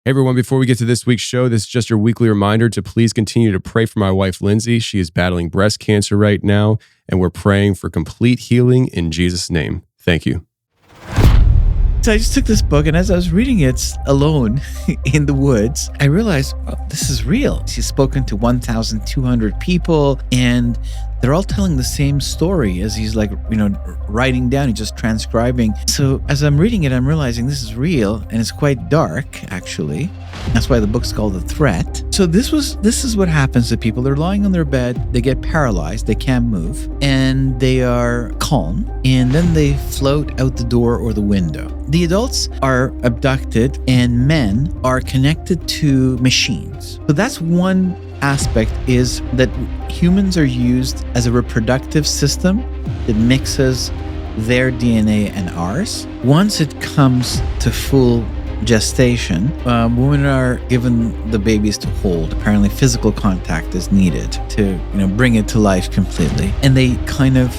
Hey everyone, before we get to this week's show, this is just your weekly reminder to please continue to pray for my wife, Lindsay. She is battling breast cancer right now, and we're praying for complete healing in Jesus' name. Thank you. So I just took this book, and as I was reading it alone in the woods, I realized, oh, this is real. She's spoken to 1,200 people, and they're all telling the same story as he's writing down, he's just transcribing. So as I'm reading it, I'm realizing this is real, and it's quite dark, actually. That's why the book's called The Threat. So this is what happens to people. They're lying on their bed, they get paralyzed, they can't move, and they are calm, and then they float out the door or the window. The adults are abducted, and men are connected to machines. So that's one aspect, is that humans are used as a reproductive system that mixes their DNA and ours. Once it comes to full gestation, women are given the babies to hold. Apparently physical contact is needed to bring it to life completely, and they kind of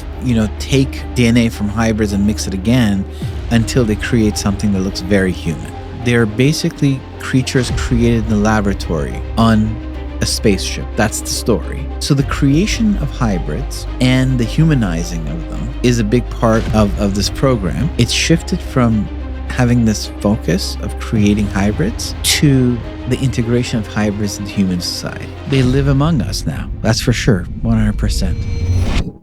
take DNA from hybrids and mix it again until they create something that looks very human. They're basically creatures created in the laboratory on a spaceship. That's the story. So the creation of hybrids and the humanizing of them is a big part of this program. It's shifted from having this focus of creating hybrids to the integration of hybrids into human society. They live among us now. That's for sure. 100%.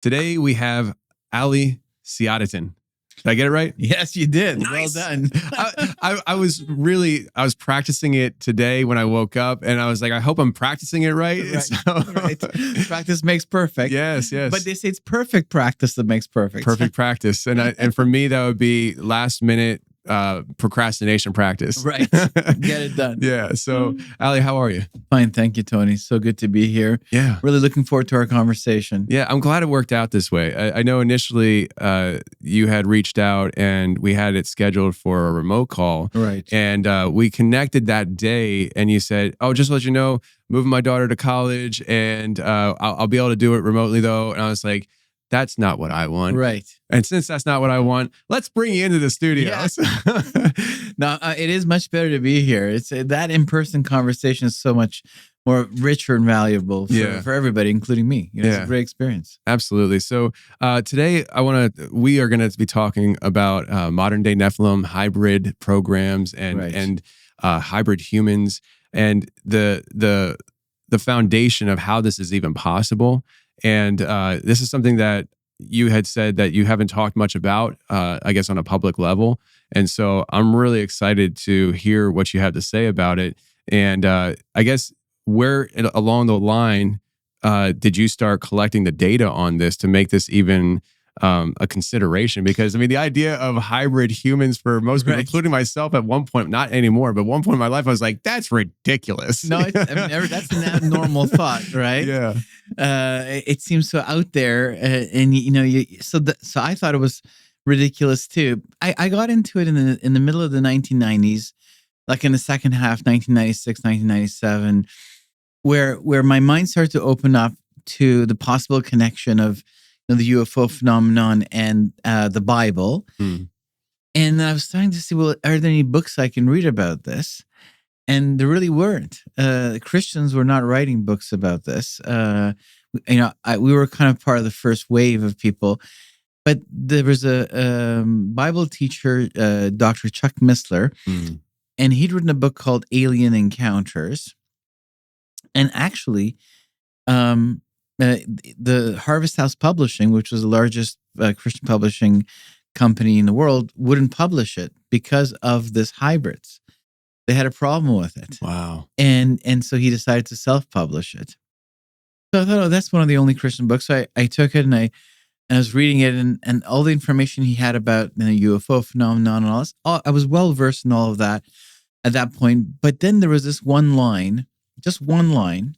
Today we have Ali Siadatan. Did I get it right? Yes, you did. Nice. Well done. I was practicing it today when I woke up, and I was like, I hope I'm practicing it right. Right. Practice makes perfect. Yes. But they say it's perfect practice that makes perfect. Perfect practice. And for me, that would be last minute procrastination practice. Right. Get it done. Yeah. So, Ali, how are you? Fine. Thank you, Tony. So good to be here. Yeah. Really looking forward to our conversation. Yeah. I'm glad it worked out this way. I know initially you had reached out and we had it scheduled for a remote call. Right. And we connected that day, and you said, oh, just to let you know, moving my daughter to college, and I'll be able to do it remotely though. And I was like, that's not what I want. Right. And since that's not what I want, let's bring you into the studio. Yes. No, it is much better to be here. It's that in-person conversation is so much more richer and valuable for everybody, including me. It's a great experience. Absolutely. So today we are going to be talking about modern day Nephilim, hybrid programs, and hybrid humans, and the foundation of how this is even possible. And this is something that you had said that you haven't talked much about, I guess, on a public level. And so I'm really excited to hear what you have to say about it. And I guess where along the line did you start collecting the data on this to make this even a consideration? Because I mean, the idea of hybrid humans for most people, including myself at one point, not anymore, but one point in my life, I was like, that's ridiculous. No, that's an abnormal thought, right? Yeah. It seems so out there, and so I thought it was ridiculous too. I got into it in the middle of the 1990s, like in the second half, 1996, 1997, where my mind started to open up to the possible connection of the UFO phenomenon and the Bible. And I was starting to see, well, are there any books I can read about this? And there really weren't. Christians were not writing books about this. We were kind of part of the first wave of people. But there was a Bible teacher, Dr. Chuck Missler, and he'd written a book called Alien Encounters. And actually, the Harvest House Publishing, which was the largest Christian publishing company in the world, wouldn't publish it because of this hybrids. They had a problem with it. Wow. And so he decided to self-publish it. So I thought, oh, that's one of the only Christian books. So I took it and I was reading it, and all the information he had about the UFO phenomenon and all this. I was well versed in all of that at that point. But then there was this one line, just one line,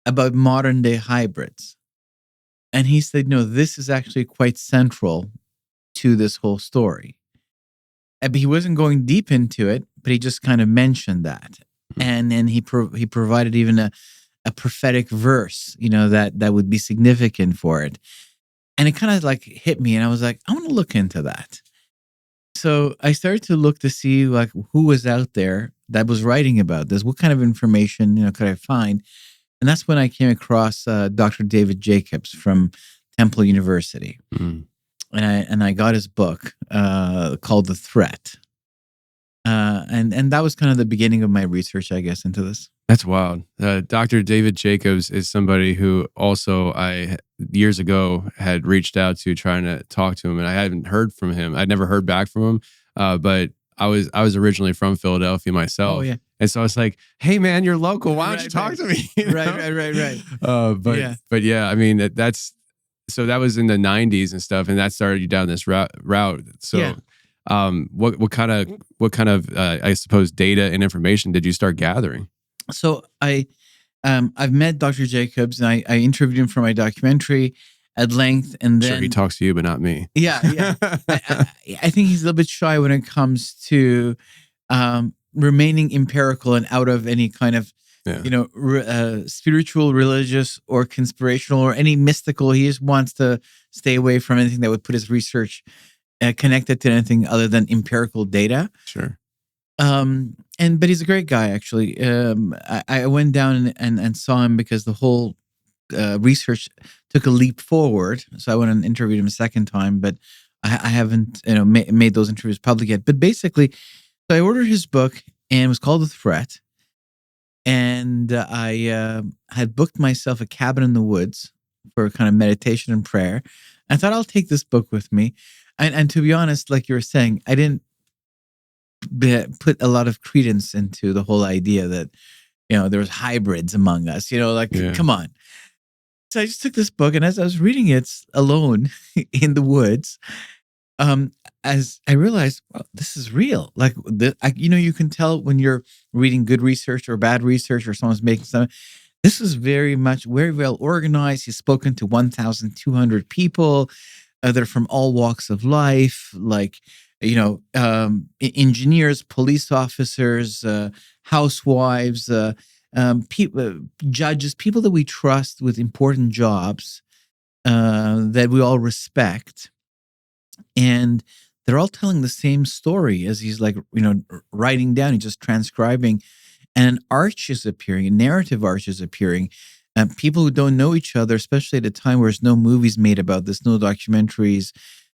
about modern day hybrids. And he said, no, this is actually quite central to this whole story. But he wasn't going deep into it, but he just kind of mentioned that. And then he provided even a prophetic verse, that would be significant for it. And it kind of like hit me, and I was like, I want to look into that. So I started to look to see like who was out there that was writing about this. What kind of information, could I find? And that's when I came across Dr. David Jacobs from Temple University. Mm. And I got his book called The Threat. And that was kind of the beginning of my research, I guess, into this. That's wild. Dr. David Jacobs is somebody who also I years ago had reached out to trying to talk to him, and I hadn't heard from him. I'd never heard back from him, but I was originally from Philadelphia myself. Oh, yeah. And so I was like, "Hey, man, you're local. Why don't you talk to me?" Right. But yeah, I mean so that was in the '90s and stuff, and that started you down this route. So. Yeah. What kind of I suppose data and information did you start gathering? So I've met Dr. Jacobs, and I interviewed him for my documentary at length, and then sure, he talks to you, but not me. Yeah. I think he's a little bit shy when it comes to remaining empirical and out of any kind of spiritual, religious, or conspirational, or any mystical. He just wants to stay away from anything that would put his research connected to anything other than empirical data. Sure. But he's a great guy, actually. I went down and saw him because the whole research took a leap forward. So I went and interviewed him a second time, but I haven't made those interviews public yet. But basically, so I ordered his book, and it was called The Threat. And I had booked myself a cabin in the woods for kind of meditation and prayer. I thought I'll take this book with me. And to be honest, like you were saying, I didn't put a lot of credence into the whole idea that, there was hybrids among us, come on. So I just took this book, and as I was reading it alone in the woods, as I realized, well, this is real. Like, you can tell when you're reading good research or bad research, or someone's making something. This is very well organized. He's spoken to 1,200 people. They're from all walks of life, like, engineers, police officers, housewives, judges, people that we trust with important jobs that we all respect. And they're all telling the same story as he's writing down. He's just transcribing. And an arch is appearing, a narrative arch is appearing. People who don't know each other, especially at a time where there's no movies made about this, no documentaries,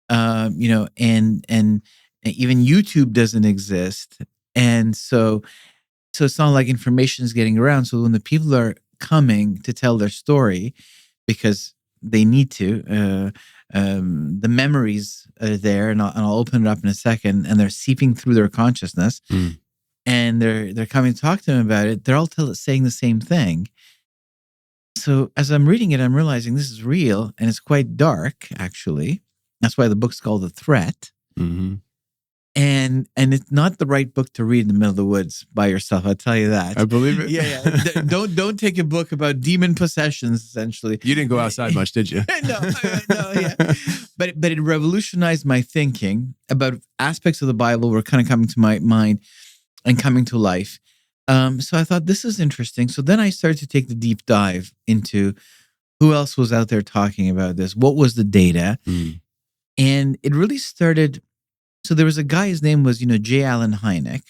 and even YouTube doesn't exist. And so it's not like information is getting around. So when the people are coming to tell their story, because they need to, the memories are there, and I'll open it up in a second, and they're seeping through their consciousness, and they're coming to talk to him about it. They're all saying the same thing. So as I'm reading it, I'm realizing this is real, and it's quite dark, actually. That's why the book's called The Threat. Mm-hmm. And it's not the right book to read in the middle of the woods by yourself. I'll tell you that. I believe it. Yeah. Don't take a book about demon possessions. Essentially, you didn't go outside much, did you? No. Yeah. But it revolutionized my thinking about aspects of the Bible were kind of coming to my mind and coming to life. So I thought, this is interesting. So then I started to take the deep dive into who else was out there talking about this. What was the data? And it really started. So there was a guy, his name was, J. Allen Hynek.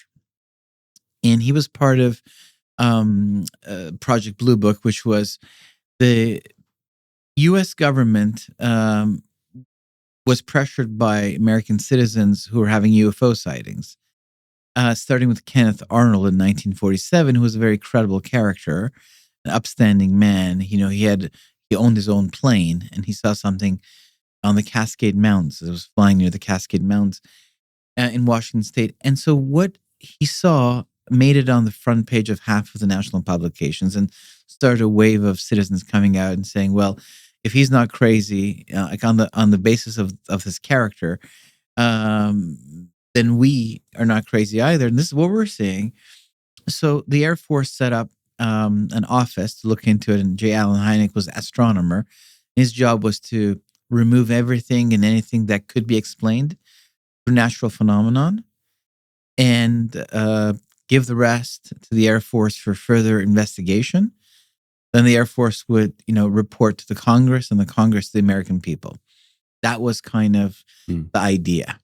And he was part of Project Blue Book, which was the U.S. government was pressured by American citizens who were having UFO sightings. Starting with Kenneth Arnold in 1947, who was a very credible character, an upstanding man. He owned his own plane, and he saw something on the Cascade Mountains. It was flying near the Cascade Mountains in Washington State. And so what he saw made it on the front page of half of the national publications, and started a wave of citizens coming out and saying, well, if he's not crazy, like on the basis of his character, then we are not crazy either. And this is what we're seeing. So the Air Force set up an office to look into it, and J. Allen Hynek was an astronomer. His job was to remove everything and anything that could be explained through natural phenomenon, and give the rest to the Air Force for further investigation. Then the Air Force would, report to the Congress, and the Congress to the American people. That was kind of the idea.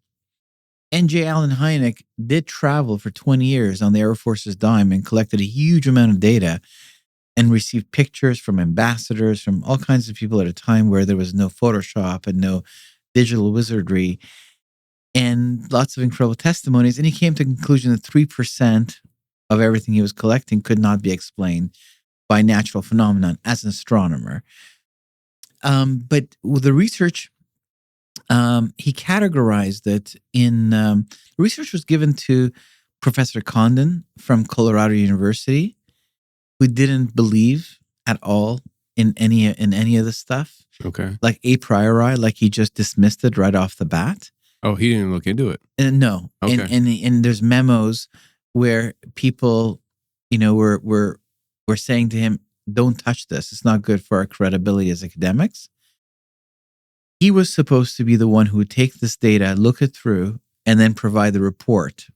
And J. Allen Hynek did travel for 20 years on the Air Force's dime and collected a huge amount of data and received pictures from ambassadors, from all kinds of people at a time where there was no Photoshop and no digital wizardry, and lots of incredible testimonies. And he came to the conclusion that 3% of everything he was collecting could not be explained by natural phenomenon as an astronomer. But with the research, he categorized it in research was given to Professor Condon from Colorado University, who didn't believe at all in any of the stuff. Okay. Like a priori, like he just dismissed it right off the bat. Oh, he didn't look into it. No. Okay. And there's memos where people, were saying to him, "Don't touch this. It's not good for our credibility as academics." He was supposed to be the one who would take this data, look it through, and then provide the report,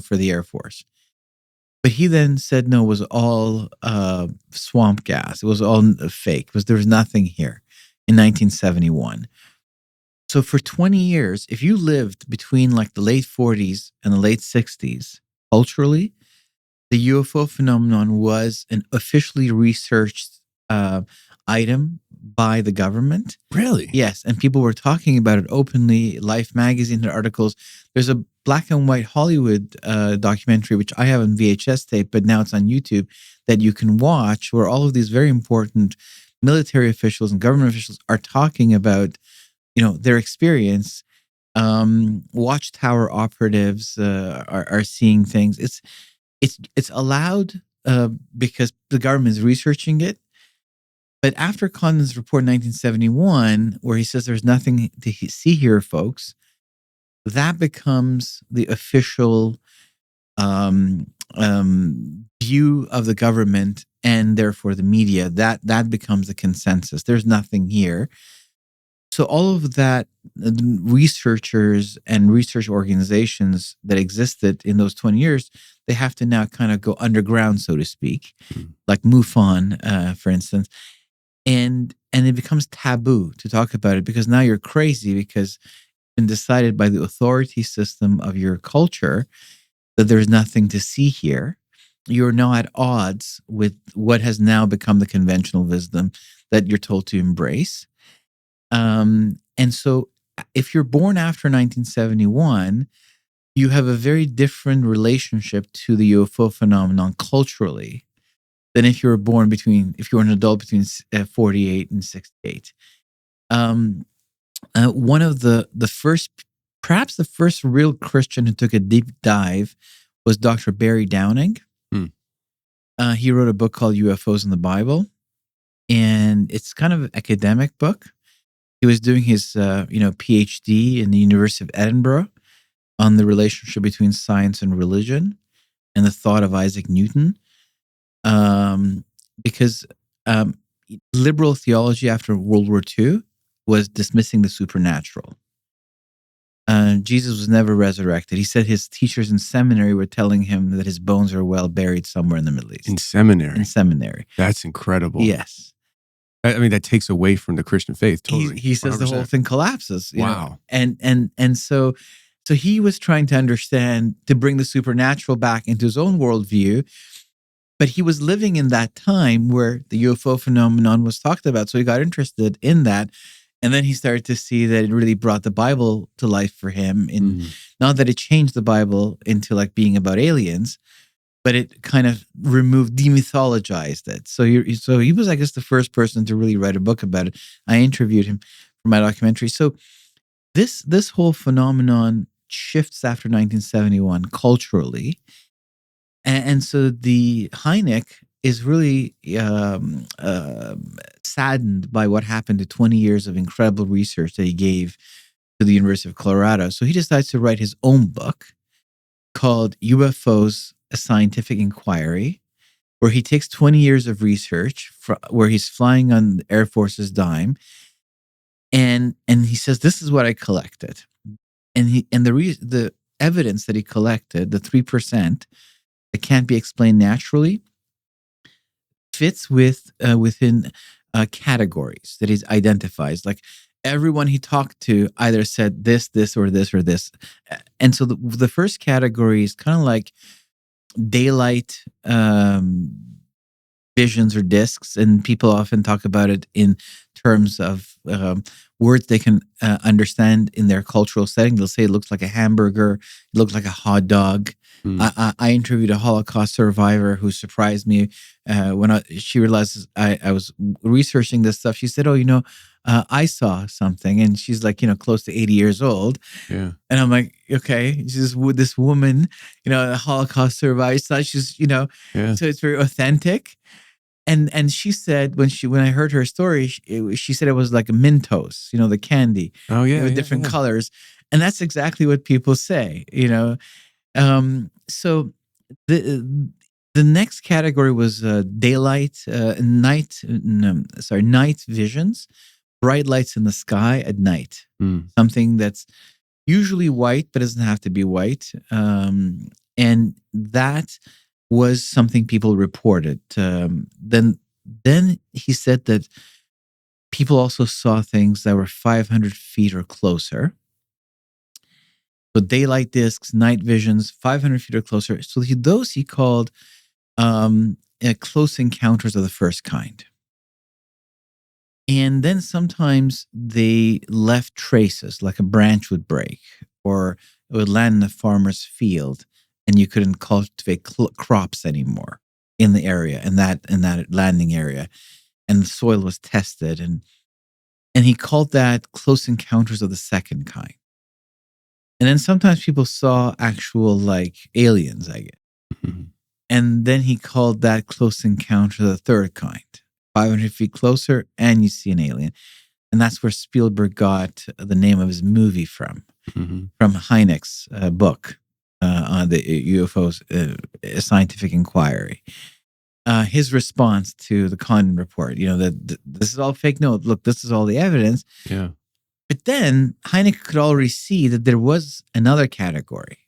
for the Air Force. But he then said, no, it was all swamp gas. It was all fake. There was nothing here in 1971. So for 20 years, if you lived between like the late 40s and the late 60s, culturally, the UFO phenomenon was an officially researched item by the government. Really? Yes. And people were talking about it openly. Life magazine had articles. There's a black and white Hollywood documentary, which I have on VHS tape, but now it's on YouTube, that you can watch, where all of these very important military officials and government officials are talking about, their experience. Watchtower operatives are seeing things. It's allowed because the government is researching it. But after Condon's report in 1971, where he says there's nothing to see here, folks, that becomes the official view of the government and therefore the media. That becomes the consensus. There's nothing here. So all of that, researchers and research organizations that existed in those 20 years, they have to now kind of go underground, so to speak, like MUFON, for instance. And it becomes taboo to talk about it because now you're crazy because it's been decided by the authority system of your culture that there's nothing to see here. You're now at odds with what has now become the conventional wisdom that you're told to embrace. And so if you're born after 1971, you have a very different relationship to the UFO phenomenon culturally than if you were an adult between 48 and 68. One of the first, perhaps the first real Christian who took a deep dive was Dr. Barry Downing. He wrote a book called UFOs in the Bible, and it's kind of an academic book. He was doing his, PhD in the University of Edinburgh on the relationship between science and religion and the thought of Isaac Newton. Because liberal theology after World War II was dismissing the supernatural. Jesus was never resurrected. He said his teachers in seminary were telling him that his bones are well buried somewhere in the Middle East. In seminary? In seminary. That's incredible. Yes. I mean, that takes away from the Christian faith, totally. He says 100%. The whole thing collapses. Wow. And so he was trying to understand, to bring the supernatural back into his own worldview. But he was living in that time where the UFO phenomenon was talked about. So he got interested in that. And then he started to see that it really brought the Bible to life for him. Not that it changed the Bible into like being about aliens, but it kind of demythologized it. So he was, I guess, the first person to really write a book about it. I interviewed him for my documentary. So this whole phenomenon shifts after 1971 culturally. And so the Hynek is really saddened by what happened to 20 years of incredible research that he gave to the University of Colorado. So he decides to write his own book called UFOs, A Scientific Inquiry, where he takes 20 years of research, where he's flying on the Air Force's dime, and he says, this is what I collected. And the evidence that he collected, the 3%, that can't be explained naturally, fits within categories that he identifies, like everyone he talked to either said this, this, or this, or this. And so the first category is kind of like daylight visions or discs, and people often talk about it in terms of words they can understand in their cultural setting. They'll say it looks like a hamburger, it looks like a hot dog. I interviewed a Holocaust survivor who surprised me when she realized I was researching this stuff. She said, "Oh, I saw something," and she's like, close to 80 years old. Yeah. And I'm like, okay, this woman, a Holocaust survivor. So she's, so it's very authentic. And she said when I heard her story, she said it was like a Mentos, the candy. Oh yeah, with different colors, and that's exactly what people say. So the next category was daylight, night visions, bright lights in the sky at night. Something that's usually white, but doesn't have to be white. And that was something people reported. Then he said that people also saw things that were 500 feet or closer. So daylight discs, night visions, 500 feet or closer. So those he called close encounters of the first kind. And then sometimes they left traces, like a branch would break, or it would land in a farmer's field, and you couldn't cultivate crops anymore in the area, in that landing area, and the soil was tested, and he called that close encounters of the second kind. And then sometimes people saw actual like aliens, I guess, and then he called that close encounter of the third kind. 500 feet closer, and you see an alien. And that's where Spielberg got the name of his movie from Hynek's book on the UFOs, A Scientific Inquiry. His response to the Condon report, that this is all fake. No, look, this is all the evidence. Yeah. But then Hynek could already see that there was another category.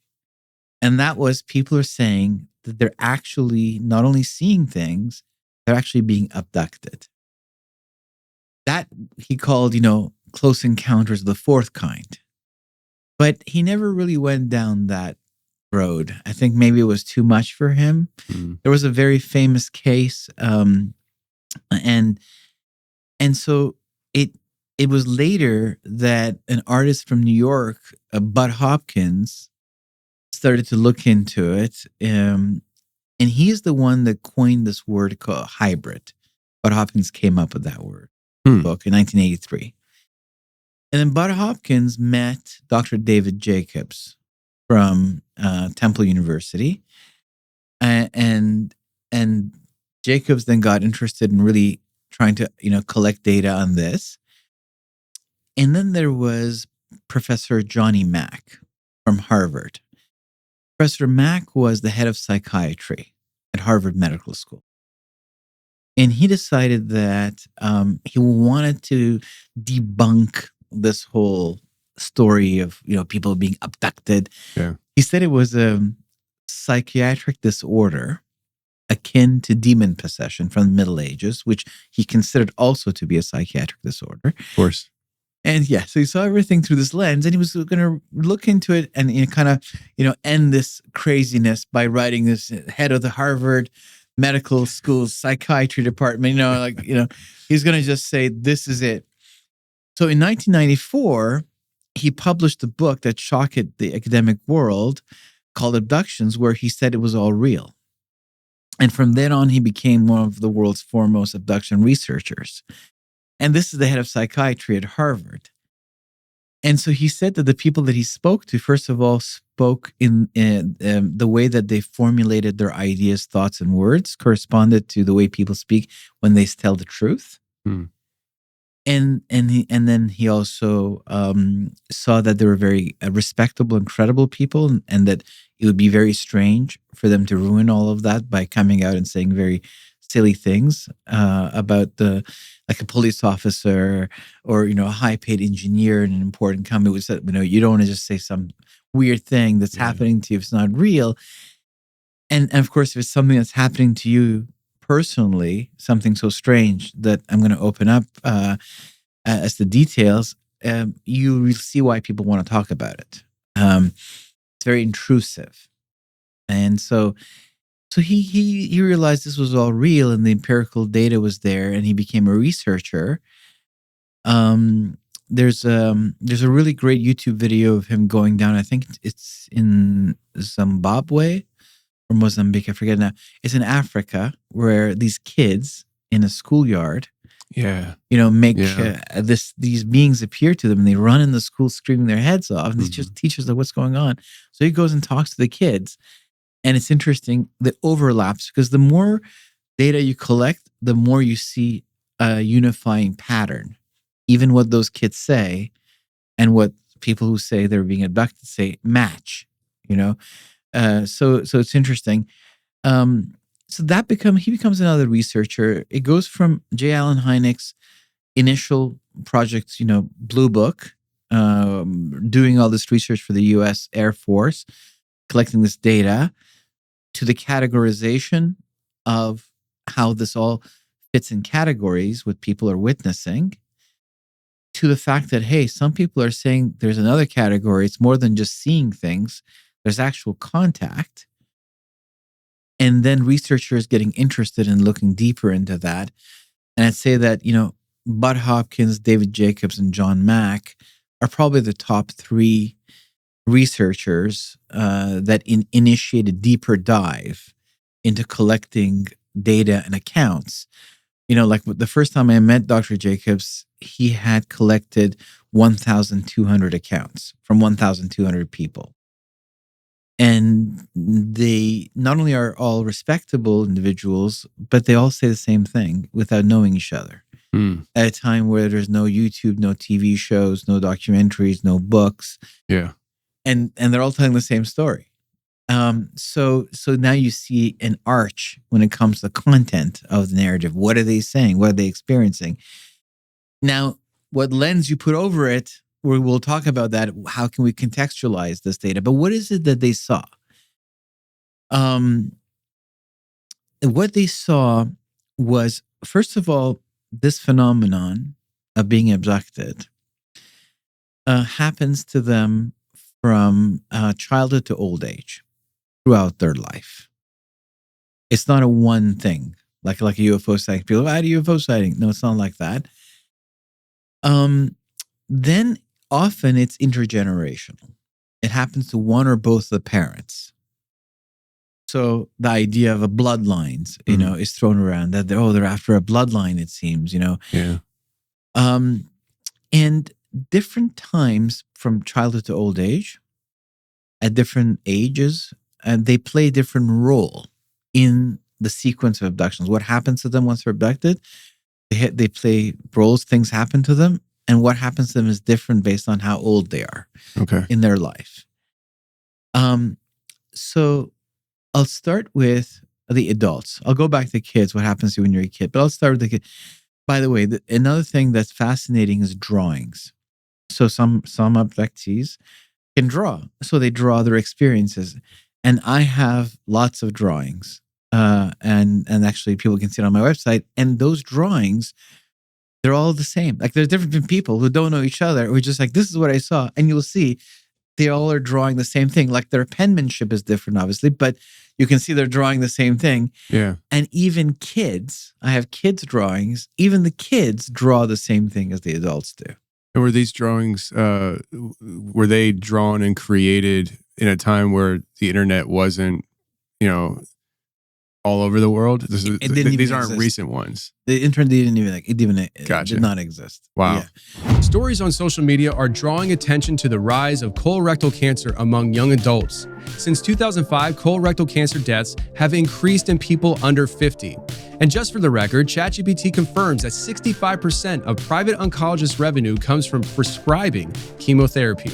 And that was people are saying that they're actually not only seeing things, they're actually being abducted. That he called, close encounters of the fourth kind. But he never really went down that road. I think maybe it was too much for him. There was a very famous case, and so it was later that an artist from New York, Bud Hopkins, started to look into it. And he's the one that coined this word called hybrid. Bud Hopkins came up with that word book in 1983. And then Bud Hopkins met Dr. David Jacobs from Temple University. And Jacobs then got interested in really trying to, collect data on this. And then there was Professor Johnny Mack from Harvard. Professor Mack was the head of psychiatry at Harvard Medical School. And he decided that he wanted to debunk this whole story of, people being abducted. Yeah. He said it was a psychiatric disorder akin to demon possession from the Middle Ages, which he considered also to be a psychiatric disorder. Of course. And so he saw everything through this lens, and he was going to look into it and kind of, end this craziness by writing this head of the Harvard Medical School's psychiatry department. He's going to just say, this is it. So in 1994, he published a book that shocked the academic world called Abductions, where he said it was all real. And from then on, he became one of the world's foremost abduction researchers. And this is the head of psychiatry at Harvard. And so he said that the people that he spoke to, first of all, spoke in the way that they formulated their ideas, thoughts, and words corresponded to the way people speak when they tell the truth. And then he also saw that they were very respectable and credible people, and that it would be very strange for them to ruin all of that by coming out and saying very silly things about like a police officer or, a high-paid engineer in an important company. Which said, you don't want to just say some weird thing that's happening to you if it's not real. And of course, if it's something that's happening to you personally, something so strange that I'm going to open up as the details, you will see why people want to talk about it. It's very intrusive. And so he realized this was all real and the empirical data was there, and he became a researcher. There's a really great YouTube video of him going down. I think it's in Zimbabwe or Mozambique. I forget now. It's in Africa, where these kids in a schoolyard, make these beings appear to them, and they run in the school screaming their heads off. And these just teachers like, what's going on? So he goes and talks to the kids. And it's interesting, the overlaps, because the more data you collect, the more you see a unifying pattern. Even what those kids say and what people who say they're being abducted say match, So it's interesting. So he becomes another researcher. It goes from J. Allen Hynek's initial project, Blue Book, doing all this research for the U.S. Air Force, collecting this data, to the categorization of how this all fits in categories, what people are witnessing, to the fact that, hey, some people are saying there's another category. It's more than just seeing things. There's actual contact. And then researchers getting interested in looking deeper into that. And I'd say that, Bud Hopkins, David Jacobs, and John Mack are probably the top three researchers that initiate a deeper dive into collecting data and accounts. Like the first time I met Dr. Jacobs, he had collected 1,200 accounts from 1,200 people. And they not only are all respectable individuals, but they all say the same thing without knowing each other. At a time where there's no YouTube, no TV shows, no documentaries, no books. Yeah. And they're all telling the same story. So now you see an arch when it comes to the content of the narrative. What are they saying? What are they experiencing? Now, what lens you put over it, we'll talk about that. How can we contextualize this data? But what is it that they saw? What they saw was, first of all, this phenomenon of being abducted happens to them from childhood to old age throughout their life. It's not a one thing, like a UFO sighting. People had a UFO sighting. No, it's not like that. Then often it's intergenerational. It happens to one or both of the parents. So the idea of a bloodlines, is thrown around that they're after a bloodline, it seems, Yeah. And different times from childhood to old age, at different ages, and they play a different role in the sequence of abductions. What happens to them once they're abducted? They play roles, things happen to them, and what happens to them is different based on how old they are in their life. So I'll start with the adults. I'll go back to kids, what happens to you when you're a kid, but I'll start with the kid. By the way, another thing that's fascinating is drawings. So some abductees can draw. So they draw their experiences. And I have lots of drawings. And actually people can see it on my website. And those drawings, they're all the same. Like there's different people who don't know each other who are just like, this is what I saw. And you'll see they all are drawing the same thing. Like their penmanship is different, obviously, but you can see they're drawing the same thing. Yeah. And even kids, I have kids' drawings. Even the kids draw the same thing as the adults do. And were these drawings, were they drawn and created in a time where the internet wasn't, all over the world? These aren't recent ones. The internet did not exist. Wow. Yeah. Stories on social media are drawing attention to the rise of colorectal cancer among young adults. Since 2005, colorectal cancer deaths have increased in people under 50. And just for the record, ChatGPT confirms that 65% of private oncologist revenue comes from prescribing chemotherapy.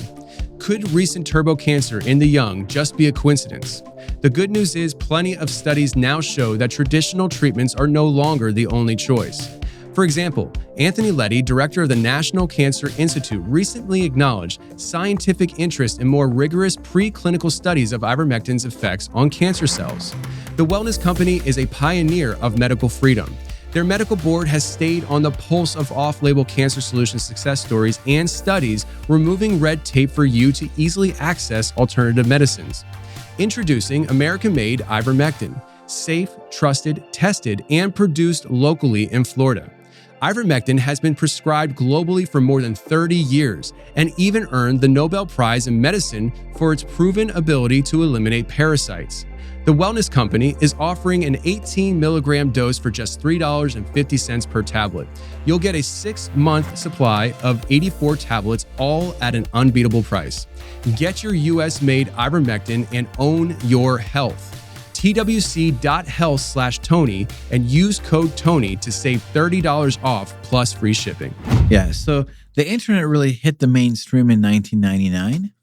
Could recent turbo cancer in the young just be a coincidence? The good news is plenty of studies now show that traditional treatments are no longer the only choice. For example, Anthony Leddy, director of the National Cancer Institute, recently acknowledged scientific interest in more rigorous preclinical studies of ivermectin's effects on cancer cells. The wellness company is a pioneer of medical freedom. Their medical board has stayed on the pulse of off-label cancer solution success stories and studies, removing red tape for you to easily access alternative medicines. Introducing American-made ivermectin, safe, trusted, tested, and produced locally in Florida. Ivermectin has been prescribed globally for more than 30 years and even earned the Nobel Prize in Medicine for its proven ability to eliminate parasites. The wellness company is offering an 18 milligram dose for just $3.50 per tablet. You'll get a 6-month supply of 84 tablets, all at an unbeatable price. Get your US-made ivermectin and own your health. twc.health/Tony and use code Tony to save $30 off plus free shipping. Yeah, so the internet really hit the mainstream in 1999.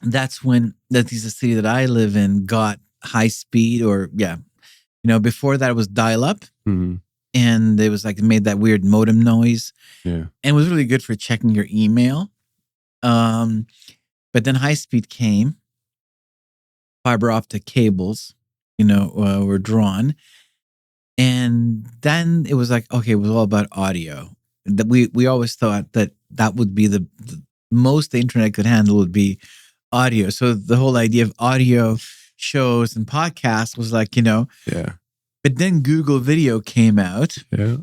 That's when the city that I live in got high speed, before that it was dial-up. And it was like it made that weird modem noise. Yeah. And it was really good for checking your email. But then high speed came. Fiber optic cables, were drawn. And then it was like, okay, it was all about audio. That we always thought that would be the most the internet could handle would be audio. So the whole idea of audio shows and podcasts was like, Yeah. But then Google Video came out. Yeah.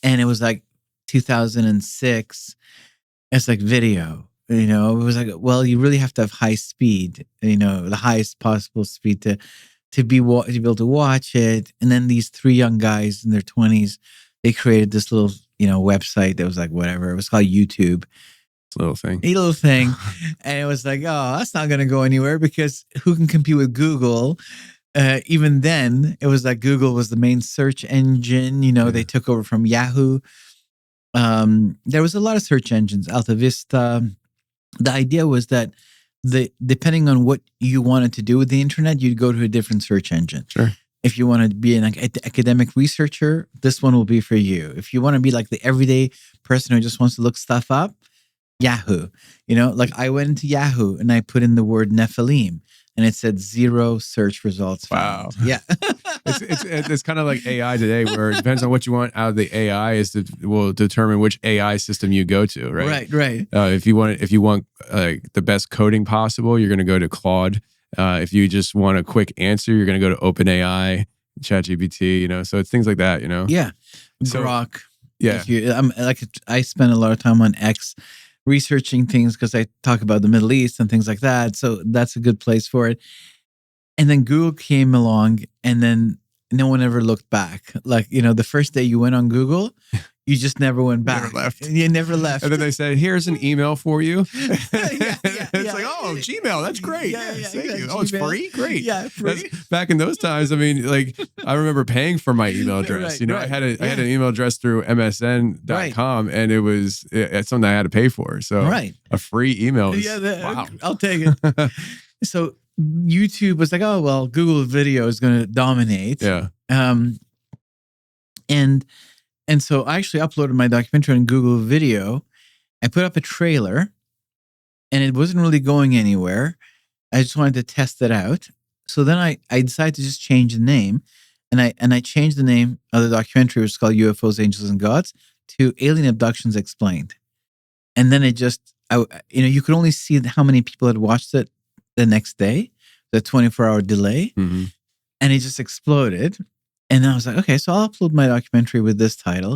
And it was like 2006. It's like video. It was like, well, you really have to have high speed, the highest possible speed to be able to watch it. And then these 3 young guys in their 20s, they created this little, website that was like whatever. It was called YouTube. It's a little thing. And it was like, oh, that's not going to go anywhere because who can compete with Google? Even then, it was like Google was the main search engine. They took over from Yahoo. There was a lot of search engines, Alta Vista. The idea was that depending on what you wanted to do with the internet, you'd go to a different search engine. Sure. If you wanted to be an academic researcher, this one will be for you. If you want to be like the everyday person who just wants to look stuff up, Yahoo. Like I went into Yahoo and I put in the word Nephilim and it said 0 search results found. Wow. Yeah. It's kind of like AI today, where it depends on what you want out of the AI will determine which AI system you go to, right? Right. If you want the best coding possible, you're going to go to Claude. If you just want a quick answer, you're going to go to OpenAI, ChatGPT. So it's things like that, Yeah. So, Grok. Yeah. I spend a lot of time on X researching things because I talk about the Middle East and things like that. So that's a good place for it. And then Google came along and then no one ever looked back. Like, the first day you went on Google, you just never went back. Never left. You never left. And then they said, here's an email for you. It's like, oh, Gmail, that's great. Yes, thank you. Oh, it's Gmail. free? Great. Yeah, free. That's, back in those times, I remember paying for my email address. I had an email address through MSN.com and it's something I had to pay for. So a free email is, wow. I'll take it. So YouTube was like, oh, well, Google Video is going to dominate. Yeah. And so I actually uploaded my documentary on Google Video. I put up a trailer and it wasn't really going anywhere. I just wanted to test it out. So then I decided to just change the name. And I changed the name of the documentary, which is called UFOs, Angels, and Gods, to Alien Abductions Explained. And then it just, you could only see how many people had watched it the next day, the 24-hour delay. Mm-hmm. And it just exploded. And I was like, okay, so I'll upload my documentary with this title.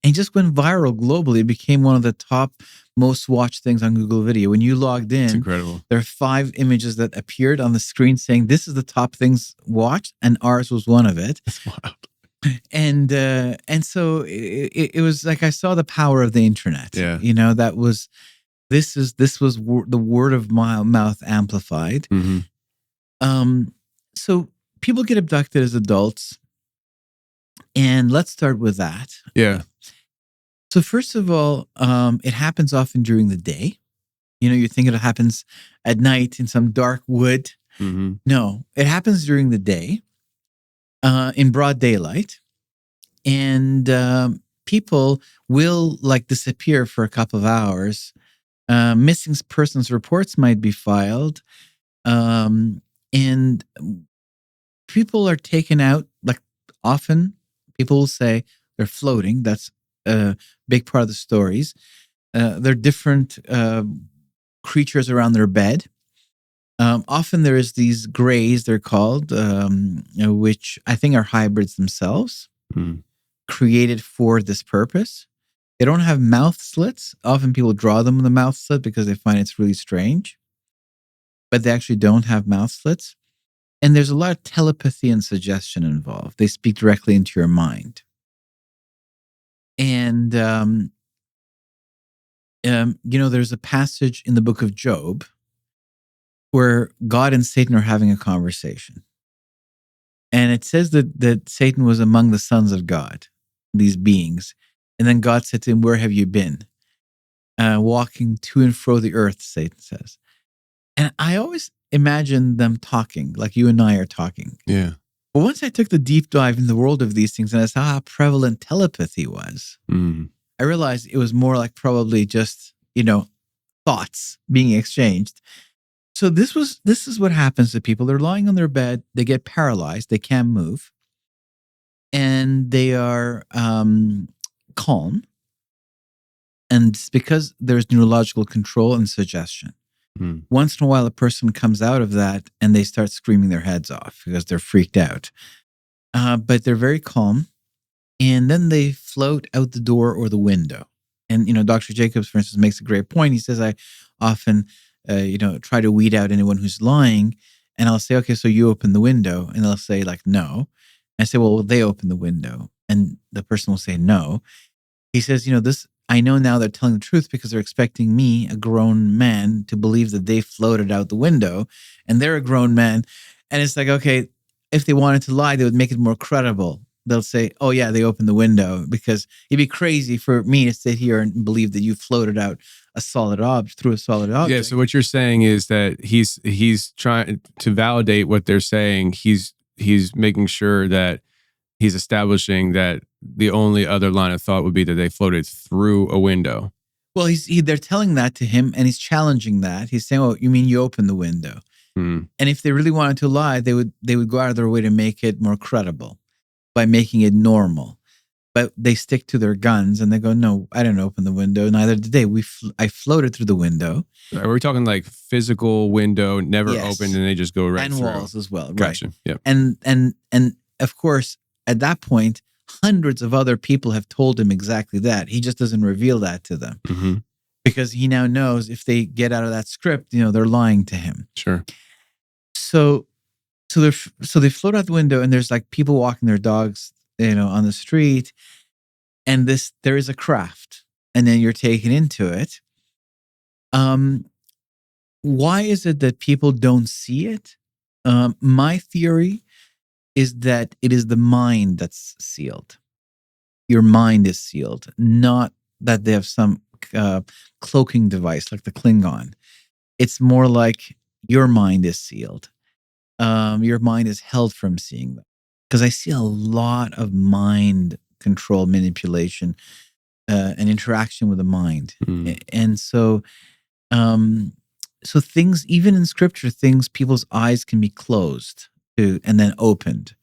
And it just went viral globally. It became one of the top most watched things on Google Video. When you logged in, it's incredible. There are 5 images that appeared on the screen saying this is the top things watched, and ours was one of it. That's wild. And so it was like I saw the power of the internet. Yeah. This was the word of mouth amplified. Mm-hmm. So people get abducted as adults. And let's start with that. Yeah. So first of all, it happens often during the day. You think it happens at night in some dark wood. Mm-hmm. No, it happens during the day, in broad daylight. And people will disappear for a couple of hours. Missing persons reports might be filed. And people are taken out, often People will say they're floating. That's a big part of the stories. They're different creatures around their bed. Often there's these grays, they're called, which I think are hybrids themselves, created for this purpose. They don't have mouth slits. Often people draw them with a mouth slit because they find it's really strange. But they actually don't have mouth slits. And there's a lot of telepathy and suggestion involved. They speak directly into your mind. And, there's a passage in the book of Job where God and Satan are having a conversation. And it says that Satan was among the sons of God, these beings. And then God said to him, "Where have you been?" Walking to and fro the earth, Satan says. And I always imagine them talking like you and I are talking. Yeah. But once I took the deep dive in the world of these things and I saw how prevalent telepathy was, I realized it was more like probably just, thoughts being exchanged. So this is what happens to people. They're lying on their bed. They get paralyzed. They can't move. And they are calm. And it's because there's neurological control and suggestion. Once in a while, a person comes out of that and they start screaming their heads off because they're freaked out. But they're very calm. And then they float out the door or the window. And, Dr. Jacobs, for instance, makes a great point. He says, I often, try to weed out anyone who's lying. And I'll say, okay, so you open the window. And they'll say like, no. And I say, well, they open the window. And the person will say, no. He says, I know now they're telling the truth because they're expecting me, a grown man, to believe that they floated out the window and they're a grown man. And it's like, okay, if they wanted to lie, they would make it more credible. They'll say, oh yeah, they opened the window, because it'd be crazy for me to sit here and believe that you floated out a solid object through a solid object. Yeah. So what you're saying is that he's trying to validate what they're saying. He's making sure that he's establishing that the only other line of thought would be that they floated through a window. Well, they're telling that to him, and he's challenging that. He's saying, "Oh, you mean you opened the window?" And if they really wanted to lie, they would go out of their way to make it more credible by making it normal. But they stick to their guns and they go, "No, I didn't open the window. Neither did they. I floated through the window." Are we talking like physical window, never opened, and they just go right and through? Walls as well, Gotcha. Right? Yep. And of course, at that point, hundreds of other people have told him exactly that. He just doesn't reveal that to them because he now knows if they get out of that script, they're lying to him. Sure. So they float out the window, and there's like people walking their dogs, on the street, and there is a craft, and then you're taken into it. Why is it that people don't see it? My theory is that it is the mind that's sealed. Your mind is sealed, not that they have some cloaking device like the Klingon. It's more like your mind is sealed. Your mind is held from seeing them. Because I see a lot of mind control, manipulation, and interaction with the mind. And so things, even in scripture, people's eyes can be closed and then opened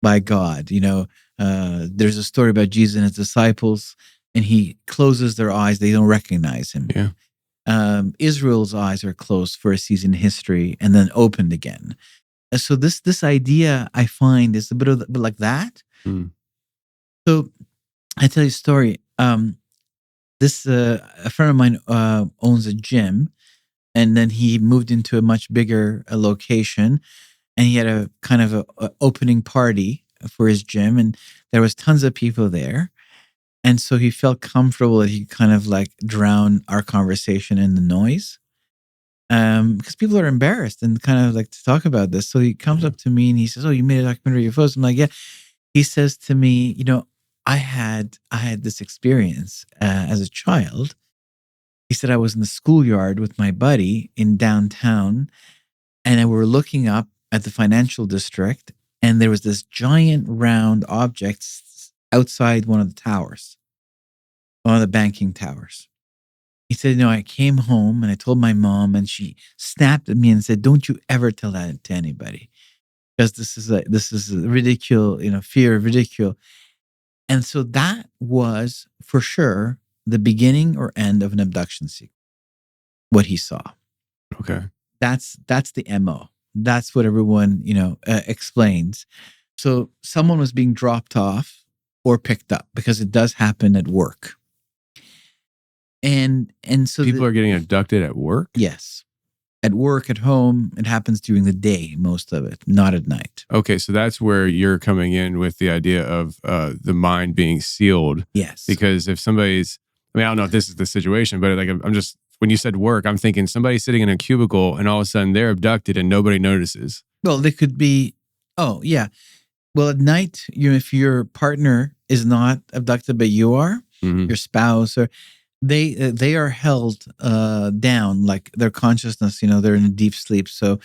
by God. There's a story about Jesus and his disciples, and he closes their eyes. They don't recognize him. Yeah. Israel's eyes are closed for a season in history and then opened again. So this idea, I find, is a bit like that. So I tell you a story. A friend of mine owns a gym, and then he moved into a much bigger location, and he had a kind of a opening party for his gym, and there was tons of people there. And so he felt comfortable that he could kind of like drown our conversation in the noise. Because people are embarrassed and kind of like to talk about this. So he comes up to me and he says, "Oh, you made a documentary of UFOs?" I'm like, "Yeah." He says to me, I had this experience as a child. He said, I was in the schoolyard with my buddy in downtown, and we were looking up at the financial district, and there was this giant round object outside one of the towers, one of the banking towers. He said, I came home and I told my mom, and she snapped at me and said, "Don't you ever tell that to anybody, because this is ridicule, fear of ridicule." And so that was for sure the beginning or end of an abduction sequence, what he saw. Okay. That's the MO. That's what everyone, explains. So someone was being dropped off or picked up, because it does happen at work. And so people are getting abducted at work? Yes. At work, at home, it happens during the day, most of it, not at night. Okay, so that's where you're coming in with the idea of the mind being sealed. Yes. Because if somebody's, I don't know if this is the situation, but like I'm just, when you said work, I'm thinking somebody's sitting in a cubicle and all of a sudden they're abducted and nobody notices. Well, they could be, oh, yeah. Well, at night, if your partner is not abducted, but you are, your spouse, or they are held down, like their consciousness, they're in a deep sleep. So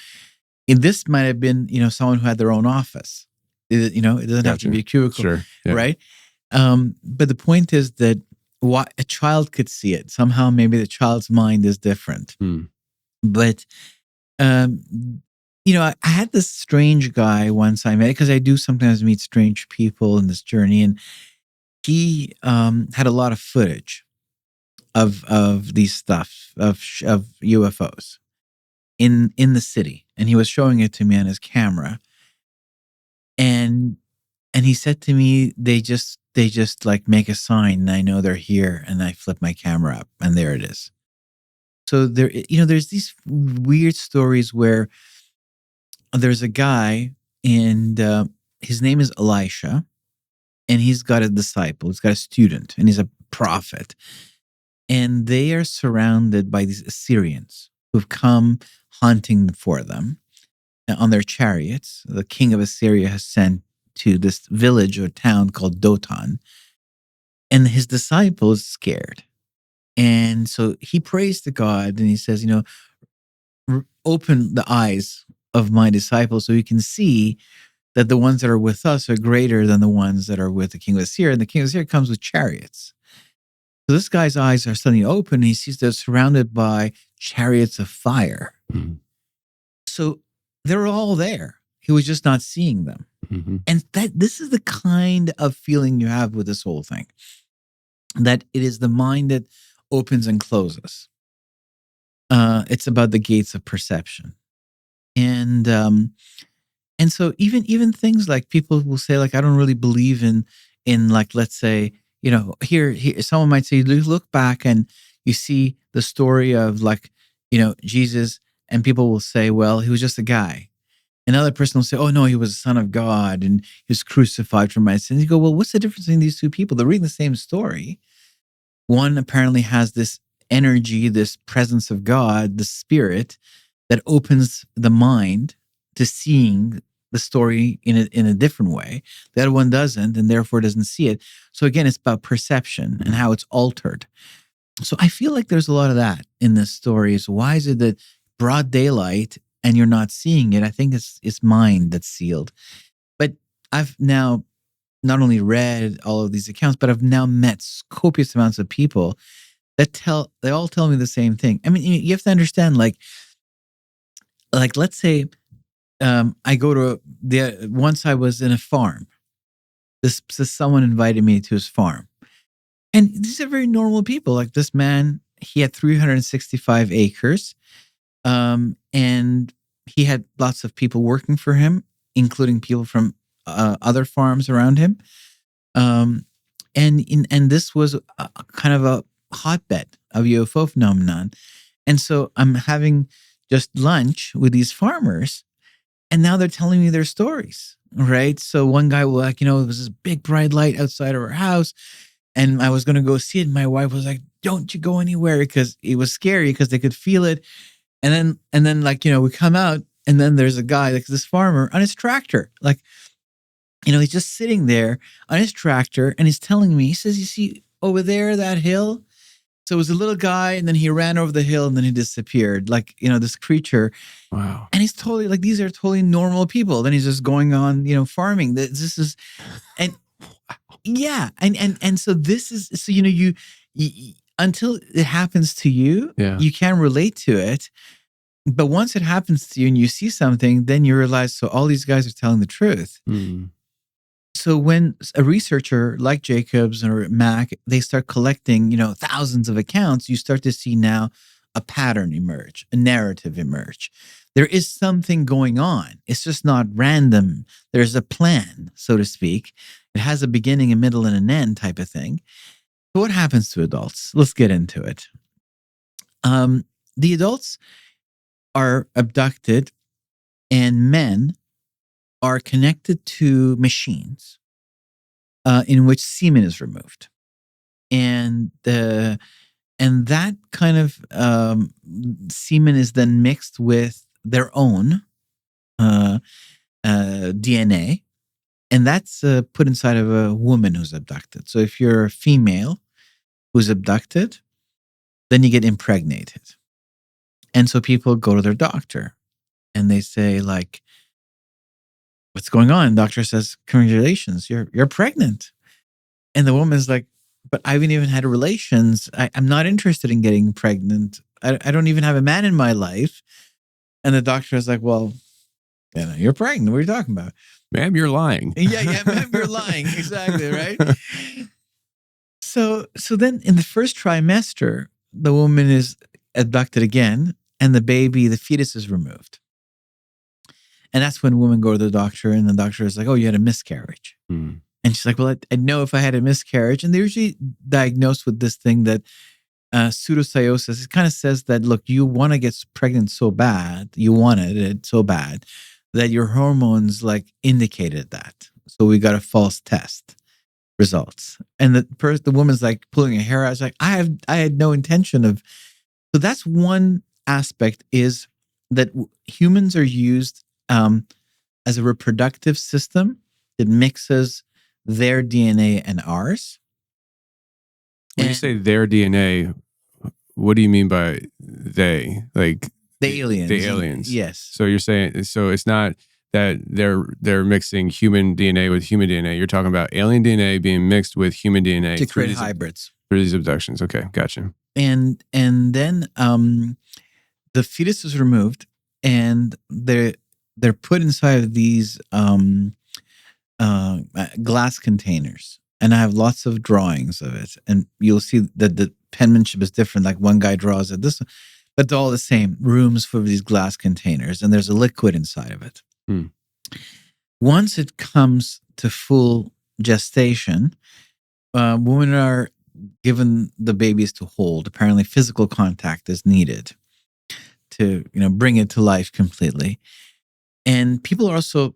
this might have been, someone who had their own office. It doesn't have to be a cubicle, sure. Yeah. Right? But the point is that a child could see it. Somehow maybe the child's mind is different. But, I had this strange guy once I met, because I do sometimes meet strange people in this journey. And he had a lot of footage of these stuff, of UFOs in the city. And he was showing it to me on his camera. And he said to me, they just like make a sign and I know they're here, and I flip my camera up and there it is. So there's these weird stories where there's a guy, and his name is Elisha, and he's got a disciple, he's got a student, and he's a prophet. And they are surrounded by these Assyrians who've come hunting for them on their chariots. The king of Assyria has sent to this village or town called Dotan, and his disciple is scared. And so he prays to God and he says, open the eyes of my disciples so he can see that the ones that are with us are greater than the ones that are with the king of Assyria. And the king of Assyria comes with chariots. So this guy's eyes are suddenly open and he sees they're surrounded by chariots of fire. So they're all there. He was just not seeing them. And this is the kind of feeling you have with this whole thing, that it is the mind that opens and closes. It's about the gates of perception. And so even things like people will say, like, I don't really believe in like, let's say, here someone might say, you look back and you see the story of, like, Jesus, and people will say, well, he was just a guy. Another person will say, oh no, he was the Son of God and he was crucified for my sins. You go, well, what's the difference between these two people? They're reading the same story. One apparently has this energy, this presence of God, the spirit that opens the mind to seeing the story in a different way. The other one doesn't, and therefore doesn't see it. So again, it's about perception and how it's altered. So I feel like there's a lot of that in this story. So why is it that broad daylight and you're not seeing it? I think it's mind that's sealed. But I've now not only read all of these accounts, but I've now met copious amounts of people that they all tell me the same thing. I mean, you have to understand, like let's say I go to once I was in a farm. This someone invited me to his farm. And these are very normal people. Like this man, he had 365 acres. And he had lots of people working for him, including people from other farms around him. And this was kind of a hotbed of UFO phenomenon. And so I'm having just lunch with these farmers, and now they're telling me their stories, right? So one guy was like, it was this big bright light outside of our house, and I was going to go see it. And my wife was like, don't you go anywhere, because it was scary because they could feel it. And then like, we come out, and then there's a guy, like this farmer on his tractor, like, he's just sitting there on his tractor, and he's telling me, he says, you see over there, that hill? So it was a little guy, and then he ran over the hill, and then he disappeared. Like, this creature. Wow. And he's totally like, these are totally normal people. Then he's just going on, farming. This is, and yeah. And so this is, so, you until it happens to you, you can relate to it. But once it happens to you and you see something, then you realize, so all these guys are telling the truth. So when a researcher like Jacobs or Mack, they start collecting, thousands of accounts, you start to see now a pattern emerge, a narrative emerge. There is something going on. It's just not random. There's a plan, so to speak. It has a beginning, a middle, and an end type of thing. So what happens to adults? Let's get into it. The adults are abducted, and men are connected to machines in which semen is removed, and that kind of semen is then mixed with their own DNA, and that's put inside of a woman who's abducted. So if you're a female who's abducted, then you get impregnated, and so people go to their doctor, and they say like, what's going on? And the doctor says, congratulations, you're pregnant. And the woman's like, but I haven't even had relations. I'm not interested in getting pregnant. I don't even have a man in my life. And the doctor is like, well, you're pregnant. What are you talking about? Ma'am, you're lying. Yeah, ma'am, you're lying. Exactly, right? So then in the first trimester, the woman is abducted again, and the fetus is removed. And that's when women go to the doctor, and the doctor is like, oh, you had a miscarriage. Mm. And she's like, well, I know if I had a miscarriage. And they're usually diagnosed with this thing that pseudocytosis. It kind of says that, look, you want to get pregnant so bad, you wanted it so bad, that your hormones like indicated that. So we got a false test results. And the woman's like pulling her hair out. It's like, I had no intention of. So that's one aspect, is that humans are used as a reproductive system that mixes their DNA and ours. When you say their DNA, what do you mean by they? Like the aliens. The aliens. Yes. So you're saying, so it's not that they're mixing human DNA with human DNA. You're talking about alien DNA being mixed with human DNA to create hybrids. Through these abductions. Okay, gotcha. And then the fetus is removed, and they're put inside of these glass containers. And I have lots of drawings of it. And you'll see that the penmanship is different. Like one guy draws it this, but they're all the same rooms for these glass containers. And there's a liquid inside of it. Hmm. Once it comes to full gestation, women are given the babies to hold. Apparently physical contact is needed to, bring it to life completely. And people are also,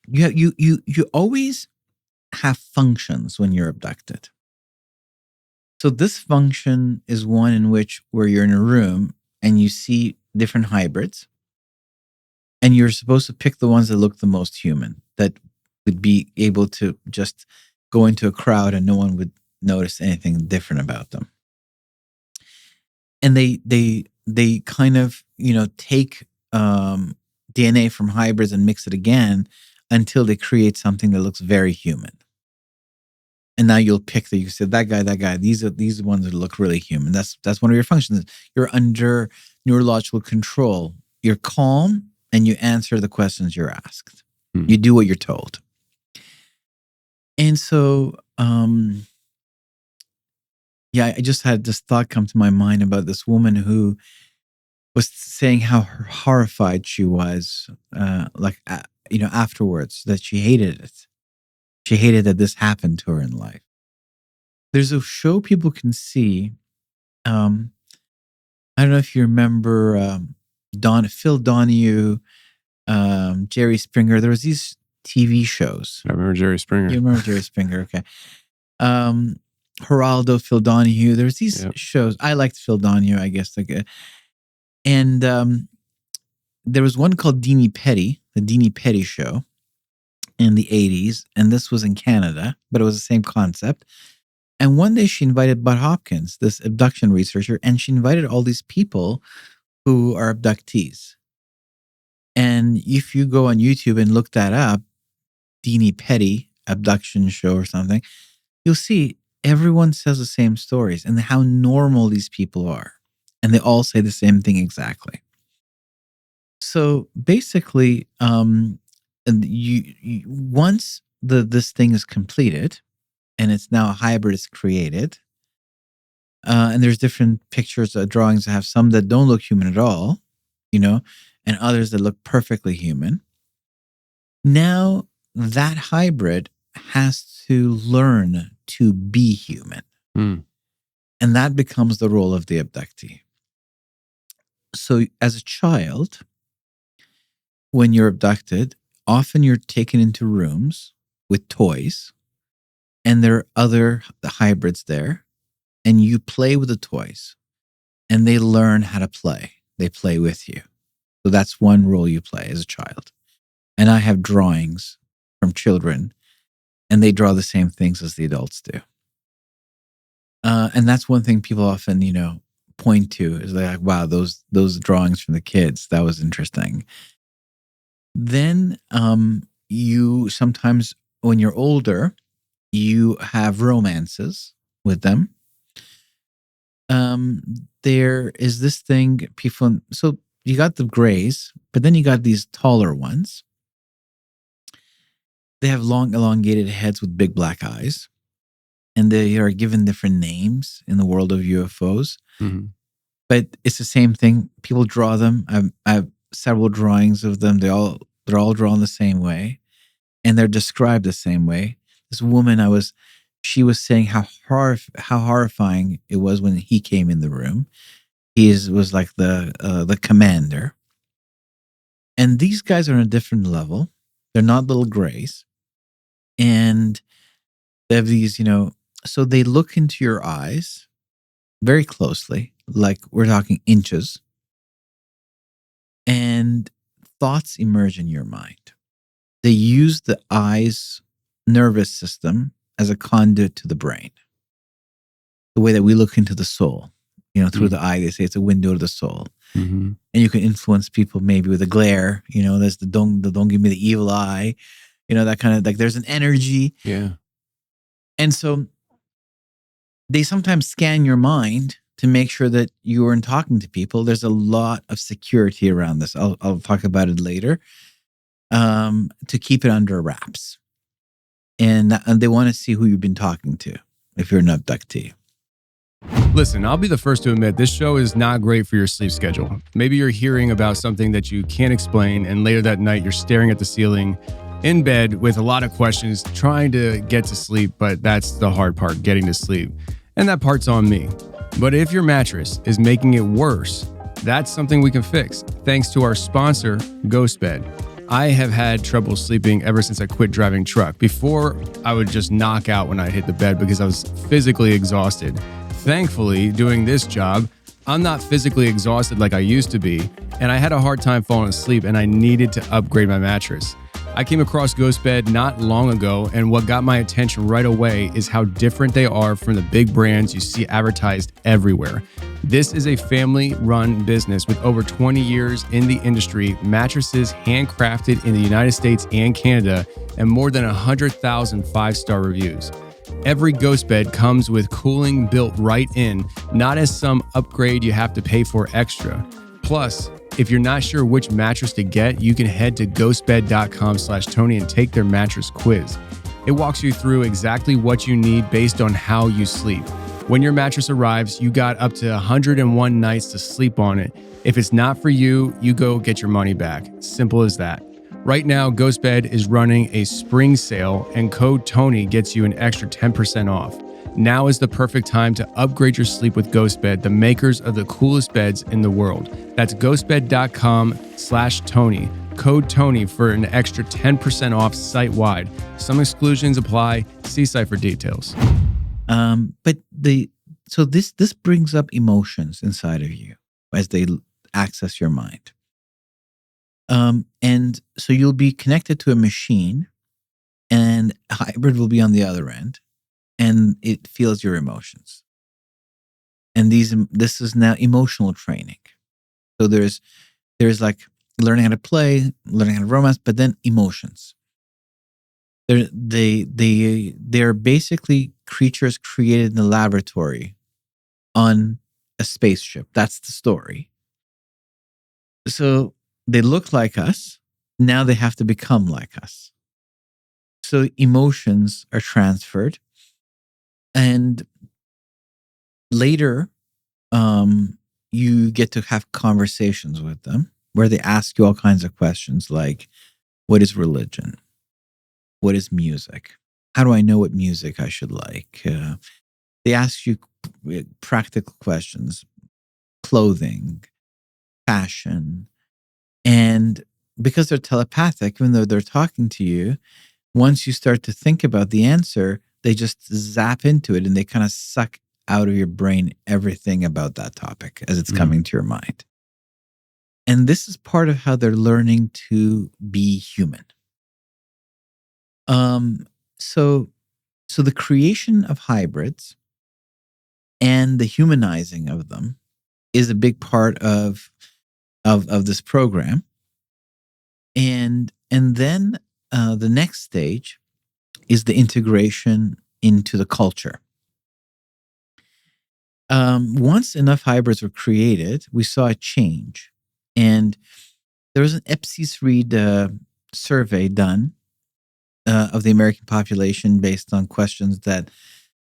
you always have functions when you're abducted. So this function is one in which where you're in a room and you see different hybrids, and you're supposed to pick the ones that look the most human, that would be able to just go into a crowd and no one would notice anything different about them. And they kind of, take DNA from hybrids and mix it again until they create something that looks very human. And now you'll pick you said that guy. These are the ones that look really human. That's one of your functions. You're under neurological control. You're calm and you answer the questions you're asked. Hmm. You do what you're told. And so, I just had this thought come to my mind about this woman who was saying how horrified she was, afterwards, that she hated it. She hated that this happened to her in life. There's a show people can see. I don't know if you remember Phil Donahue, Jerry Springer. There was these TV shows. I remember Jerry Springer. You remember Jerry Springer, okay. Geraldo, Phil Donahue. There's these shows. I liked Phil Donahue, I guess. And there was one called Deanie Petty, the Deanie Petty Show in the 80s. And this was in Canada, but it was the same concept. And one day she invited Bud Hopkins, this abduction researcher, and she invited all these people who are abductees. And if you go on YouTube and look that up, Deanie Petty abduction show or something, you'll see everyone says the same stories and how normal these people are. And they all say the same thing exactly. So basically, once this thing is completed, and it's now a hybrid is created. And there's different pictures, drawings that have some that don't look human at all, and others that look perfectly human. Now that hybrid has to learn to be human. And that becomes the role of the abductee. So as a child, when you're abducted, often you're taken into rooms with toys, and there are other hybrids there, and you play with the toys, and they learn how to play. They play with you. So that's one role you play as a child. And I have drawings from children, and they draw the same things as the adults do. And that's one thing people often, point to, is like, wow, those drawings from the kids, that was interesting. Then you sometimes, when you're older, you have romances with them. There is this thing, so you got the grays, but then you got these taller ones. They have long, elongated heads with big black eyes, and they are given different names in the world of UFOs. Mm-hmm. But it's the same thing. People draw them. I have several drawings of them. They're all drawn the same way, and they're described the same way. This woman, she was saying how horrifying it was when he came in the room. He was like the commander, and these guys are on a different level. They're not little grays, and they have these, so they look into your eyes very closely, like we're talking inches, and thoughts emerge in your mind. They use the eye's nervous system as a conduit to the brain. The way that we look into the soul, through the eye, they say it's a window to the soul. Mm-hmm. And you can influence people maybe with a glare, there's the don't give me the evil eye, that kind of, like, there's an energy. Yeah. And so they sometimes scan your mind to make sure that you aren't talking to people. There's a lot of security around this. I'll talk about it later, to keep it under wraps. And they want to see who you've been talking to if you're an abductee. Listen, I'll be the first to admit this show is not great for your sleep schedule. Maybe you're hearing about something that you can't explain, and later that night you're staring at the ceiling in bed with a lot of questions, trying to get to sleep, but that's the hard part, getting to sleep. And that part's on me. But if your mattress is making it worse, that's something we can fix, thanks to our sponsor, GhostBed. I have had trouble sleeping ever since I quit driving truck. Before, I would just knock out when I hit the bed because I was physically exhausted. Thankfully, doing this job, I'm not physically exhausted like I used to be, and I had a hard time falling asleep, and I needed to upgrade my mattress. I came across GhostBed not long ago, and what got my attention right away is how different they are from the big brands you see advertised everywhere. This is a family-run business with over 20 years in the industry, mattresses handcrafted in the United States and Canada, and more than 100,000 five-star reviews. Every GhostBed comes with cooling built right in, not as some upgrade you have to pay for extra. Plus, if you're not sure which mattress to get, you can head to ghostbed.com/Tony and take their mattress quiz. It walks you through exactly what you need based on how you sleep. When your mattress arrives, you got up to 101 nights to sleep on it. If it's not for you, you go get your money back. Simple as that. Right now, GhostBed is running a spring sale, and code Tony gets you an extra 10% off. Now is the perfect time to upgrade your sleep with GhostBed, the makers of the coolest beds in the world. That's ghostbed.com/Tony. Code Tony for an extra 10% off site-wide. Some exclusions apply. See site for details. So this brings up emotions inside of you as they access your mind. And so you'll be connected to a machine, and a hybrid will be on the other end, and it feels your emotions. And this is now emotional training. So there's like learning how to play, learning how to romance, but then emotions. They're basically creatures created in the laboratory on a spaceship. That's the story. So they look like us. Now they have to become like us. So emotions are transferred, and later, you get to have conversations with them where they ask you all kinds of questions like, what is religion? What is music? How do I know what music I should like? They ask you practical questions, clothing, fashion. And because they're telepathic, even though they're talking to you, once you start to think about the answer, they just zap into it and they kind of suck out of your brain everything about that topic as it's coming to your mind. And this is part of how they're learning to be human. So the creation of hybrids and the humanizing of them is a big part of this program. And then the next stage is the integration into the culture. Once enough hybrids were created, we saw a change. And there was an abductees survey done of the American population based on questions that,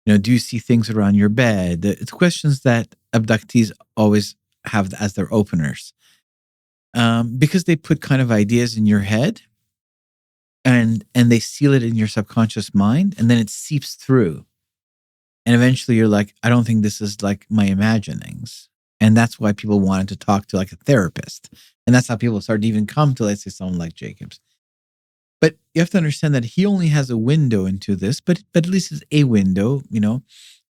do you see things around your bed? It's questions that abductees always have as their openers. Because they put kind of ideas in your head and they seal it in your subconscious mind, and then it seeps through. And eventually you're like, I don't think this is like my imaginings. And that's why people wanted to talk to like a therapist. And that's how people started to even come to, let's say, someone like Jacobs. But you have to understand that he only has a window into this, but at least it's a window,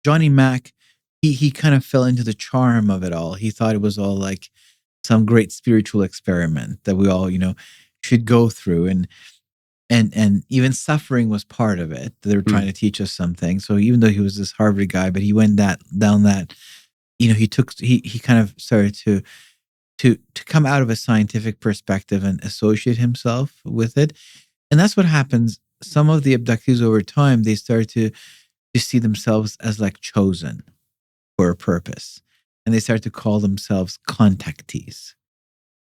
Johnny Mack, he kind of fell into the charm of it all. He thought it was all like some great spiritual experiment that we all, should go through. And even suffering was part of it. They were trying to teach us something. So even though he was this Harvard guy, but he went down that, he kind of started to come out of a scientific perspective and associate himself with it. And that's what happens. Some of the abductees over time, they start to see themselves as like chosen for a purpose. And they start to call themselves contactees.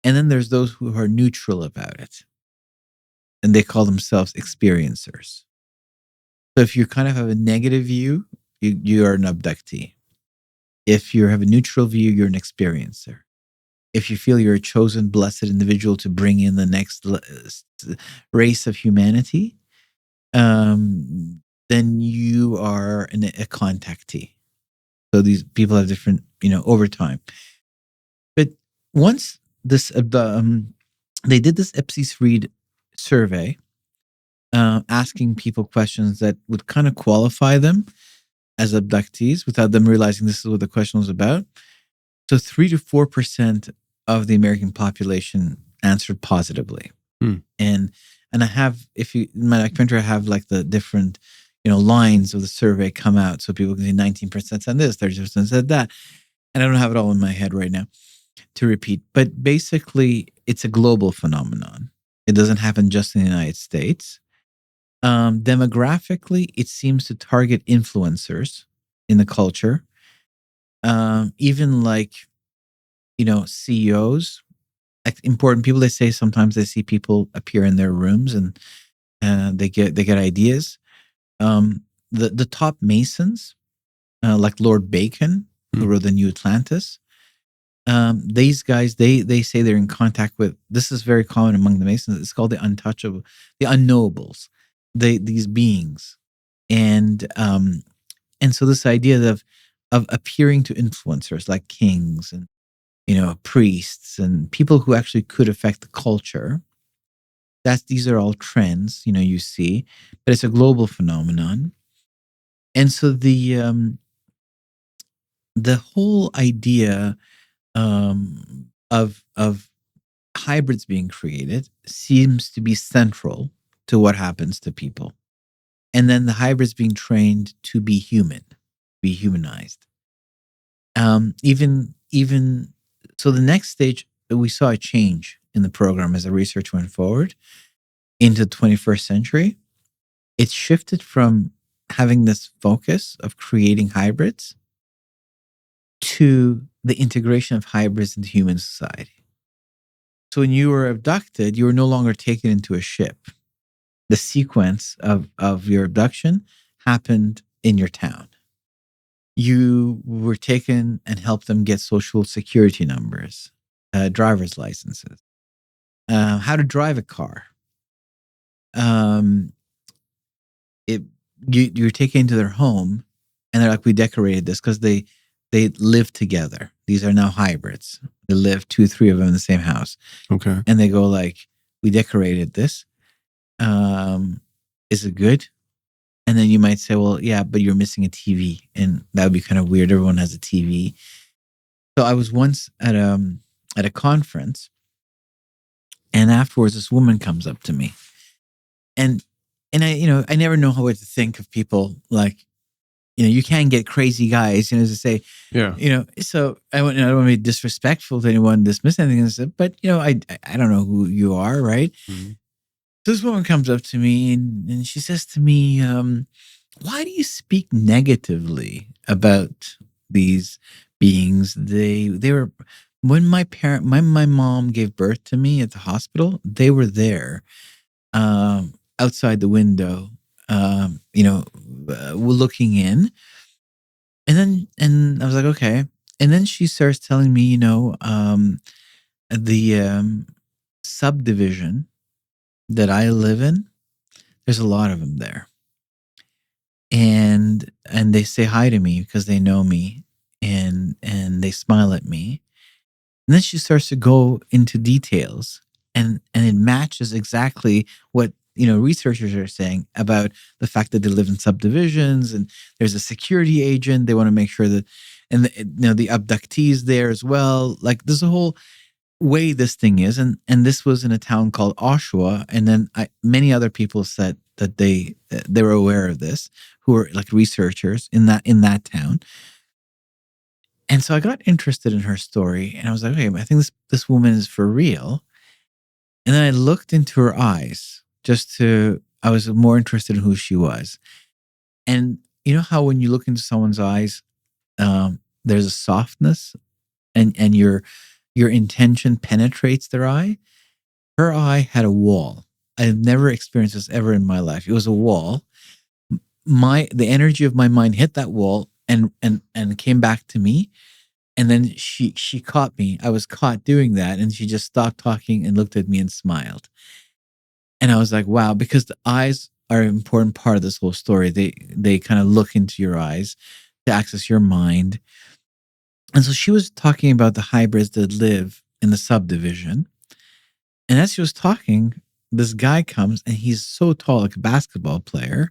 And then there's those who are neutral about it. And they call themselves experiencers. So if you kind of have a negative view, you are an abductee. If you have a neutral view, you're an experiencer. If you feel you're a chosen, blessed individual to bring in the next race of humanity, then you are a contactee. So these people have different, over time. But once this, they did this abductees survey, asking people questions that would kind of qualify them as abductees without them realizing this is what the question was about. So 3 to 4% of the American population answered positively. And I have, in my documentary, I have like the different, lines of the survey come out. So people can see 19% said this, 30% said that. And I don't have it all in my head right now to repeat. But basically, it's a global phenomenon. It doesn't happen just in the United States. Demographically, it seems to target influencers in the culture. Even like, CEOs, like important people. They say sometimes they see people appear in their rooms and they get ideas. The top Masons, like Lord Bacon, who wrote the New Atlantis. These guys, they say they're in contact with. This is very common among the Masons. It's called the untouchable, the unknowables. These beings, and so this idea of appearing to influencers like kings and priests and people who actually could affect the culture. These are all trends you see, but it's a global phenomenon. And so the whole idea of hybrids being created seems to be central to what happens to people. And then the hybrids being trained to be human, be humanized. Even so, the next stage, we saw a change in the program as the research went forward into the 21st century. It shifted from having this focus of creating hybrids to the integration of hybrids into human society. So when you were abducted, you were no longer taken into a ship. the sequence of your abduction happened in your town. You were taken and helped them get social security numbers, driver's licenses, how to drive a car. You're taken into their home, and they're like, we decorated this because they live together. These are now hybrids. They live 2, 3 of them in the same house. Okay. And they go like, we decorated this. Is it good? And then you might say, well, yeah, but you're missing a TV, and that would be kind of weird. Everyone has a TV. So I was once at a conference, and afterwards, this woman comes up to me, and I never know what to think of people. Like, you can get crazy guys, as I say, yeah. So I don't want to be disrespectful to anyone, dismiss anything, but I don't know who you are, right? Mm-hmm. This woman comes up to me and she says to me, why do you speak negatively about these beings? They were, when my mom gave birth to me at the hospital, they were there, outside the window, looking in. And I was like, okay. And then she starts telling me, the subdivision that I live in, there's a lot of them there. And they say hi to me because they know me, and they smile at me. And then she starts to go into details, and it matches exactly what researchers are saying about the fact that they live in subdivisions, and there's a security agent. They want to make sure that, and the abductees there as well. Like, there's a whole way this thing is, and this was in a town called Oshawa, and then many other people said that they were aware of this, who were like researchers in that town. And so I got interested in her story, and I was like, okay, I think this woman is for real. And then I looked into her eyes, I was more interested in who she was. And you know how when you look into someone's eyes, there's a softness, and your intention penetrates their eye. Her eye had a wall. I've never experienced this ever in my life. It was a wall. The energy of my mind hit that wall and came back to me. And then she caught me. I was caught doing that, and she just stopped talking and looked at me and smiled. And I was like, wow, because the eyes are an important part of this whole story. They kind of look into your eyes to access your mind. And so she was talking about the hybrids that live in the subdivision. And as she was talking, this guy comes, and he's so tall, like a basketball player.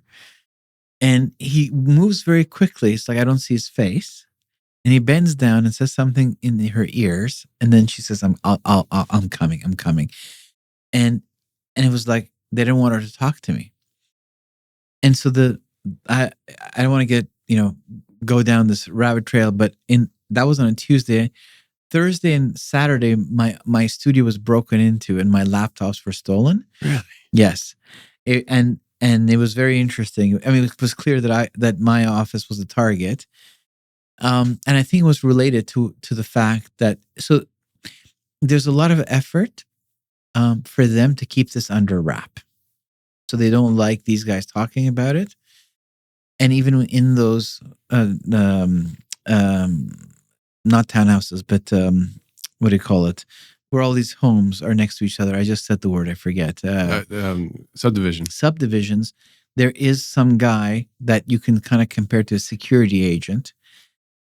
And he moves very quickly. It's like I don't see his face. And he bends down and says something in her ears. And then she says, I'm coming. And it was like they didn't want her to talk to me. And so I don't want to get, go down this rabbit trail, but that was on a Tuesday. Thursday and Saturday, my studio was broken into and my laptops were stolen. Really? Yes. And it was very interesting. I mean, it was clear that my office was a target. And I think it was related to the fact that, so there's a lot of effort for them to keep this under wrap. So they don't like these guys talking about it. And even in those, not townhouses, but what do you call it? Where all these homes are next to each other. I just said the word, I forget. Subdivisions. There is some guy that you can kind of compare to a security agent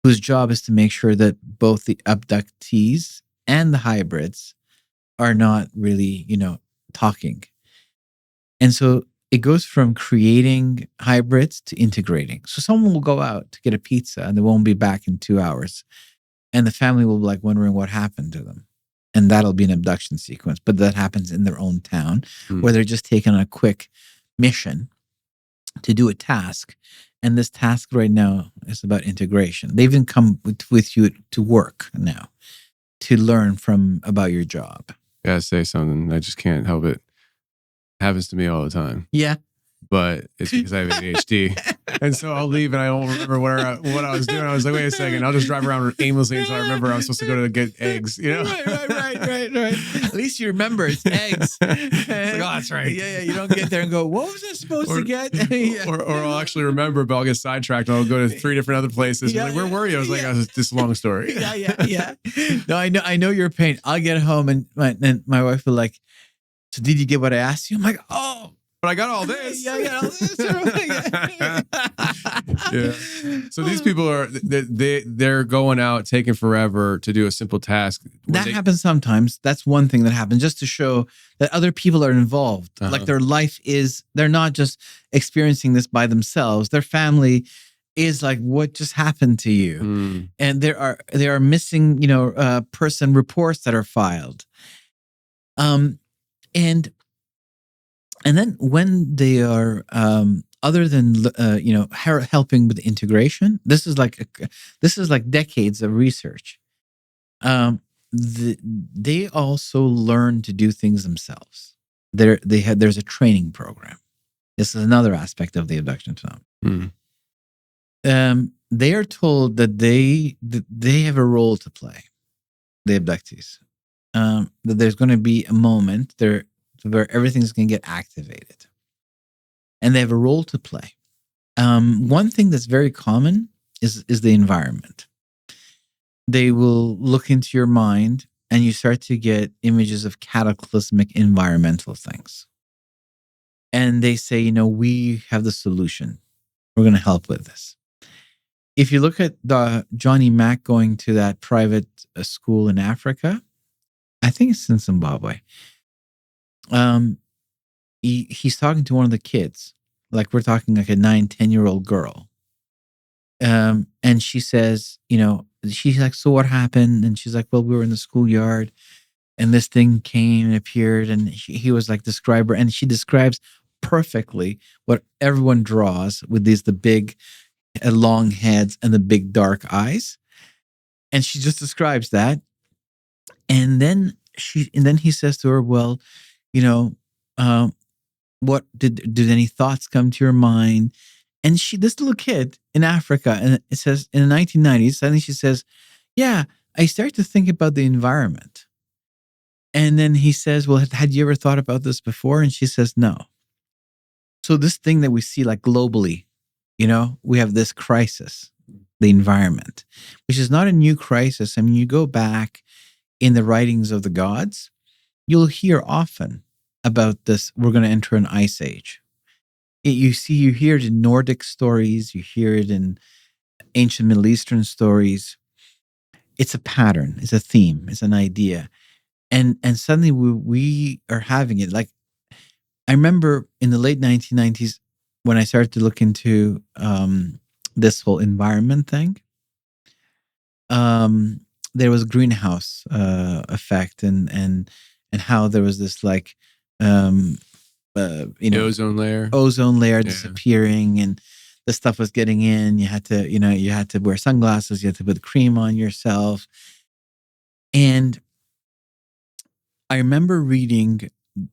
whose job is to make sure that both the abductees and the hybrids are not really, talking. And so it goes from creating hybrids to integrating. So someone will go out to get a pizza and they won't be back in 2 hours. And the family will be like wondering what happened to them. And that'll be an abduction sequence. But that happens in their own town where they're just taking a quick mission to do a task. And this task right now is about integration. They even come with you to work now to learn about your job. Gotta say something. I just can't help it. Happens to me all the time. Yeah. But it's because I have ADHD. And so I'll leave and I don't remember what I was doing. I was like, wait a second, I'll just drive around aimlessly until I remember I was supposed to go to get eggs, Right. At least you remember it's eggs. It's like, oh, that's right. Yeah. You don't get there and go, what was I supposed to get? Or I'll actually remember, but I'll get sidetracked and I'll go to 3 different other places. Like, where were you? I was like, oh, this long story. Yeah. No, I know your pain. I'll get home and my wife will like, so did you get what I asked you? I'm like, oh, but I got all this. Yeah. So these people they're going out taking forever to do a simple task. That happens sometimes. That's one thing that happens, just to show that other people are involved. Like their life they're not just experiencing this by themselves. Their family is like, what just happened to you? And there are missing, person reports that are filed. And then when they are, other than helping with integration, this is like decades of research. They also learn to do things themselves. There's a training program. This is another aspect of the abduction phenomenon. They are told that they have a role to play. The abductees, that there's going to be a moment there where everything's going to get activated. And they have a role to play. One thing that's very common is the environment. They will look into your mind and you start to get images of cataclysmic environmental things. And they say, we have the solution. We're going to help with this. If you look at Johnny Mack going to that private school in Africa, I think it's in Zimbabwe. He's talking to one of the kids, like we're talking like a 9-10-year-old girl. And she says, she's like, so what happened? And she's like, well, we were in the schoolyard and this thing came and appeared. And he was like, describe her. And she describes perfectly what everyone draws with the big long heads and the big dark eyes. And she just describes that. And then he says to her, well, what did any thoughts come to your mind? And this little kid in Africa, and it says in the 1990s, suddenly she says, yeah, I started to think about the environment. And then he says, well, had you ever thought about this before? And she says, no. So this thing that we see like globally, we have this crisis, the environment, which is not a new crisis. I mean, you go back in the writings of the gods, you'll hear often about this. We're going to enter an ice age. You hear it in Nordic stories. You hear it in ancient Middle Eastern stories. It's a pattern. It's a theme. It's an idea. And suddenly we are having it. Like, I remember in the late 1990s when I started to look into this whole environment thing. There was a greenhouse effect and how there was this like ozone layer disappearing, and the stuff was getting in. You had to wear sunglasses, you had to put cream on yourself. And I remember reading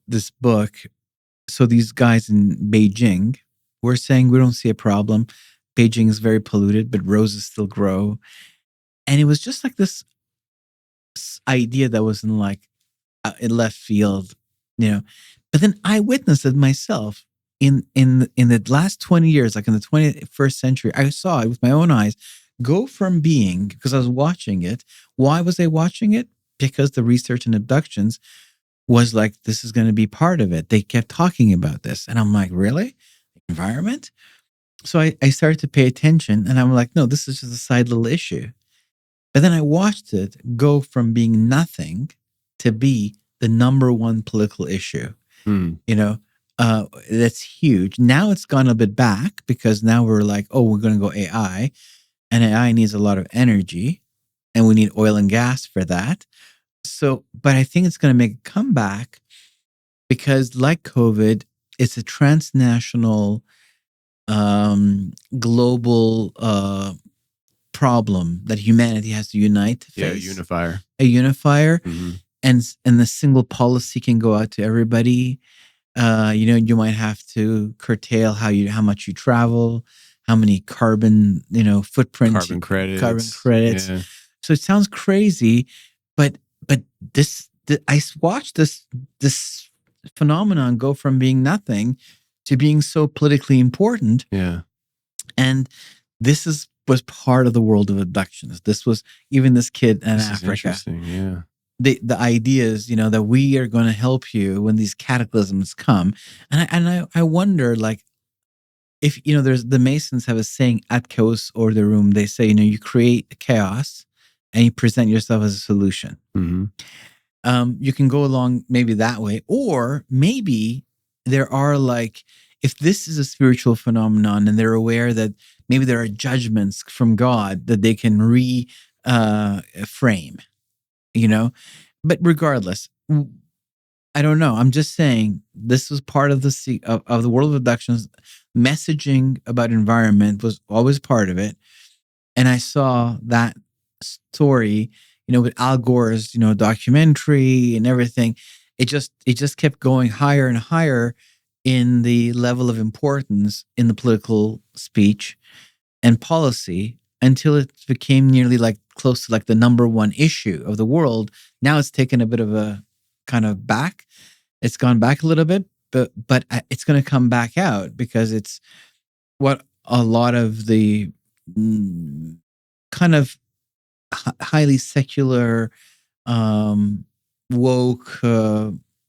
this book. So these guys in Beijing were saying, we don't see a problem. Beijing is very polluted, but roses still grow. And it was just like this idea that was in left field, But then I witnessed it myself in the last 20 years, like in the 21st century. I saw it with my own eyes go from being, because I was watching it. Why was I watching it? Because the research and abductions was like, this is going to be part of it. They kept talking about this. And I'm like, really? Environment? So I started to pay attention, and I'm like, no, this is just a side little issue. But then I watched it go from being nothing to be the number one political issue. That's huge. Now it's gone a bit back because now we're like, oh, we're going to go AI, and AI needs a lot of energy, and we need oil and gas for that. So, but I think it's going to make a comeback because, like COVID, it's a transnational, global problem that humanity has to unite to face. A unifier. Mm-hmm. And the single policy can go out to everybody. You might have to curtail how much you travel, how many carbon, footprint, carbon credits. Yeah. So it sounds crazy, but I watched this phenomenon go from being nothing to being so politically important. Yeah. And this was part of the world of abductions. This was even this kid in Africa. Interesting. Yeah. The idea is, that we are going to help you when these cataclysms come. And I wonder, like, if, there's the Masons have a saying, at chaos order room, they say, you create chaos and you present yourself as a solution. Mm-hmm. You can go along maybe that way, or maybe there are, like, if this is a spiritual phenomenon and they're aware that maybe there are judgments from God that they can frame, but regardless, I don't know. I'm just saying this was part of the world of abductions. Messaging about environment was always part of it. And I saw that story, with Al Gore's, documentary and everything. It just kept going higher and higher in the level of importance in the political speech and policy until it became nearly like close to like the number one issue of the world. Now it's taken a bit of a kind of back. It's gone back a little bit, but it's going to come back out because it's what a lot of the kind of highly secular, woke,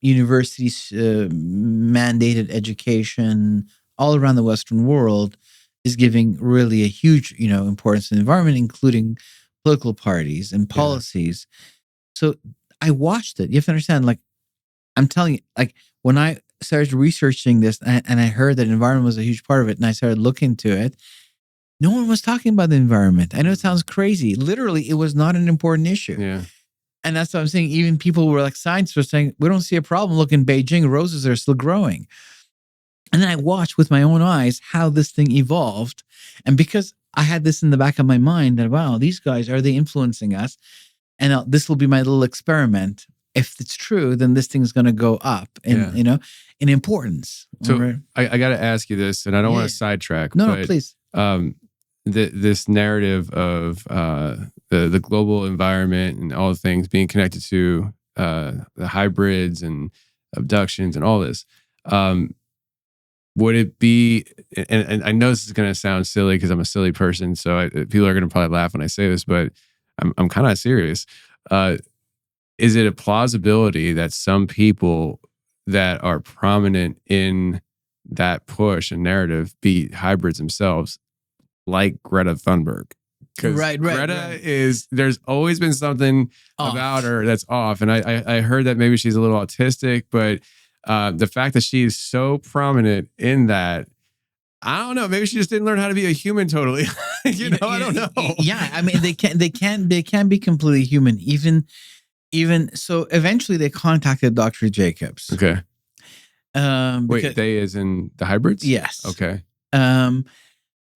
universities mandated education all around the Western world is giving really a huge, importance to the environment, including political parties and policies. Yeah. So I watched it. You have to understand, like, I'm telling you, like, when I started researching this and I heard that environment was a huge part of it and I started looking into it, no one was talking about the environment. I know it sounds crazy. Literally, it was not an important issue. Yeah. And that's what I'm saying. Even people who were like scientists were saying, we don't see a problem. Look, in Beijing, roses are still growing. And then I watched with my own eyes how this thing evolved. And because I had this in the back of my mind that, wow, these guys, are they influencing us? And this will be my little experiment. If it's true, then this thing's going to go up in, in importance. So right? I got to ask you this, and I don't want to sidetrack. No, please. This narrative of the global environment and all the things being connected to the hybrids and abductions and all this, would it be, and I know this is going to sound silly because I'm a silly person, so people are going to probably laugh when I say this, but I'm kind of serious. Is it a plausibility that some people that are prominent in that push and narrative be hybrids themselves, like Greta Thunberg? Because Greta is, there's always been something about her that's off. And I heard that maybe she's a little autistic, but the fact that she's so prominent in that, I don't know, maybe she just didn't learn how to be a human totally. I don't know. Yeah, I mean, they can be completely human. Even so, eventually they contacted Dr. Jacobs. Okay. Wait, they as in the hybrids? Yes. Okay.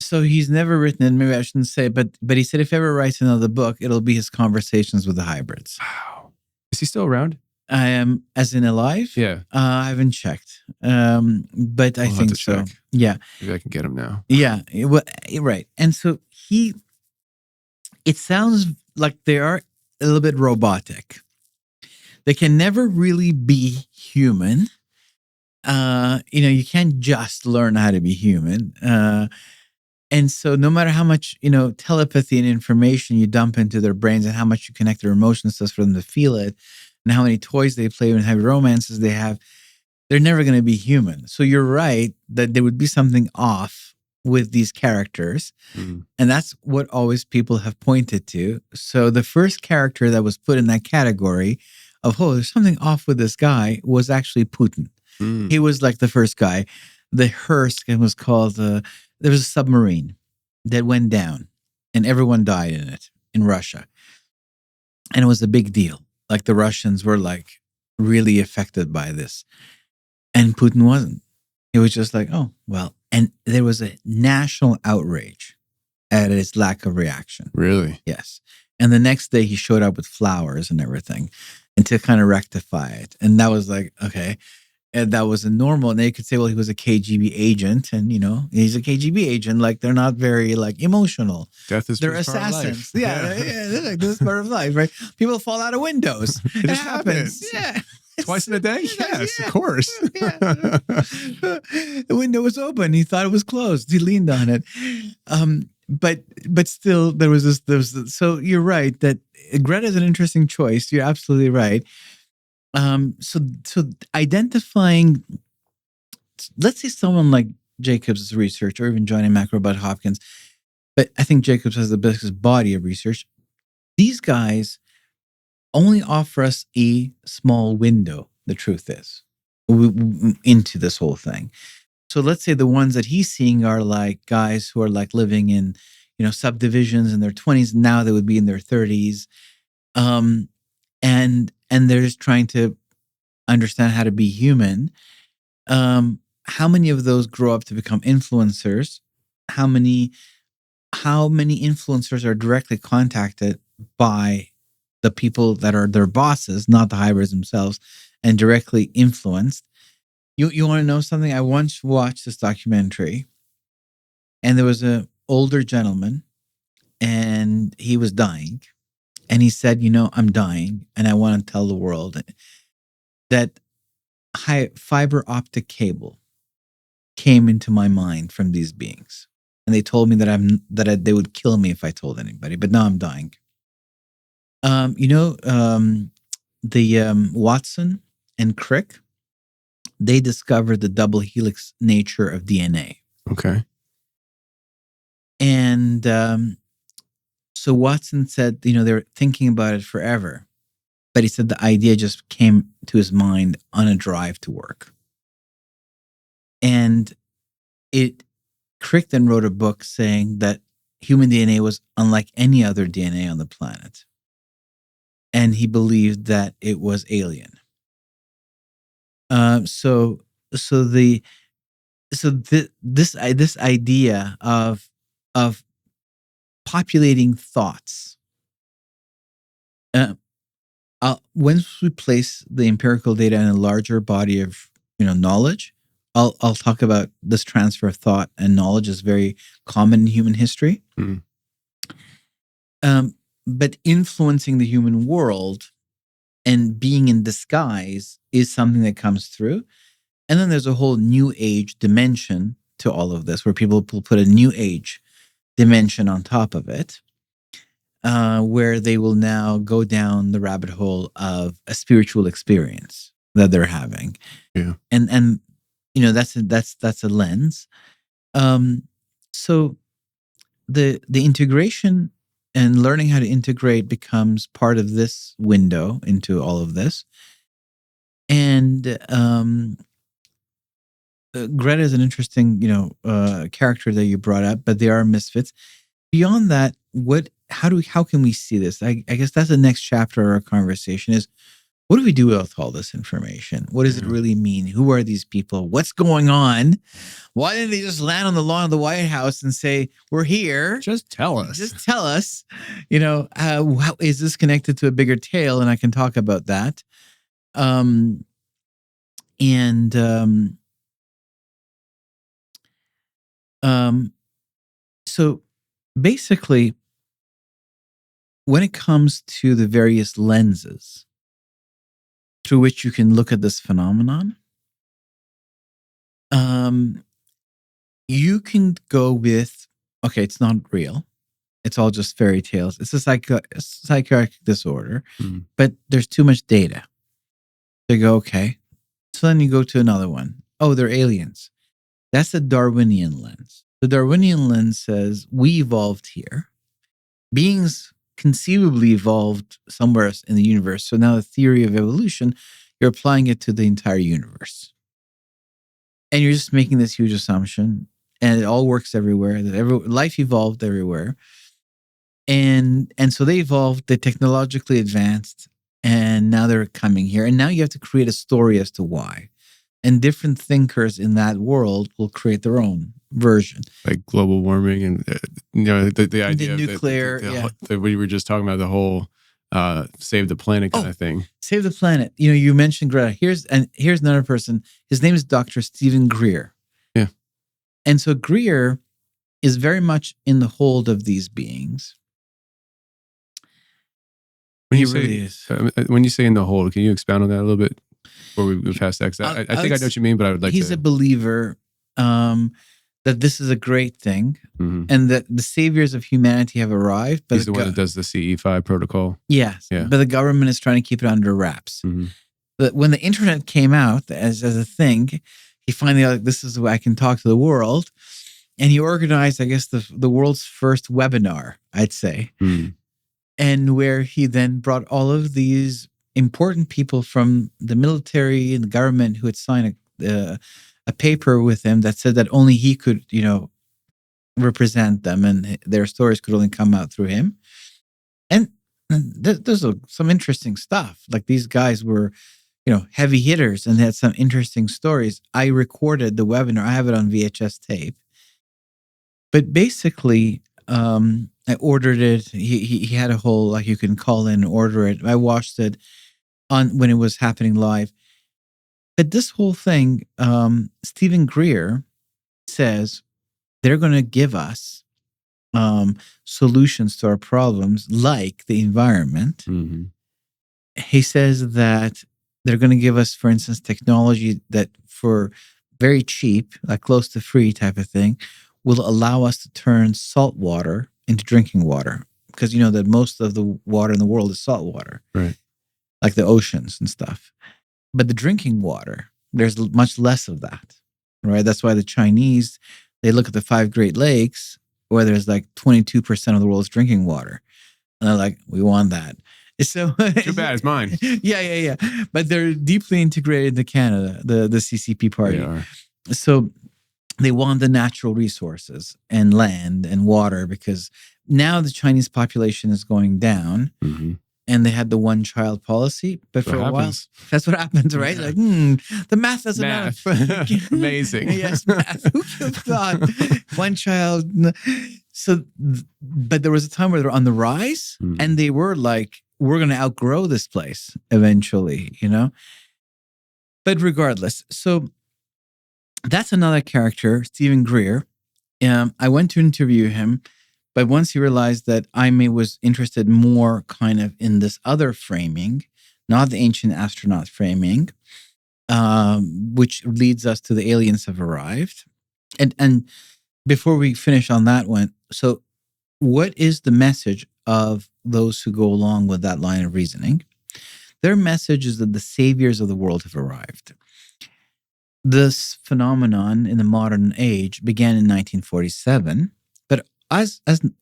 So he's never written it. Maybe I shouldn't say, but he said if he ever writes another book, it'll be his conversations with the hybrids. Wow. Is he still around? I am, as in alive? Yeah. I haven't checked. But I think so. Check. Yeah. Maybe I can get him now. Yeah. Well, right. And so it sounds like they are a little bit robotic. They can never really be human. You can't just learn how to be human. And so no matter how much, telepathy and information you dump into their brains and how much you connect their emotion systems for them to feel it and how many toys they play and how many romances they have, they're never going to be human. So you're right that there would be something off with these characters. Mm. And that's what always people have pointed to. So the first character that was put in that category of, there's something off with this guy was actually Putin. Mm. He was like the first guy. The Hearst was called, there was a submarine that went down and everyone died in it in Russia. And it was a big deal. Like the Russians were like really affected by this. And Putin wasn't. He was just like, oh, well. And there was a national outrage at his lack of reaction. Really? Yes. And the next day he showed up with flowers and everything and to kind of rectify it. And that was like, okay. And that was a normal. And they could say, well, he was a KGB agent, and he's a KGB agent. Like, they're not very like emotional. Death is they're just part of assassins. life. Yeah, they're like, this is part of life, right? People fall out of windows. It just happens. Yeah. Twice in a day? Yes, of course. Yeah. The window was open. He thought it was closed. He leaned on it. But still, there was this. So you're right that Greta is an interesting choice. You're absolutely right. So identifying, let's say someone like Jacobs' research, or even Johnny Mack or Bud Hopkins, but I think Jacobs has the biggest body of research. These guys only offer us a small window, the truth is, into this whole thing. So let's say the ones that he's seeing are like guys who are like living in, subdivisions in their 20s. Now they would be in their 30s. And they're just trying to understand how to be human. How many of those grow up to become influencers? How many influencers are directly contacted by the people that are their bosses, not the hybrids themselves, and directly influenced? You want to know something? I once watched this documentary, and there was an older gentleman, and he was dying. And he said, I'm dying, and I want to tell the world that fiber optic cable came into my mind from these beings. And they told me that they would kill me if I told anybody, but now I'm dying. Watson and Crick, they discovered the double helix nature of DNA. Okay. And so Watson said, they were thinking about it forever. But he said the idea just came to his mind on a drive to work. And Crick then wrote a book saying that human DNA was unlike any other DNA on the planet. And he believed that it was alien. This idea of populating thoughts. Once we place the empirical data in a larger body of knowledge, I'll talk about this transfer of thought and knowledge is very common in human history. Mm. But influencing the human world and being in disguise is something that comes through. And then there's a whole new age dimension to all of this, where people will put a new age dimension on top of it, where they will now go down the rabbit hole of a spiritual experience that they're having. Yeah. And that's a lens. So the integration and learning how to integrate becomes part of this window into all of this. And Greta is an interesting, character that you brought up, but they are misfits. Beyond that, how can we see this? I guess that's the next chapter of our conversation is, what do we do with all this information? What does it really mean? Who are these people? What's going on? Why didn't they just land on the lawn of the White House and say, we're here? Just tell us. Just tell us. How is this connected to a bigger tale? And I can talk about that. So basically, when it comes to the various lenses through which you can look at this phenomenon, you can go with, okay, it's not real. It's all just fairy tales. It's a psychiatric disorder, but there's too much data. So you go, okay. So then you go to another one. Oh, they're aliens. That's the Darwinian lens. The Darwinian lens says we evolved here. Beings conceivably evolved somewhere else in the universe. So now the theory of evolution, you're applying it to the entire universe. And you're just making this huge assumption. And it all works everywhere. Life evolved everywhere. And so they evolved, they technologically advanced, and now they're coming here. And now you have to create a story as to why. And different thinkers in that world will create their own version. Like global warming and, the idea the nuclear, that we were just talking about, the whole save the planet kind of thing. Save the planet. You mentioned Greta. Here's another person. His name is Dr. Stephen Greer. Yeah. And so Greer is very much in the hold of these beings. When you say in the hold, can you expound on that a little bit before we move past that? I think I know what you mean, but I would like he's a believer that this is a great thing, and that the saviors of humanity have arrived. But he's the one that does the CE5 protocol. Yes, but the government is trying to keep it under wraps. But when the internet came out as a thing, he finally this is where I can talk to the world, and he organized, I guess, the world's first webinar, I'd say. And where he then brought all of these important people from the military and the government who had signed a paper with him that said that only he could, represent them, and their stories could only come out through him. And there's some interesting stuff. Like, these guys were, heavy hitters, and they had some interesting stories. I recorded the webinar. I have it on VHS tape. But basically, I ordered it. He had a whole, like, you can call in and order it. I watched it when it was happening live. But this whole thing, Stephen Greer says they're going to give us solutions to our problems, like the environment. He says that they're going to give us, for instance, technology that for very cheap, like close to free type of thing, will allow us to turn salt water into drinking water, because that most of the water in the world is salt water, right? Like the oceans and stuff. But the drinking water, there's much less of that, right? That's why the Chinese, they look at the 5 Great Lakes, where there's like 22% of the world's drinking water, and they're like, we want that. So too bad, it's mine. Yeah. But they're deeply integrated into Canada, the CCP party. They are. So they want the natural resources and land and water, because now the Chinese population is going down, and they had the one-child policy. But for a while, that's what happens, right? Like, the math doesn't matter. Amazing. Yes, math. Who thought one child? So, but there was a time where they were on the rise, and they were like, we're going to outgrow this place eventually, But regardless, so that's another character, Stephen Greer. I went to interview him, but once he realized that I was interested more kind of in this other framing, not the ancient astronaut framing, which leads us to the aliens have arrived. And before we finish on that one, so what is the message of those who go along with that line of reasoning? Their message is that the saviors of the world have arrived. This phenomenon in the modern age began in 1947, but as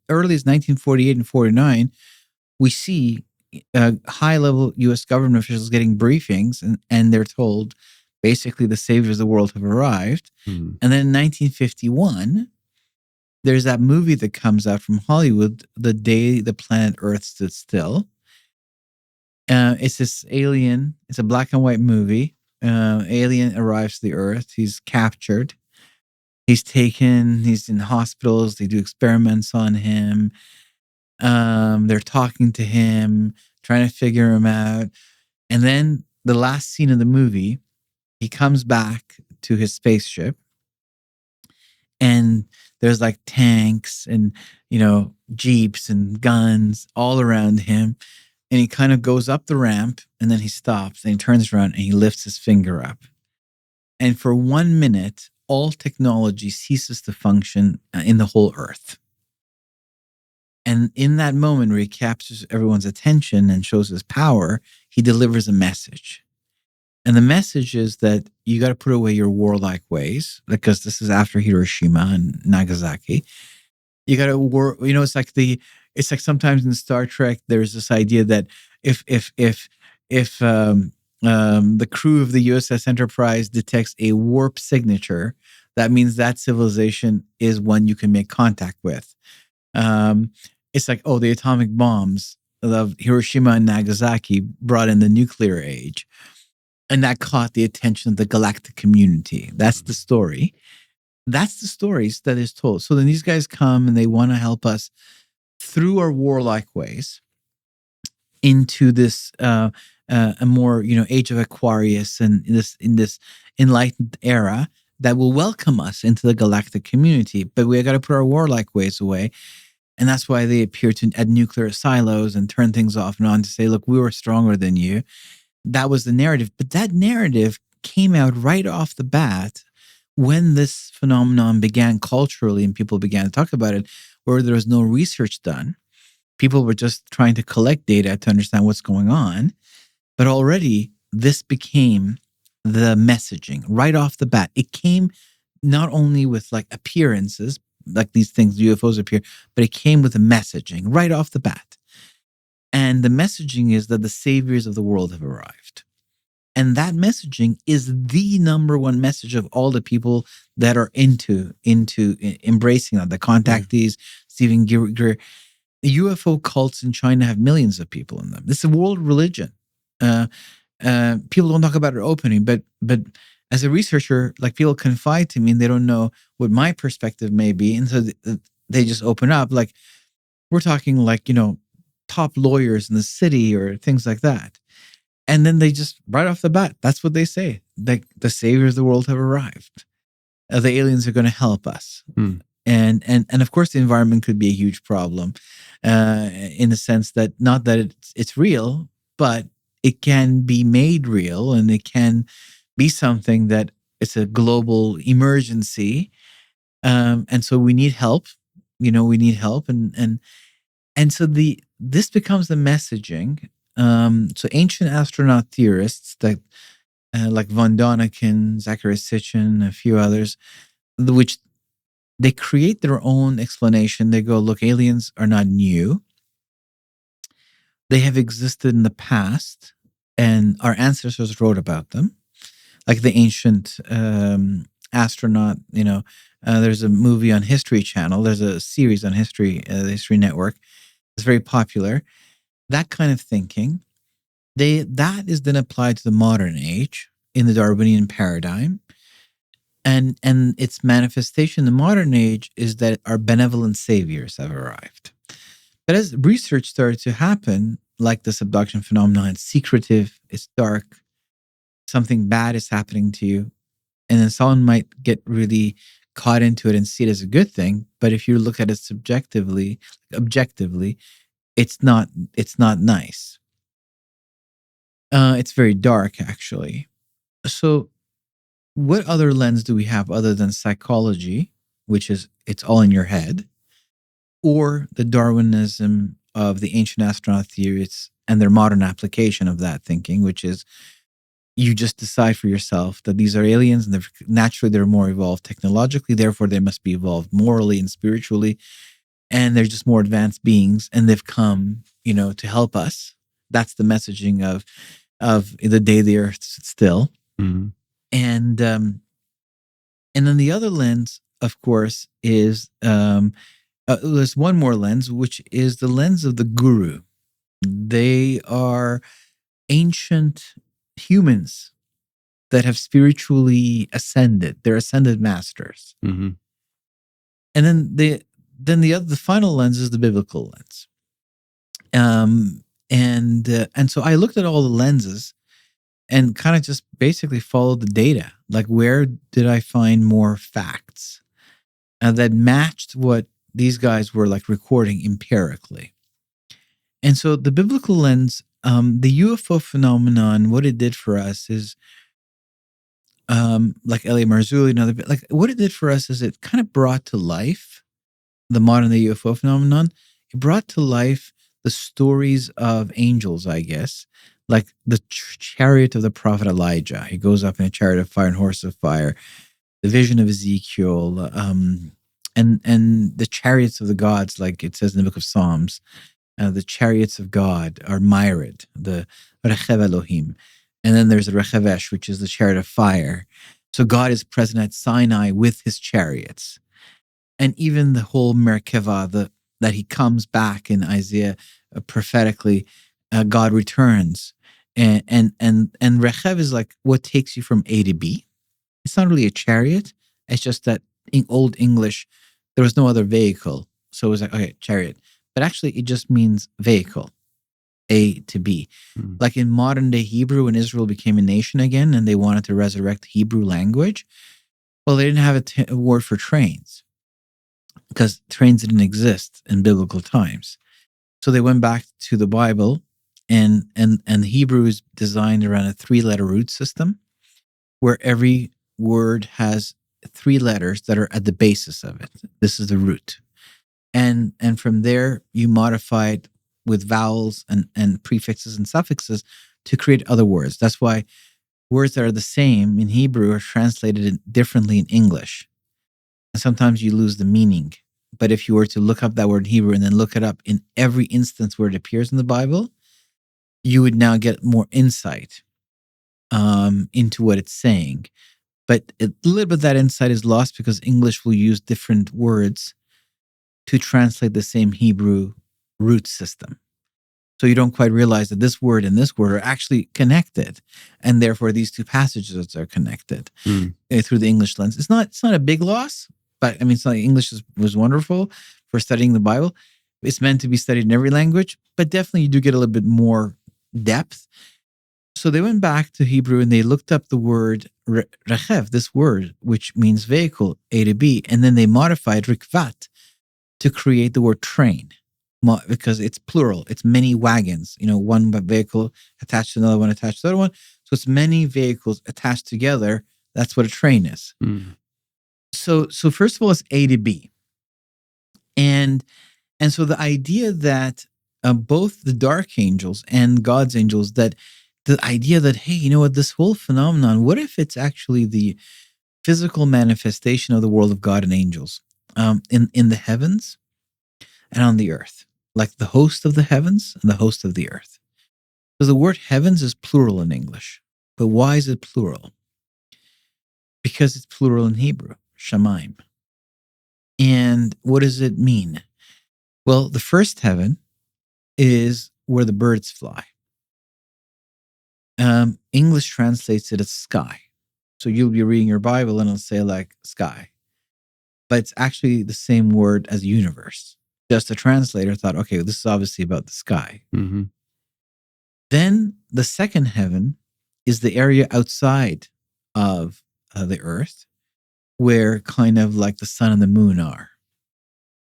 early as 1948 and 49, we see high-level U.S. government officials getting briefings, and they're told, basically, the saviors of the world have arrived. And then in 1951, there's that movie that comes out from Hollywood, The Day the Planet Earth Stood Still. It's this alien. It's a black and white movie. Alien arrives to the Earth. He's captured. He's in hospitals. They do experiments on him. They're talking to him, trying to figure him out. And then the last scene of the movie, he comes back to his spaceship, and there's like tanks and, jeeps and guns all around him. And he kind of goes up the ramp, and then he stops, and he turns around, and he lifts his finger up. And for 1 minute, all technology ceases to function in the whole Earth. And in that moment where he captures everyone's attention and shows his power, he delivers a message. And the message is that you got to put away your warlike ways, because this is after Hiroshima and Nagasaki. You got to it's like sometimes in Star Trek, there's this idea that if the crew of the USS Enterprise detects a warp signature, that means that civilization is one you can make contact with. It's like, the atomic bombs of Hiroshima and Nagasaki brought in the nuclear age, and that caught the attention of the galactic community. That's the story. That's the stories that is told. So then these guys come and they want to help us through our warlike ways. into this a more age of Aquarius and in this enlightened era that will welcome us into the galactic community. But we got to put our warlike ways away. And that's why they appear to add nuclear silos and turn things off and on to say, look, we were stronger than you. That was the narrative. But that narrative came out right off the bat when this phenomenon began culturally and people began to talk about it, where there was no research done. People were just trying to collect data to understand what's going on. But already this became the messaging right off the bat. It came not only with like appearances, like these things, UFOs appear, but it came with a messaging right off the bat. And the messaging is that the saviors of the world have arrived. And that messaging is the number one message of all the people that are into embracing that. The contactees, Stephen Greer. The UFO cults in China have millions of people in them. It's a world religion. People don't talk about it openly, but as a researcher, like people confide to me and they don't know what my perspective may be. And so they just open up. Like we're talking like, top lawyers in the city or things like that. And then they just, right off the bat, that's what they say. Like the saviors of the world have arrived. The aliens are going to help us. And of course, the environment could be a huge problem in the sense that not that it's real, but it can be made real and it can be something that it's a global emergency. And so we need help. We need help. And so this becomes the messaging. So ancient astronaut theorists that like von Däniken, Zachary Sitchin, a few others, which they create their own explanation. They go, look, aliens are not new. They have existed in the past, and our ancestors wrote about them. Like the ancient astronaut, there's a movie on History Channel. There's a series on History, the History Network. It's very popular. That kind of thinking, that is then applied to the modern age in the Darwinian paradigm. And its manifestation in the modern age is that our benevolent saviors have arrived. But as research started to happen, like this abduction phenomenon, it's secretive, it's dark, something bad is happening to you. And then someone might get really caught into it and see it as a good thing. But if you look at it objectively, it's not nice. It's very dark, actually. So what other lens do we have other than psychology, which is it's all in your head, or the Darwinism of the ancient astronaut theories and their modern application of that thinking, which is you just decide for yourself that these are aliens and they're more evolved technologically, therefore they must be evolved morally and spiritually, and they're just more advanced beings and they've come, to help us. That's the messaging of the day the earth stood still. Mm-hmm. And then the other lens, of course, is there's one more lens, which is the lens of the guru. They are ancient humans that have spiritually ascended. They're ascended masters. Mm-hmm. And then the final lens is the biblical lens. And so I looked at all the lenses and kind of just basically followed the data. Like, where did I find more facts that matched what these guys were like recording empirically? And so the biblical lens, the UFO phenomenon, what it did for us is, like Elie Marzulli and other, like what it did for us is it kind of brought to life the modern day UFO phenomenon. It brought to life the stories of angels, I guess, like the chariot of the prophet Elijah. He goes up in a chariot of fire and horse of fire. The vision of Ezekiel, and the chariots of the gods, like it says in the book of Psalms. The chariots of God are myriad, the Rechev Elohim. And then there's the Rechevesh, which is the chariot of fire. So God is present at Sinai with his chariots. And even the whole Merkava, that he comes back in Isaiah prophetically, God returns. And Rechev is like what takes you from A to B. It's not really a chariot. It's just that in Old English, there was no other vehicle. So it was like, okay, chariot. But actually, it just means vehicle. A to B. Like in modern day Hebrew, when Israel became a nation again and they wanted to resurrect the Hebrew language, well, they didn't have a word for trains because trains didn't exist in biblical times. So they went back to the Bible, and the Hebrew is designed around a 3-letter root system where every word has 3 letters that are at the basis of it. This is the root. And from there, you modify it with vowels and prefixes and suffixes to create other words. That's why words that are the same in Hebrew are translated differently in English. And sometimes you lose the meaning. But if you were to look up that word in Hebrew and then look it up in every instance where it appears in the Bible, you would now get more insight into what it's saying. But a little bit of that insight is lost because English will use different words to translate the same Hebrew root system. So you don't quite realize that this word and this word are actually connected. And therefore, these 2 passages are connected through the English lens. It's not a big loss. But I mean, it's not, English was wonderful for studying the Bible. It's meant to be studied in every language, but definitely you do get a little bit more depth. So they went back to Hebrew and they looked up the word rechev, this word, which means vehicle, A to B, and then they modified rikvat to create the word train because it's plural. It's many wagons, one vehicle attached to another one, attached to the other one. So it's many vehicles attached together. That's what a train is. So first of all, it's A to B. And so the idea that both the dark angels and God's angels, that the idea that, hey, you know what, this whole phenomenon, what if it's actually the physical manifestation of the world of God and angels in the heavens and on the earth, like the host of the heavens and the host of the earth. So the word heavens is plural in English. But why is it plural? Because it's plural in Hebrew. Shamaim. And what does it mean? Well, the first heaven is where the birds fly. English translates it as sky. So you'll be reading your Bible and it'll say like sky. But it's actually the same word as universe. Just a translator thought, okay, this is obviously about the sky. Then the second heaven is the area outside of the earth, where kind of like the sun and the moon are.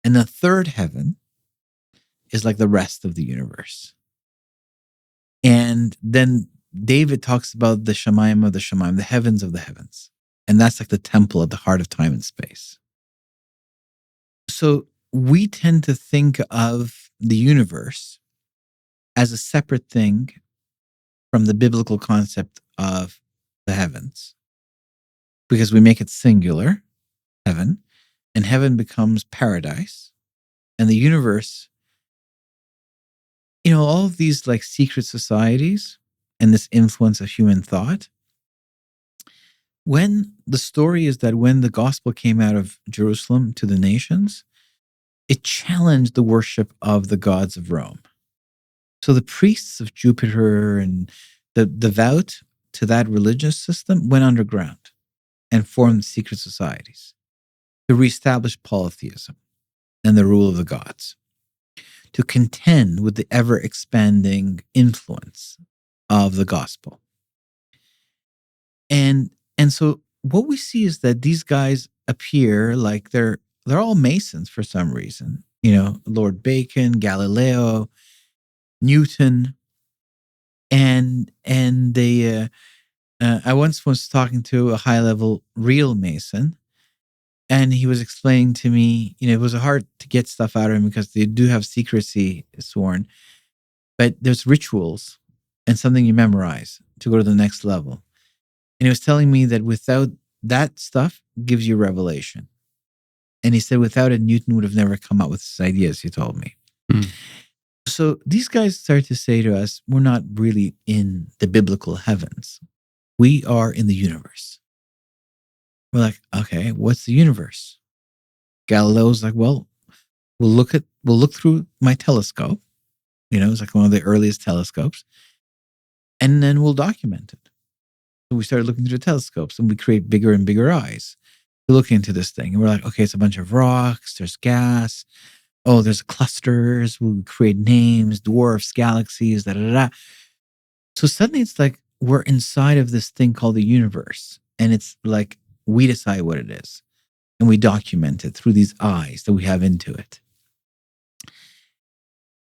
And the third heaven is like the rest of the universe. And then David talks about the Shemaim of the Shemaim, the heavens of the heavens. And that's like the temple at the heart of time and space. So we tend to think of the universe as a separate thing from the biblical concept of the heavens, because we make it singular, heaven, and heaven becomes paradise, and the universe, all of these like secret societies and this influence of human thought. When the story is that when the gospel came out of Jerusalem to the nations, it challenged the worship of the gods of Rome. So the priests of Jupiter and the devout to that religious system went underground and formed secret societies to reestablish polytheism and the rule of the gods, to contend with the ever-expanding influence of the gospel. And so what we see is that these guys appear like they're all Masons for some reason. Lord Bacon, Galileo, Newton, and they. I once was talking to a high-level real Mason, and he was explaining to me, it was hard to get stuff out of him because they do have secrecy sworn, but there's rituals and something you memorize to go to the next level. And he was telling me that without that stuff gives you revelation. And he said without it, Newton would have never come up with his ideas, he told me. So these guys start to say to us, we're not really in the biblical heavens. We are in the universe. We're like, okay, what's the universe? Galileo's like, well, we'll look through my telescope. It's like one of the earliest telescopes. And then we'll document it. So we started looking through the telescopes and we create bigger and bigger eyes to look into this thing. And we're like, okay, it's a bunch of rocks, there's gas. there's clusters, we'll create names, dwarfs, galaxies, da da da. So suddenly it's like we're inside of this thing called the universe. And it's like we decide what it is. And we document it through these eyes that we have into it.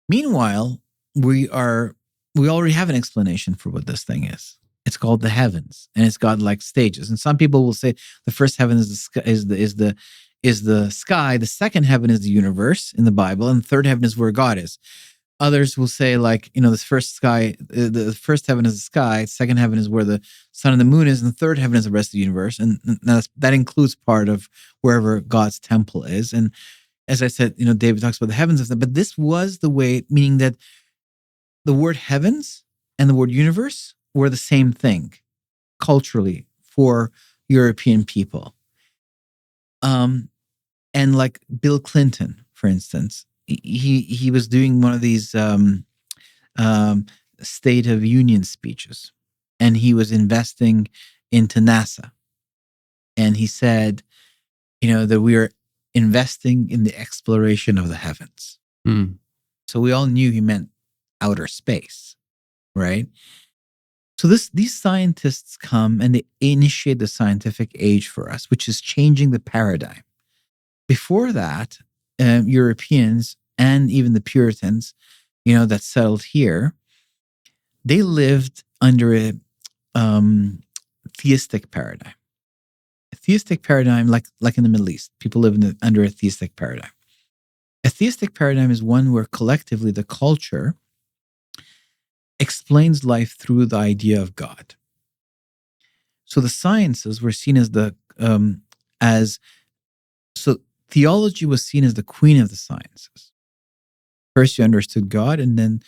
Meanwhile, we already have an explanation for what this thing is. It's called the heavens, and it's got like stages. And some people will say the first heaven is the sky. The second heaven is the universe in the Bible, and the third heaven is where God is. Others will say, like, this first sky, the first heaven is the sky, second heaven is where the sun and the moon is, and the third heaven is the rest of the universe. And that includes part of wherever God's temple is. And as I said, David talks about the heavens of them, but this was the way, meaning that the word heavens and the word universe were the same thing culturally for European people. And like Bill Clinton, for instance, he was doing one of these State of Union speeches, and he was investing into NASA. And he said, that we are investing in the exploration of the heavens. So we all knew he meant outer space, right? So these scientists come and they initiate the scientific age for us, which is changing the paradigm. Before that, Europeans and even the Puritans, that settled here, they lived under a theistic paradigm. A theistic paradigm, like in the Middle East, people live under a theistic paradigm. A theistic paradigm is one where collectively the culture explains life through the idea of God. So the sciences were seen as theology was seen as the queen of the sciences. First, you understood God, and then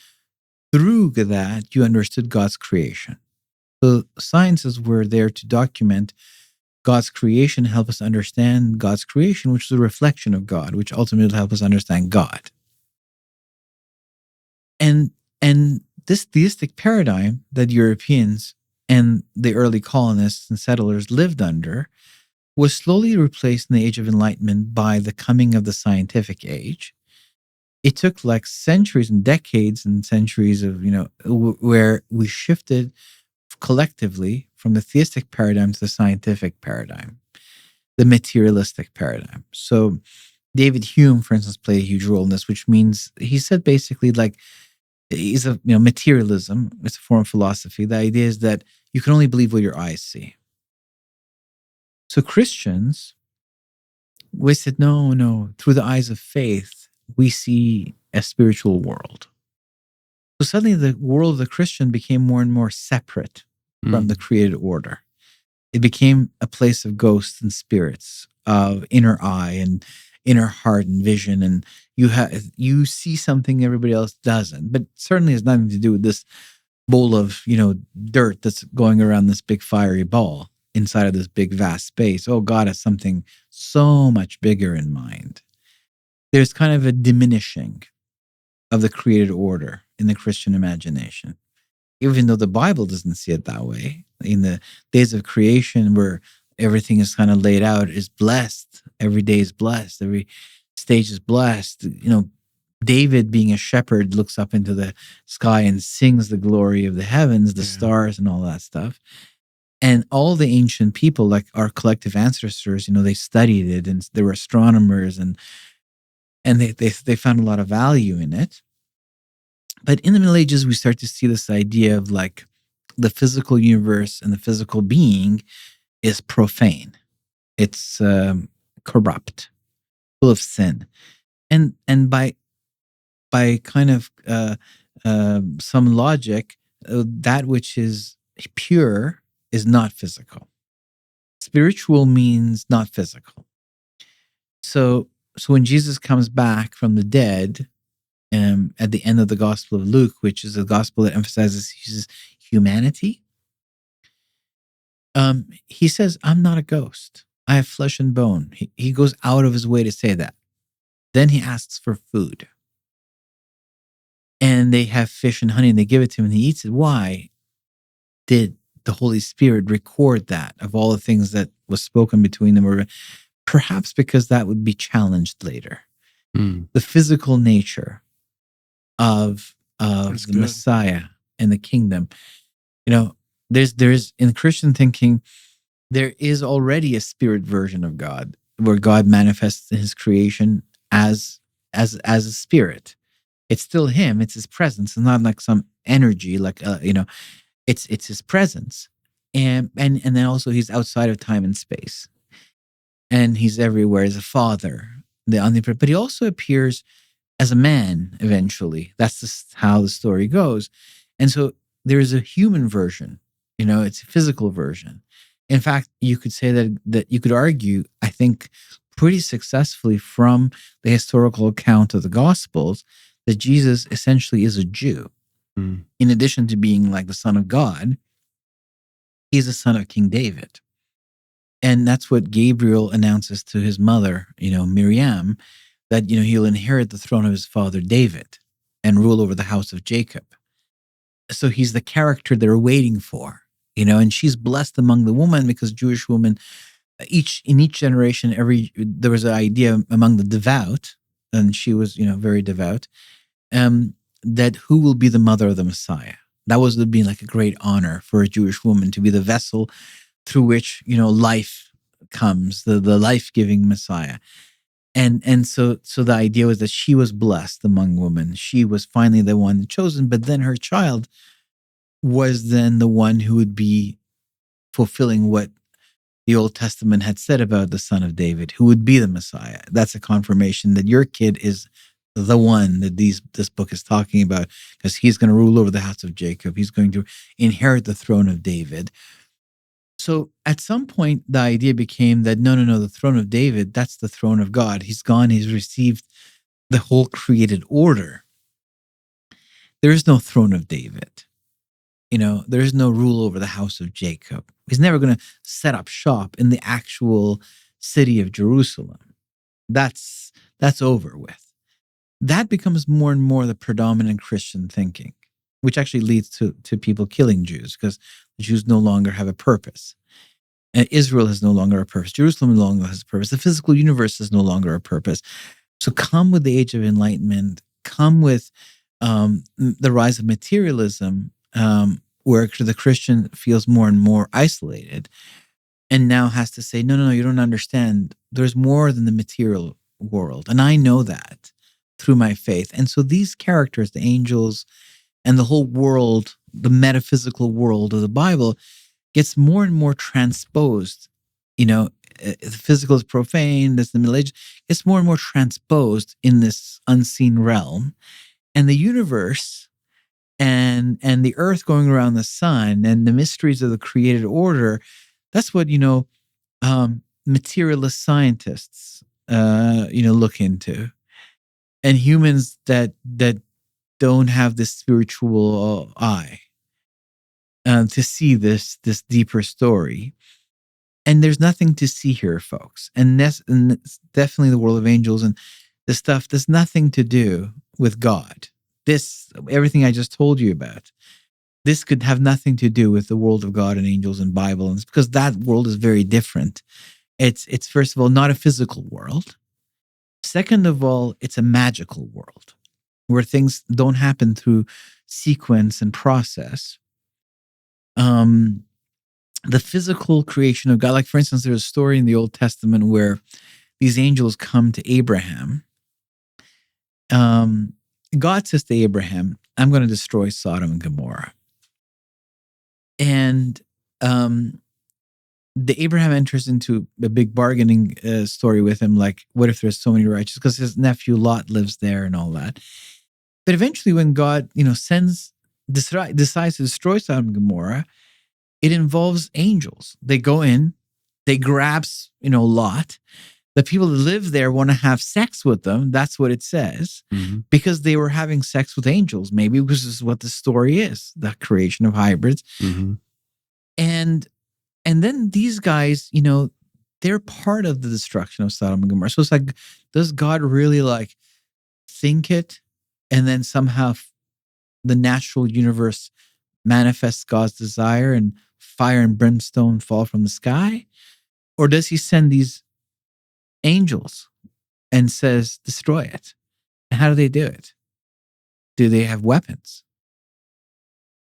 through that, you understood God's creation. So sciences were there to document God's creation, help us understand God's creation, which is a reflection of God, which ultimately help us understand God. And this theistic paradigm that Europeans and the early colonists and settlers lived under was slowly replaced in the Age of Enlightenment by the coming of the scientific age. It took like centuries and decades and centuries of, where we shifted collectively from the theistic paradigm to the scientific paradigm, the materialistic paradigm. So David Hume, for instance, played a huge role in this, which means he said basically like, is materialism. It's a form of philosophy. The idea is that you can only believe what your eyes see. So Christians, we said, no, through the eyes of faith, we see a spiritual world. So suddenly the world of the Christian became more and more separate from the created order. It became a place of ghosts and spirits, of inner eye and inner heart and vision, and you see something everybody else doesn't, but certainly has nothing to do with this bowl of dirt that's going around this big fiery ball inside of this big vast space. Oh, God has something so much bigger in mind. There's kind of a diminishing of the created order in the Christian imagination, even though the Bible doesn't see it that way. In the days of creation, where everything is kind of laid out, is blessed. Every day is blessed. Every stage is blessed. David, being a shepherd, looks up into the sky and sings the glory of the heavens, the stars, and all that stuff. And all the ancient people, like our collective ancestors, they studied it, and they were astronomers, and they found a lot of value in it. But in the Middle Ages, we start to see this idea of like the physical universe and the physical being is profane. It's corrupt, full of sin, and by kind of some logic, that which is pure is not physical. Spiritual means not physical. So when Jesus comes back from the dead, at the end of the Gospel of Luke, which is a gospel that emphasizes his humanity, he says, "I'm not a ghost. I have flesh and bone." He goes out of his way to say that. Then he asks for food. And they have fish and honey, and they give it to him, and he eats it. Why did the Holy Spirit record that of all the things that was spoken between them? Or perhaps because that would be challenged later. the physical nature of the Messiah and the kingdom. You know, there's in Christian thinking, there is already a spirit version of God, where God manifests in his creation as a spirit. It's still him, it's his presence. It's not like some energy, like it's his presence. And then also he's outside of time and space. And he's everywhere as a father, the omnipresent, but he also appears as a man eventually. That's just how the story goes. And so there is a human version, it's a physical version. In fact, you could say that you could argue, I think, pretty successfully from the historical account of the Gospels, that Jesus essentially is a Jew. In addition to being like the Son of God, he's the son of King David. And that's what Gabriel announces to his mother, Miriam, that, he'll inherit the throne of his father David and rule over the house of Jacob. So he's the character they're waiting for, and she's blessed among the women, because Jewish women, in each generation, there was an idea among the devout, and she was, very devout, that who will be the mother of the Messiah. That was being like a great honor for a Jewish woman to be the vessel through which, life comes, the life-giving Messiah. And so the idea was that she was blessed among women. She was finally the one chosen, but then her child was then the one who would be fulfilling what the Old Testament had said about the son of David, who would be the Messiah. That's a confirmation that your kid is the one that this book is talking about, because he's going to rule over the house of Jacob. He's going to inherit the throne of David. So at some point, the idea became that no, the throne of David, that's the throne of God. He's gone, he's received the whole created order. There is no throne of David. There is no rule over the house of Jacob. He's never going to set up shop in the actual city of Jerusalem. That's over with. That becomes more and more the predominant Christian thinking, which actually leads to people killing Jews, because the Jews no longer have a purpose. And Israel has no longer a purpose. Jerusalem no longer has a purpose. The physical universe is no longer a purpose. So come with the Age of Enlightenment, come with the rise of materialism, where the Christian feels more and more isolated, and now has to say, no, you don't understand. There's more than the material world. And I know that through my faith. And so these characters, the angels and the whole world, the metaphysical world of the Bible, gets more and more transposed. The physical is profane, that's the Middle Age, gets more and more transposed in this unseen realm. And the universe and the earth going around the sun and the mysteries of the created order, that's what, materialist scientists, look into. And humans that don't have this spiritual eye to see this deeper story. And there's nothing to see here, folks. And definitely the world of angels and this stuff, there's nothing to do with God. Everything I just told you about, this could have nothing to do with the world of God and angels and Bible. And it's because that world is very different. It's first of all, not a physical world. Second of all, it's a magical world where things don't happen through sequence and process. The physical creation of God, like for instance, there's a story in the Old Testament where these angels come to Abraham. God says to Abraham, I'm going to destroy Sodom and Gomorrah. And the Abraham enters into a big bargaining story with him, like, what if there's so many righteous? Because his nephew Lot lives there and all that. But eventually when God, decides to destroy Sodom and Gomorrah, it involves angels. They go in, they grab, Lot. The people that live there want to have sex with them. That's what it says. Mm-hmm. Because they were having sex with angels, maybe, because this is what the story is, the creation of hybrids. Mm-hmm. And then these guys, they're part of the destruction of Sodom and Gomorrah. So it's like, does God really think it? And then somehow the natural universe manifests God's desire and fire and brimstone fall from the sky? Or does he send these angels and says, destroy it. And how do they do it? Do they have weapons?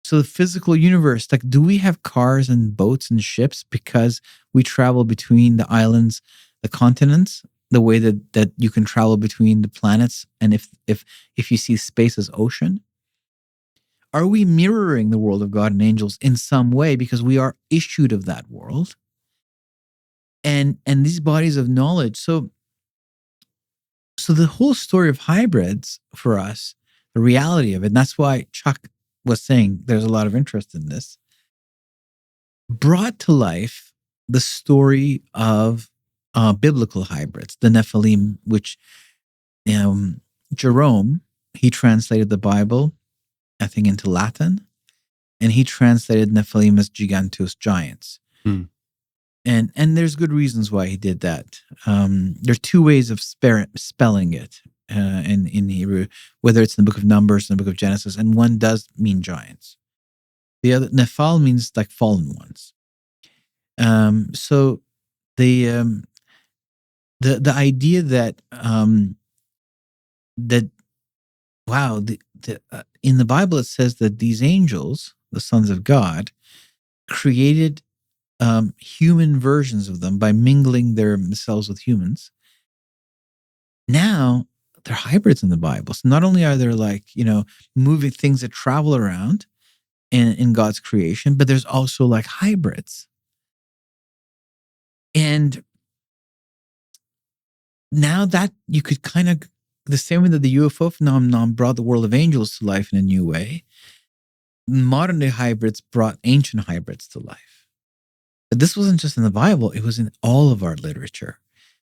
So the physical universe, like, do we have cars and boats and ships because we travel between the islands, the continents, the way that you can travel between the planets? And if you see space as ocean, are we mirroring the world of God and angels in some way because we are issued of that world? And these bodies of knowledge. So the whole story of hybrids for us, the reality of it, and that's why Chuck was saying there's a lot of interest in this, brought to life the story of biblical hybrids, the Nephilim, which Jerome, he translated the Bible, I think, into Latin, and he translated Nephilim as gigantos, giants. And there's good reasons why he did that. There are two ways of spelling it in Hebrew, whether it's in the book of Numbers and the book of Genesis, and one does mean giants. The other, Nephal, means like fallen ones. So the idea that in the Bible it says that these angels, the sons of God, created human versions of them by mingling themselves with humans. Now they're hybrids in the Bible. So not only are there moving things that travel around in God's creation, but there's also like hybrids. And now that you could kind of, the same way that the UFO phenomenon brought the world of angels to life in a new way, modern day hybrids brought ancient hybrids to life. But this wasn't just in the Bible, it was in all of our literature.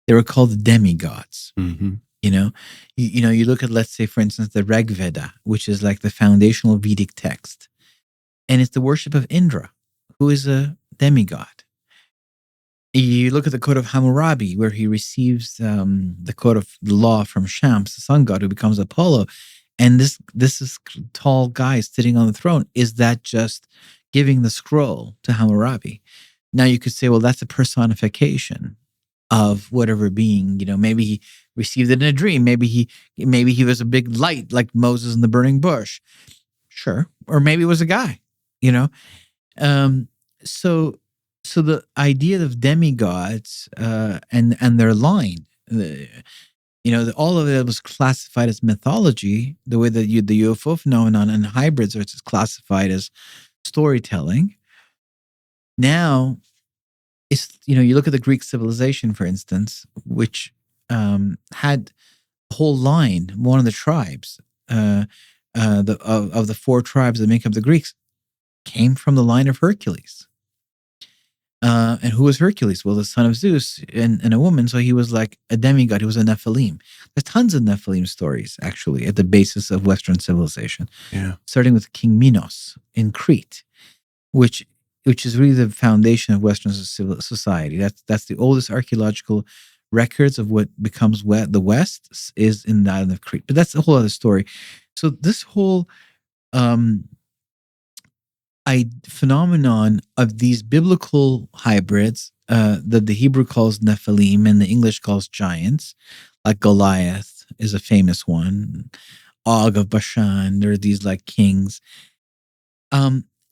They were called the demigods. Mm-hmm. You look at, let's say, for instance, the Rig Veda, which is like the foundational Vedic text. And it's the worship of Indra, who is a demigod. You look at the Code of Hammurabi, where he receives the Code of the Law from Shams, the sun god, who becomes Apollo. And this is tall guy sitting on the throne. Is that just giving the scroll to Hammurabi? Now you could say, well, that's a personification of whatever being. Maybe he received it in a dream. Maybe he was a big light like Moses in the burning bush. Sure. Or maybe it was a guy, So the idea of demigods and their line, all of it was classified as mythology, the way that the UFO phenomenon and hybrids are classified as storytelling. Now, it's, you look at the Greek civilization, for instance, which had a whole line, one of the tribes of the four tribes that make up the Greeks came from the line of Hercules. And who was Hercules? Well, the son of Zeus and a woman, so he was like a demigod. He was a Nephilim. There's tons of Nephilim stories, actually, at the basis of Western civilization. Yeah. Starting with King Minos in Crete, which is really the foundation of Western society. That's the oldest archaeological records of what becomes the West is in the island of Crete. But that's a whole other story. So this whole phenomenon of these biblical hybrids that the Hebrew calls Nephilim and the English calls giants, like Goliath is a famous one, Og of Bashan, there are these like kings.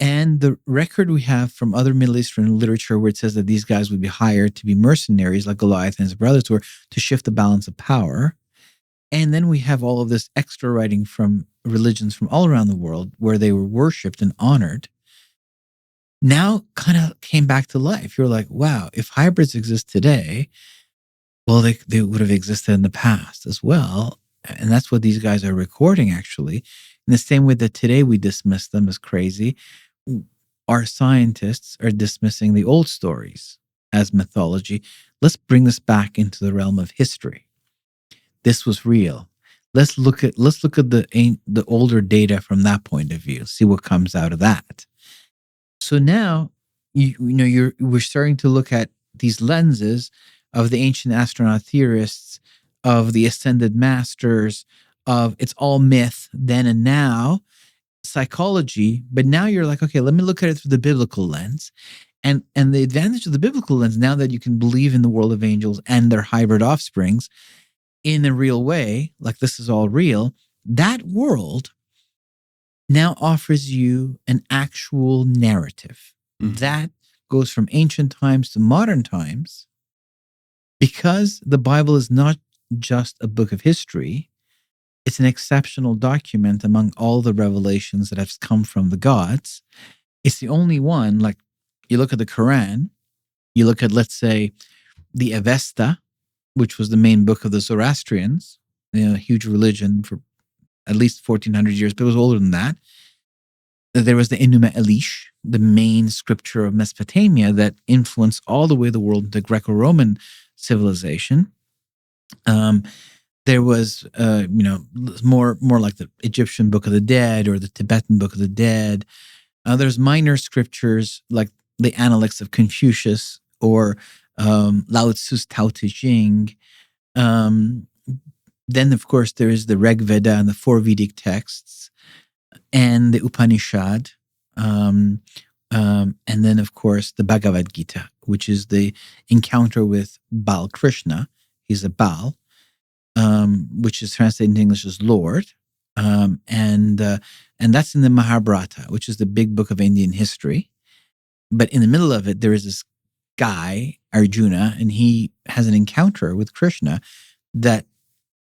And the record we have from other Middle Eastern literature where it says that these guys would be hired to be mercenaries like Goliath and his brothers were to shift the balance of power. And then we have all of this extra writing from religions from all around the world where they were worshipped and honored. Now kind of came back to life. You're like, wow, if hybrids exist today, well, they would have existed in the past as well. And that's what these guys are recording, actually. In the same way that today we dismiss them as crazy, our scientists are dismissing the old stories as mythology. Let's bring this back into the realm of history. This was real. Let's look at the older data from that point of view. See what comes out of that. So now, we're starting to look at these lenses of the ancient astronaut theorists, of the ascended masters, of it's all myth then and now, psychology. But now you're like, okay, let me look at it through the biblical lens. And the advantage of the biblical lens, now that you can believe in the world of angels and their hybrid offsprings, in a real way, like this is all real, that world now offers you an actual narrative that goes from ancient times to modern times, because the Bible is not just a book of history. It's an exceptional document among all the revelations that have come from the gods. It's the only one, like you look at the Quran, you look at, let's say, the Avesta, which was the main book of the Zoroastrians, a huge religion for at least 1400 years, but it was older than that. There was the Enuma Elish, the main scripture of Mesopotamia that influenced all the way the world into Greco-Roman civilization. There was, more like the Egyptian Book of the Dead or the Tibetan Book of the Dead. There's minor scriptures like the Analects of Confucius or Lao Tzu's Tao Te Ching. Then, of course, there is the Rig Veda and the four Vedic texts and the Upanishad. And then, of course, the Bhagavad Gita, which is the encounter with Baal Krishna. He's a Baal, which is translated into English as Lord. And that's in the Mahabharata, which is the big book of Indian history. But in the middle of it, there is this guy, Arjuna, and he has an encounter with Krishna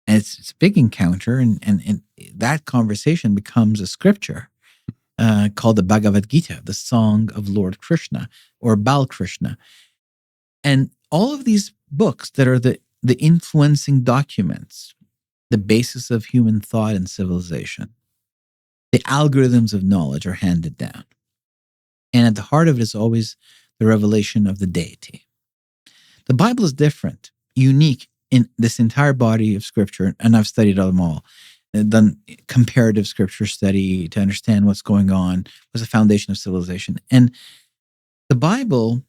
and it's a big encounter, and that conversation becomes a scripture called the Bhagavad Gita, the Song of Lord Krishna or Bal Krishna. And all of these books that are the influencing documents, the basis of human thought and civilization, the algorithms of knowledge are handed down. And at the heart of it is always the revelation of the deity. The Bible is different, unique in this entire body of scripture, and I've studied them all. I've done comparative scripture study to understand what's going on, what's the foundation of civilization. And the Bible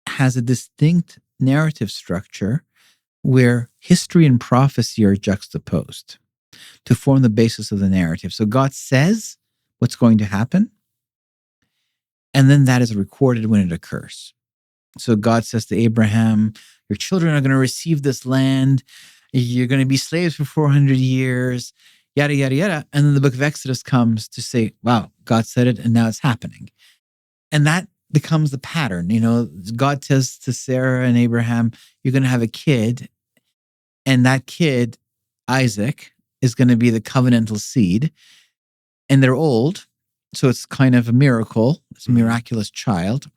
has a distinct narrative structure where history and prophecy are juxtaposed to form the basis of the narrative. So God says what's going to happen, and then that is recorded when it occurs. So God says to Abraham, your children are going to receive this land. You're going to be slaves for 400 years, yada, yada, yada. And then the book of Exodus comes to say, wow, God said it, and now it's happening. And that becomes the pattern. God says to Sarah and Abraham, you're going to have a kid. And that kid, Isaac, is going to be the covenantal seed. And they're old. So it's kind of a miracle. It's a miraculous child.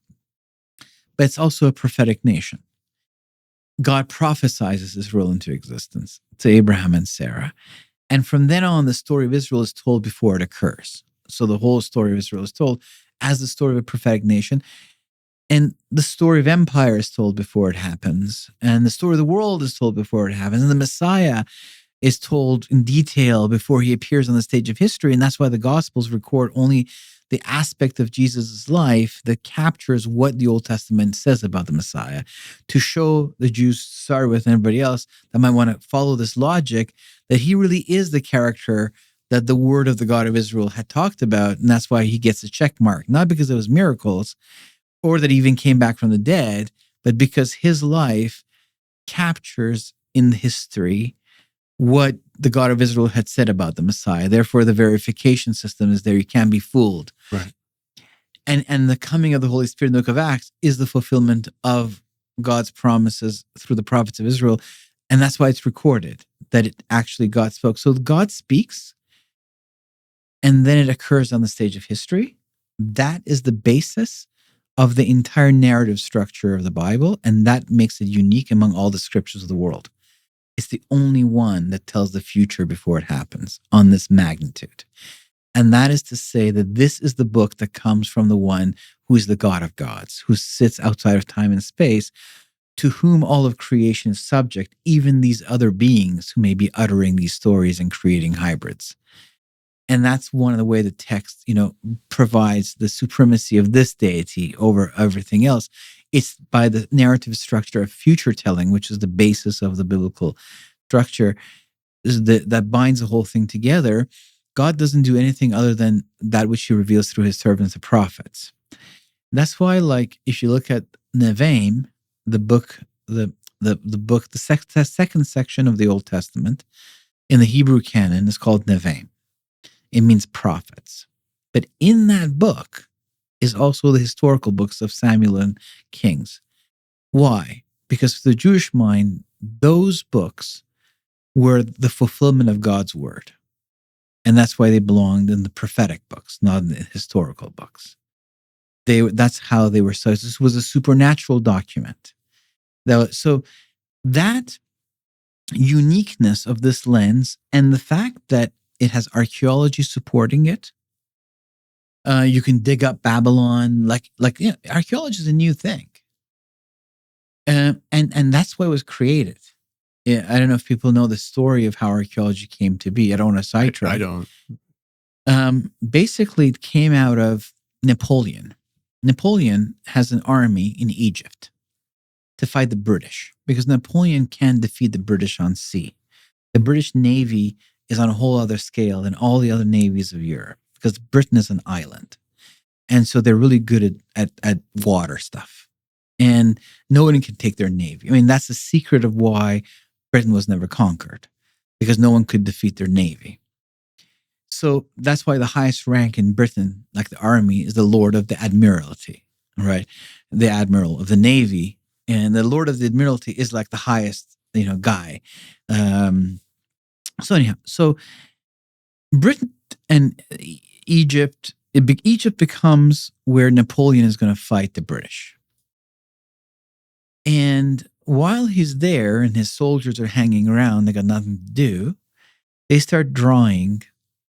But it's also a prophetic nation. God prophesies Israel into existence to Abraham and Sarah. And from then on, the story of Israel is told before it occurs. So the whole story of Israel is told as the story of a prophetic nation. And the story of empire is told before it happens. And the story of the world is told before it happens. And the Messiah is told in detail before he appears on the stage of history. And that's why the Gospels record only the aspect of Jesus' life that captures what the Old Testament says about the Messiah, to show the Jews, to start with, and everybody else that might want to follow this logic, that he really is the character that the word of the God of Israel had talked about. And that's why he gets a check mark, not because it was miracles or that he even came back from the dead, but because his life captures in history what the God of Israel had said about the Messiah. Therefore, the verification system is there. You can't be fooled. Right. And the coming of the Holy Spirit in the book of Acts is the fulfillment of God's promises through the prophets of Israel. And that's why it's recorded, that it actually God spoke. So God speaks, and then it occurs on the stage of history. That is the basis of the entire narrative structure of the Bible, and that makes it unique among all the scriptures of the world. It's the only one that tells the future before it happens on this magnitude. And that is to say that this is the book that comes from the one who is the God of gods, who sits outside of time and space, to whom all of creation is subject, even these other beings who may be uttering these stories and creating hybrids. And that's one of the way the text, provides the supremacy of this deity over everything else. It's by the narrative structure of future telling, which is the basis of the biblical structure, that binds the whole thing together. God doesn't do anything other than that which he reveals through his servants, the prophets. That's why, if you look at Nevi'im, the book, the the book, the second section of the Old Testament in the Hebrew canon is called Nevi'im. It means prophets. But in that book is also the historical books of Samuel and Kings. Why? Because for the Jewish mind, those books were the fulfillment of God's word. And that's why they belonged in the prophetic books, not in the historical books. That's how they were. So this was a supernatural document. So that uniqueness of this lens and the fact that it has archaeology supporting it. You can dig up Babylon, archaeology is a new thing. And that's why it was created. Yeah, I don't know if people know the story of how archaeology came to be. I don't want to sidetrack. I don't. Basically, it came out of Napoleon. Napoleon has an army in Egypt to fight the British because Napoleon can't defeat the British on sea. The British Navy is on a whole other scale than all the other navies of Europe because Britain is an island. And so they're really good at water stuff. And no one can take their navy. I mean, that's the secret of why Britain was never conquered, because no one could defeat their navy. So that's why the highest rank in Britain, like the army, is the Lord of the Admiralty, right? The Admiral of the Navy. And the Lord of the Admiralty is like the highest, guy. So Britain and Egypt, Egypt becomes where Napoleon is going to fight the British. And while he's there and his soldiers are hanging around, they got nothing to do, they start drawing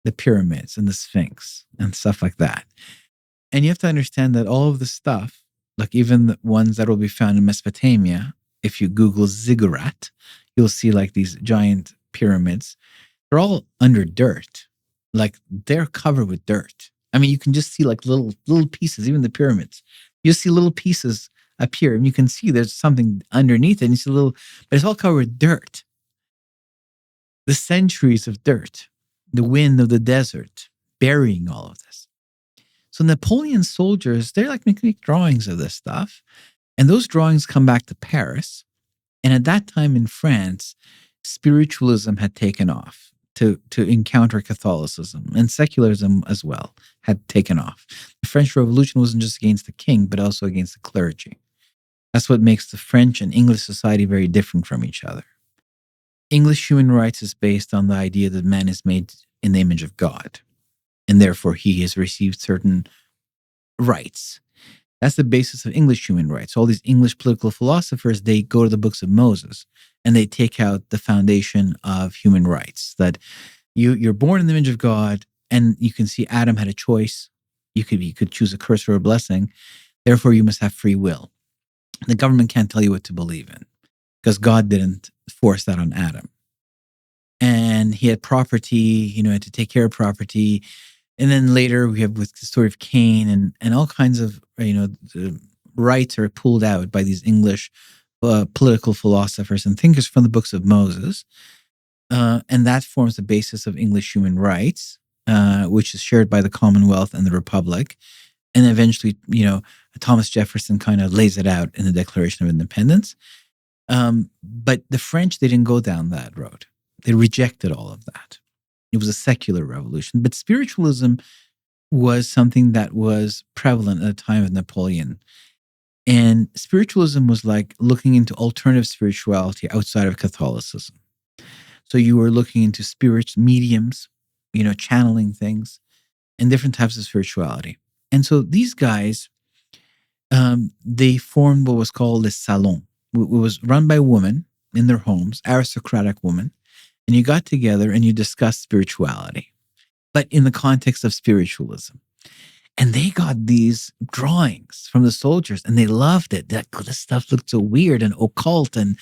the pyramids and the Sphinx and stuff like that. And you have to understand that all of the stuff, like even the ones that will be found in Mesopotamia, if you Google Ziggurat, you'll see like these giant pyramids. They're all under dirt. Like they're covered with dirt. I mean, you can just see like little pieces, even the pyramids. You see little pieces appear and you can see there's something underneath it. And you see but it's all covered with dirt. The centuries of dirt, the wind of the desert, burying all of this. So Napoleon's soldiers, they're like making drawings of this stuff. And those drawings come back to Paris. And at that time in France, spiritualism had taken off to encounter Catholicism, and secularism as well had taken off. The French Revolution wasn't just against the king, but also against the clergy. That's what makes the French and English society very different from each other. English human rights is based on the idea that man is made in the image of God, and therefore he has received certain rights. That's the basis of English human rights. All these English political philosophers, they go to the books of Moses and they take out the foundation of human rights, that you're born in the image of God, and you can see Adam had a choice. You could choose a curse or a blessing. Therefore, you must have free will. The government can't tell you what to believe in because God didn't force that on Adam. And he had property, had to take care of property. And then later we have with the story of Cain and all kinds of, the rights are pulled out by these English political philosophers and thinkers from the books of Moses. And that forms the basis of English human rights, which is shared by the Commonwealth and the Republic. And eventually, Thomas Jefferson kind of lays it out in the Declaration of Independence. But the French, they didn't go down that road. They rejected all of that. It was a secular revolution. But spiritualism was something that was prevalent at the time of Napoleon. And spiritualism was like looking into alternative spirituality outside of Catholicism. So you were looking into spirits, mediums, channeling things, and different types of spirituality. And so these guys, they formed what was called the Salon. It was run by women in their homes, aristocratic women. And you got together and you discussed spirituality, but in the context of spiritualism. And they got these drawings from the soldiers and they loved it. This stuff looked so weird and occult and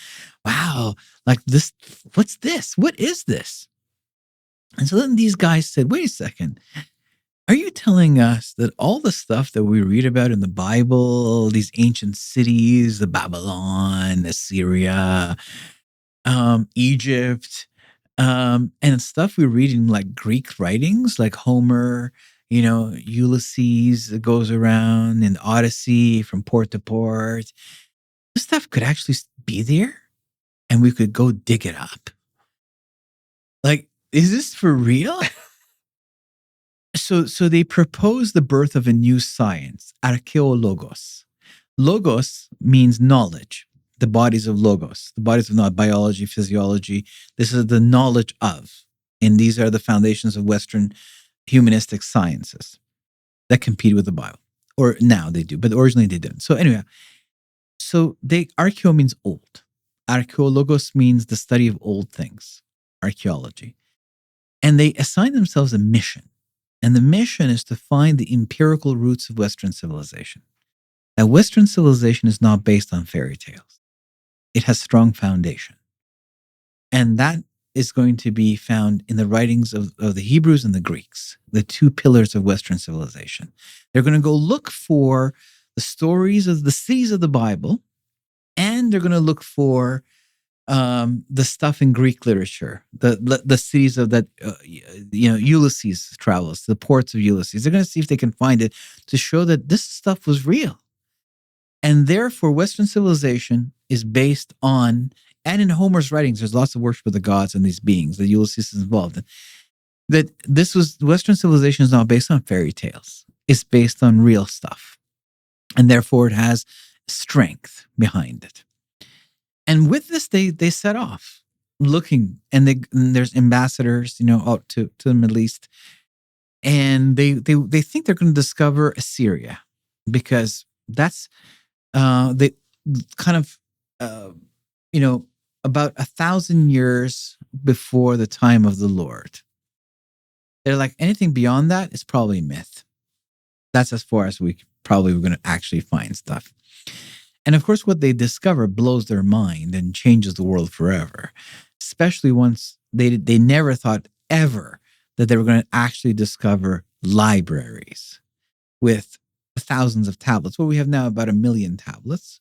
wow, like this, what's this? What is this? And so then these guys said, wait a second. Are you telling us that all the stuff that we read about in the Bible, these ancient cities, the Babylon, Assyria, Egypt, and stuff we read in like Greek writings, like Homer, Ulysses goes around in the Odyssey from port to port. This stuff could actually be there. and we could go dig it up. Like, is this for real? So they proposed the birth of a new science, archaeologos. Logos means knowledge, the bodies of logos, the bodies of knowledge, biology, physiology. This is the knowledge of. And these are the foundations of Western humanistic sciences that compete with the Bible. Or now they do, but originally they didn't. So anyway, archeo means old. Archaeologos means the study of old things, archaeology. And they assign themselves a mission. And the mission is to find the empirical roots of Western civilization. Now, Western civilization is not based on fairy tales. It has strong foundation. And that is going to be found in the writings of the Hebrews and the Greeks, the two pillars of Western civilization. They're going to go look for the stories of the cities of the Bible, and they're going to look for the stuff in Greek literature, the cities of that, Ulysses travels, the ports of Ulysses. They're going to see if they can find it to show that this stuff was real. And therefore, Western civilization is based on, and in Homer's writings, there's lots of worship of the gods and these beings that Ulysses is involved in. That Western civilization is not based on fairy tales. It's based on real stuff. And therefore, it has strength behind it. And with this, they set off looking, and there's ambassadors, out to the Middle East, and they think they're going to discover Assyria, because that's they kind of about 1,000 years before the time of the Lord. They're like, anything beyond that is probably myth. That's as far as we probably were going to actually find stuff. And of course, what they discover blows their mind and changes the world forever, especially once they never thought ever that they were going to actually discover libraries with thousands of tablets. Well, we have now about 1 million tablets.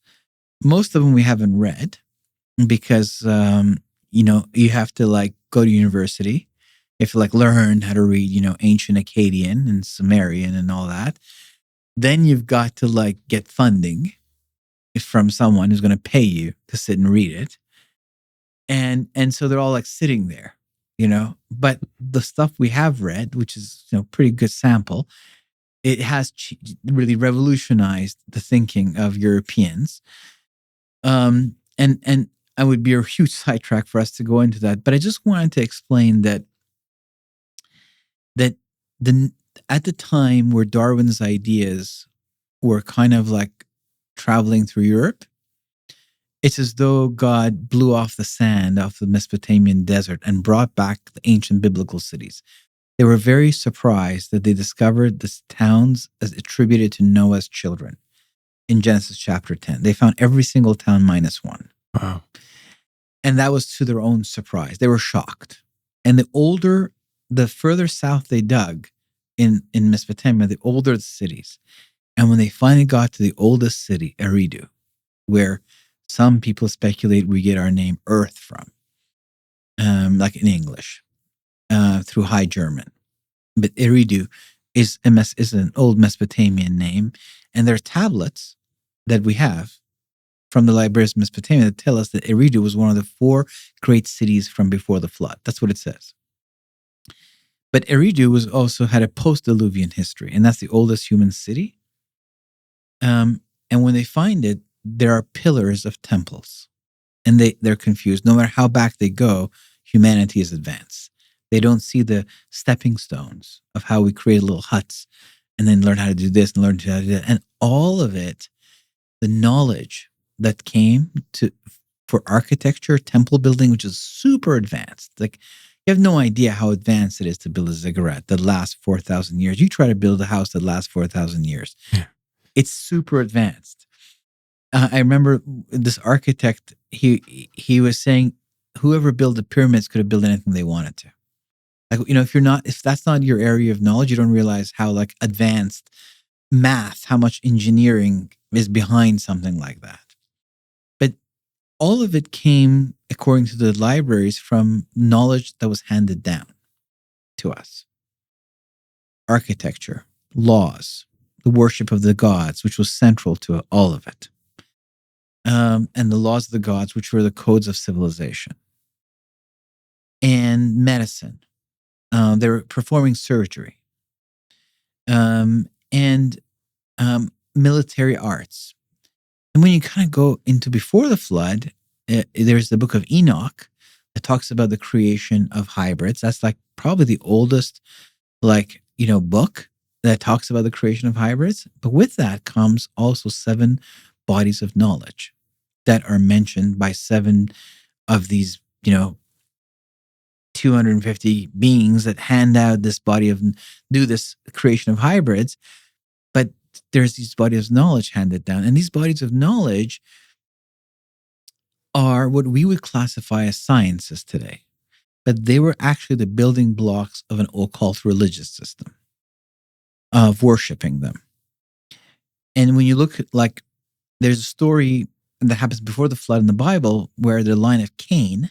Most of them we haven't read because, you have to go to university. You have to learn how to read, ancient Akkadian and Sumerian and all that. Then you've got to get funding from someone who's going to pay you to sit and read it. And so they're all sitting there, but the stuff we have read, which is, pretty good sample, it has really revolutionized the thinking of Europeans. And I would be a huge sidetrack for us to go into that, but I just wanted to explain that at the time where Darwin's ideas were kind of traveling through Europe, it's as though God blew off the sand off the Mesopotamian desert and brought back the ancient biblical cities. They were very surprised that they discovered the towns as attributed to Noah's children in Genesis chapter 10. They found every single town minus one. Wow. And that was to their own surprise. They were shocked. And the further south they dug in Mesopotamia, the older the cities. And when they finally got to the oldest city, Eridu, where some people speculate we get our name Earth from, like in English, through High German. But Eridu is an old Mesopotamian name, and there are tablets that we have from the libraries of Mesopotamia that tell us that Eridu was one of the 4 great cities from before the flood. That's what it says. But Eridu also had a post-Diluvian history, and that's the oldest human city. And when they find it, there are pillars of temples, and they're confused. No matter how back they go, humanity is advanced. They don't see the stepping stones of how we create little huts and then learn how to do this and learn how to do that. And all of it, the knowledge that came for architecture, temple building, which is super advanced. You have no idea how advanced it is to build a ziggurat that lasts 4,000 years. You try to build a house that lasts 4,000 years. Yeah. It's super advanced. I remember this architect, he was saying whoever built the pyramids could have built anything they wanted to. If that's not your area of knowledge, you don't realize how advanced math, how much engineering is behind something like that. But all of it came, according to the libraries, from knowledge that was handed down to us. Architecture, laws, the worship of the gods, which was central to all of it. and the laws of the gods, which were the codes of civilization, and medicine. They were performing surgery, and military arts. And when you kind of go into before the flood, there's the book of Enoch that talks about the creation of hybrids. That's like probably the oldest, book that talks about the creation of hybrids. But with that comes also 7 bodies of knowledge that are mentioned by 7 of these, 250 beings that hand out this do this creation of hybrids. But there's these bodies of knowledge handed down. And these bodies of knowledge are what we would classify as sciences today. But they were actually the building blocks of an occult religious system of worshiping them. And when you look at, there's a story that happens before the flood in the Bible where the line of Cain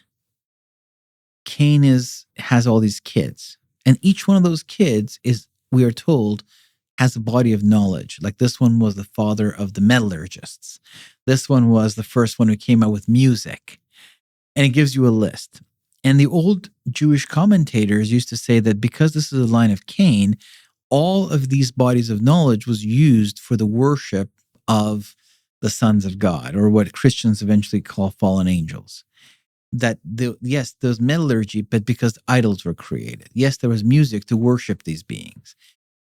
has all these kids. And each one of those kids we are told, has a body of knowledge. Like this one was the father of the metallurgists. This one was the first one who came out with music. And it gives you a list. And the old Jewish commentators used to say that because this is a line of Cain, all of these bodies of knowledge was used for the worship of the sons of God, or what Christians eventually call fallen angels. That yes, there was metallurgy, but because idols were created. Yes, there was music to worship these beings.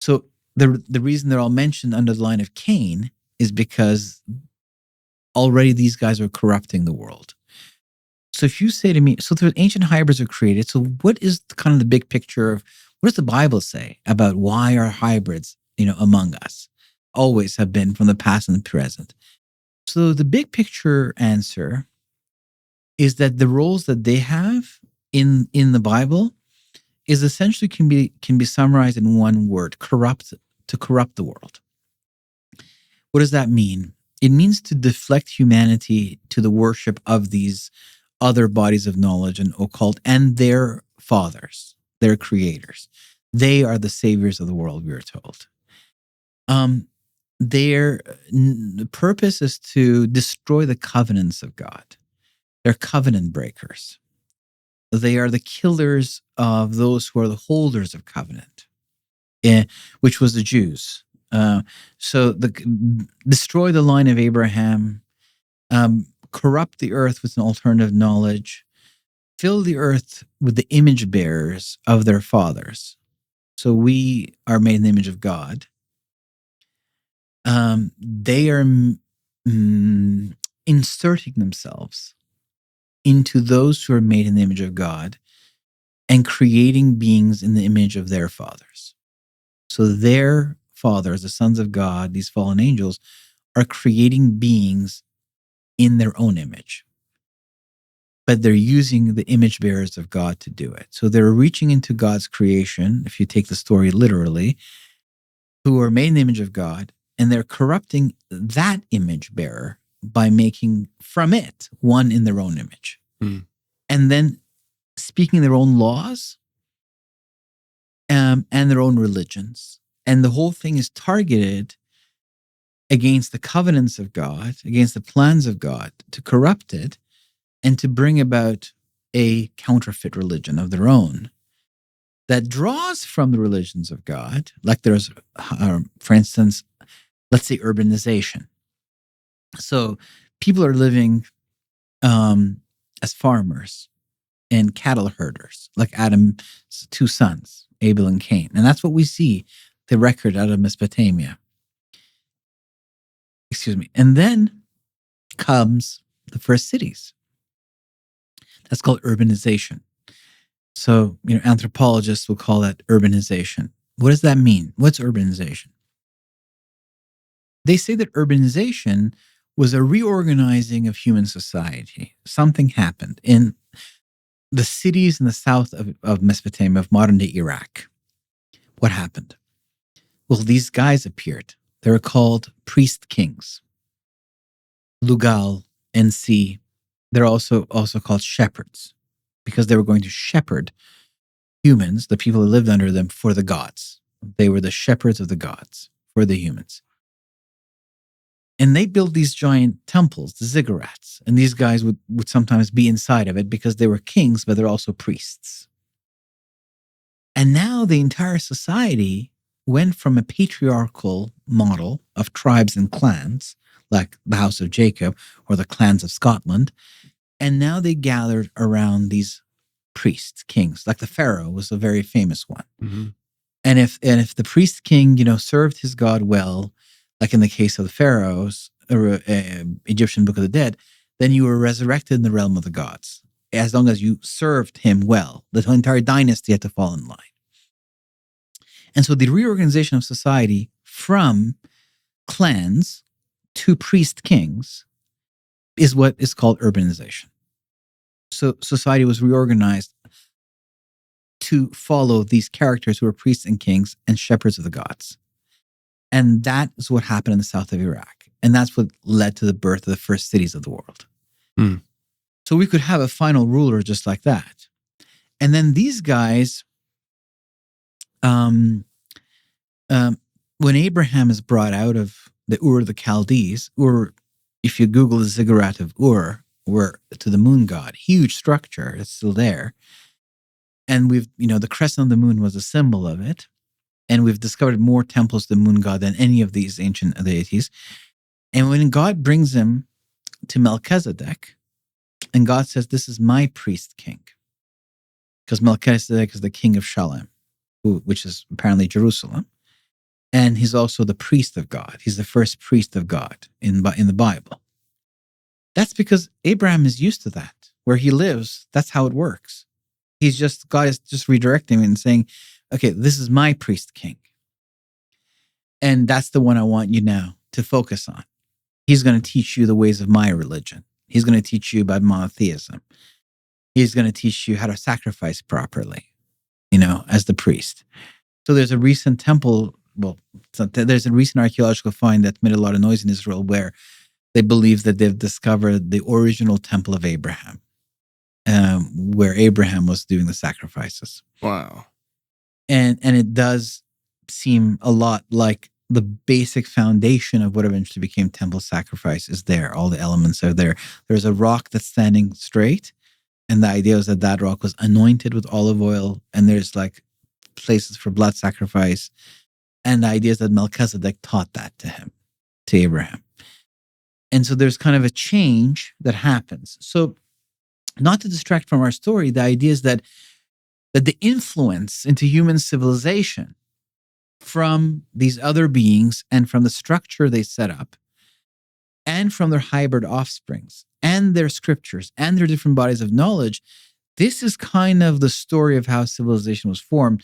So the reason they're all mentioned under the line of Cain is because already these guys are corrupting the world. So if you say to me, so the ancient hybrids are created, so what is kind of the big picture of, what does the Bible say about why are hybrids, among us? Always have been from the past and the present. So the big picture answer is that the roles that they have in the Bible is essentially can be summarized in one word: to corrupt the world. What does that mean? It means to deflect humanity to the worship of these other bodies of knowledge and occult and their fathers, their creators. They are the saviors of the world, we are told. Their purpose is to destroy the covenants of God. They're covenant breakers. They are the killers of those who are the holders of covenant, which was the Jews. So destroy the line of Abraham, corrupt the earth with an alternative knowledge, fill the earth with the image bearers of their fathers. So we are made in the image of God. They are inserting themselves into those who are made in the image of God and creating beings in the image of their fathers. So their fathers, the sons of God, these fallen angels, are creating beings in their own image. But they're using the image bearers of God to do it. So they're reaching into God's creation, if you take the story literally, who are made in the image of God, and they're corrupting that image bearer by making from it one in their own image. And then speaking their own laws and their own religions. And the whole thing is targeted against the covenants of God, against the plans of God, to corrupt it and to bring about a counterfeit religion of their own that draws from the religions of God. Like there's, for instance, let's say urbanization. So people are living as farmers and cattle herders, like Adam's 2 sons, Abel and Cain. And that's what we see, the record out of Mesopotamia. And then comes the first cities. That's called urbanization. So, anthropologists will call that urbanization. What does that mean? What's urbanization? They say that urbanization was a reorganizing of human society. Something happened in the cities in the south of Mesopotamia, of modern-day Iraq. What happened? Well, these guys appeared. They were called priest kings. Lugal, NC. They're also called shepherds, because they were going to shepherd humans, the people who lived under them, for the gods. They were the shepherds of the gods for the humans. And they built these giant temples, the Ziggurats. And these guys would sometimes be inside of it because they were kings, but they're also priests. And now the entire society went from a patriarchal model of tribes and clans, like the House of Jacob or the clans of Scotland. And now they gathered around these priests, kings, like the Pharaoh was a very famous one. Mm-hmm. And if the priest king, served his God well, like in the case of the pharaohs, or Egyptian Book of the Dead, then you were resurrected in the realm of the gods, as long as you served him well. The entire dynasty had to fall in line. And so the reorganization of society from clans to priest kings is what is called urbanization. So society was reorganized to follow these characters who were priests and kings and shepherds of the gods. And that is what happened in the south of Iraq. And that's what led to the birth of the first cities of the world. Mm. So we could have a final ruler just like that. And then these guys, when Abraham is brought out of the Ur of the Chaldees, Ur, if you Google the ziggurat of Ur, to the moon god, huge structure, it's still there. And the crescent of the moon was a symbol of it. And we've discovered more temples to the moon god than any of these ancient deities. And when God brings him to Melchizedek, and God says, this is my priest king, because Melchizedek is the king of Shalem, which is apparently Jerusalem. And he's also the priest of God. He's the first priest of God in the Bible. That's because Abraham is used to that. Where he lives, that's how it works. God is just redirecting him and saying, okay, this is my priest king. And that's the one I want you now to focus on. He's going to teach you the ways of my religion. He's going to teach you about monotheism. He's going to teach you how to sacrifice properly, as the priest. So there's a recent there's a recent archaeological find that made a lot of noise in Israel where they believe that they've discovered the original temple of Abraham, where Abraham was doing the sacrifices. Wow. And it does seem a lot like the basic foundation of what eventually became temple sacrifice is there. All the elements are there. There's a rock that's standing straight. And the idea was that rock was anointed with olive oil. And there's like places for blood sacrifice. And the idea is that Melchizedek taught that to Abraham. And so there's kind of a change that happens. So not to distract from our story, the idea is that the influence into human civilization from these other beings and from the structure they set up and from their hybrid offsprings and their scriptures and their different bodies of knowledge, this is kind of the story of how civilization was formed.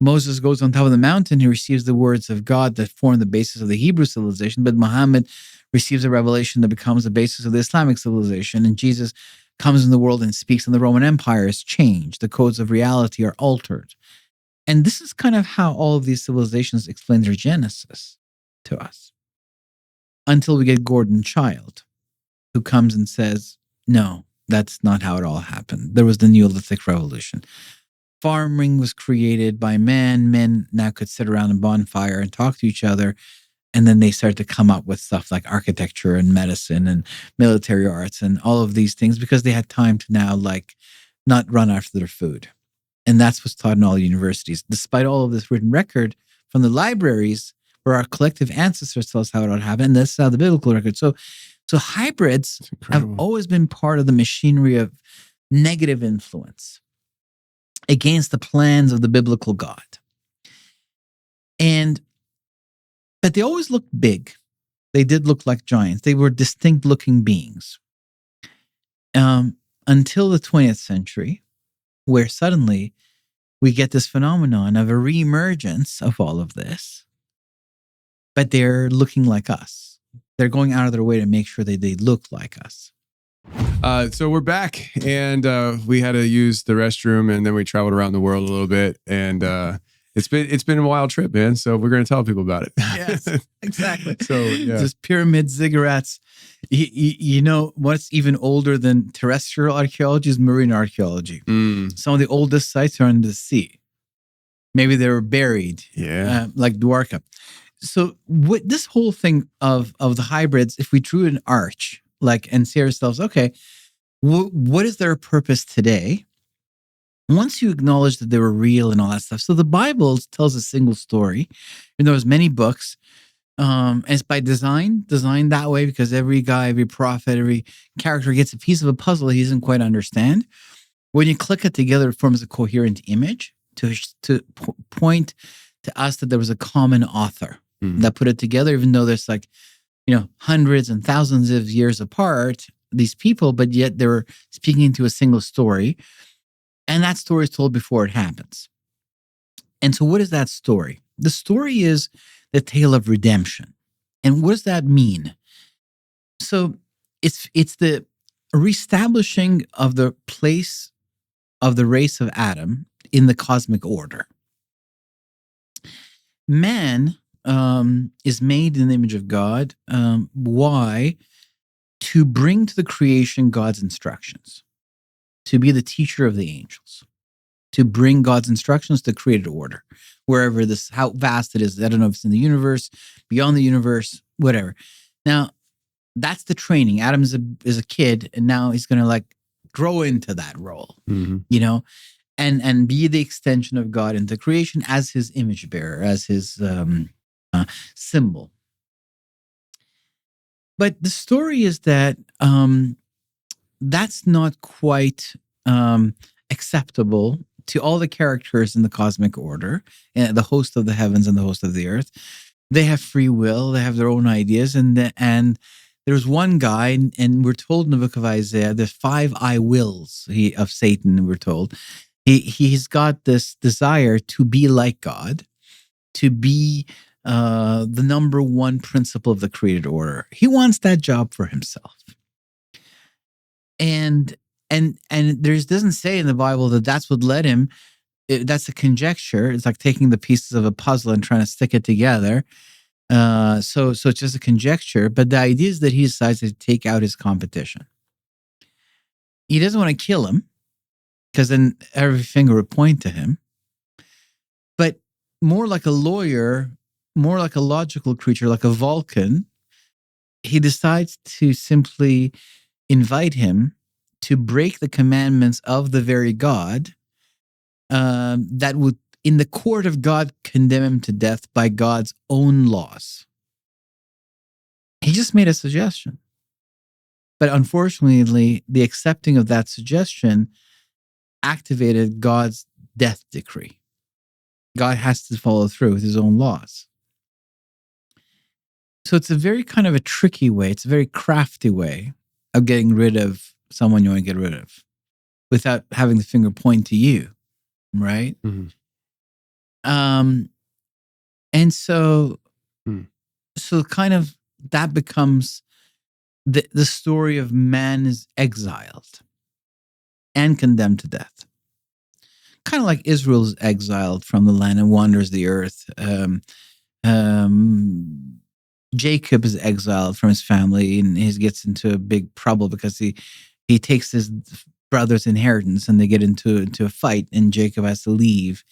Moses goes on top of the mountain. He receives the words of God that form the basis of the Hebrew civilization, but Muhammad receives a revelation that becomes the basis of the Islamic civilization, and Jesus comes in the world and speaks, and the Roman Empire is changed. The codes of reality are altered. And this is kind of how all of these civilizations explain their genesis to us. Until we get Gordon Childe, who comes and says, no, that's not how it all happened. There was the Neolithic Revolution. Farming was created by men. Men now could sit around a bonfire and talk to each other. And then they started to come up with stuff like architecture and medicine and military arts and all of these things because they had time to now not run after their food. And that's what's taught in all the universities. Despite all of this written record from the libraries where our collective ancestors tell us how it all happened, and that's how the biblical record. So hybrids have always been part of the machinery of negative influence against the plans of the biblical God. But they always looked big. They did look like giants. They were distinct looking beings. Until the 20th century, where suddenly we get this phenomenon of a reemergence of all of this, but they're looking like us. They're going out of their way to make sure that they look like us. So we're back, and we had to use the restroom, and then we traveled around the world a little bit, and it's been a wild trip, man. So we're going to tell people about it. Yes, exactly. So yeah. Just pyramid ziggurats. You know what's even older than terrestrial archaeology is marine archaeology. Some of the oldest sites are under the sea. Maybe they were buried, like Dwarka. So what this whole thing of the hybrids, if we drew an arch, and see ourselves, okay, what is their purpose today? Once you acknowledge that they were real and all that stuff. So the Bible tells a single story, and there's many books. And it's by designed that way because every guy, every prophet, every character gets a piece of a puzzle he doesn't quite understand. When you click it together, it forms a coherent image to point to us that there was a common author that put it together, even though there's hundreds and thousands of years apart, these people, but yet they're speaking to a single story. And that story is told before it happens. And so what is that story? The story is the tale of redemption. And what does that mean? So it's the reestablishing of the place of the race of Adam in the cosmic order. Man is made in the image of God. Why? To bring to the creation God's instructions, to be the teacher of the angels, to bring God's instructions to created order, wherever how vast it is. I don't know if it's in the universe, beyond the universe, whatever. Now, that's the training. Adam is a kid, and now he's going to grow into that role, and be the extension of God into creation as his image bearer, as his symbol. But the story is that that's not quite acceptable to all the characters in the cosmic order, and the host of the heavens and the host of the earth. They have free will. They have their own ideas. And there's one guy, and we're told in the book of Isaiah, the 5 I wills of Satan, we're told. He's got this desire to be like God, to be the number one principle of the created order. He wants that job for himself. And doesn't say in the Bible that that's what led him. That's a conjecture. It's like taking the pieces of a puzzle and trying to stick it together. So it's just a conjecture. But the idea is that he decides to take out his competition. He doesn't want to kill him, because then every finger would point to him. But more like a lawyer, more like a logical creature, like a Vulcan, he decides to simply invite him to break the commandments of the very God that would, in the court of God, condemn him to death by God's own laws. He just made a suggestion. But unfortunately, the accepting of that suggestion activated God's death decree. God has to follow through with his own laws. So it's a very kind of a tricky way. It's a very crafty way of getting rid of someone you want to get rid of without having the finger point to you, right? Mm-hmm. And so kind of that becomes the story of man is exiled and condemned to death. Kind of like Israel is exiled from the land and wanders the earth. Jacob is exiled from his family, and he gets into a big trouble because he takes his brother's inheritance, and they get into a fight, and Jacob has to leave.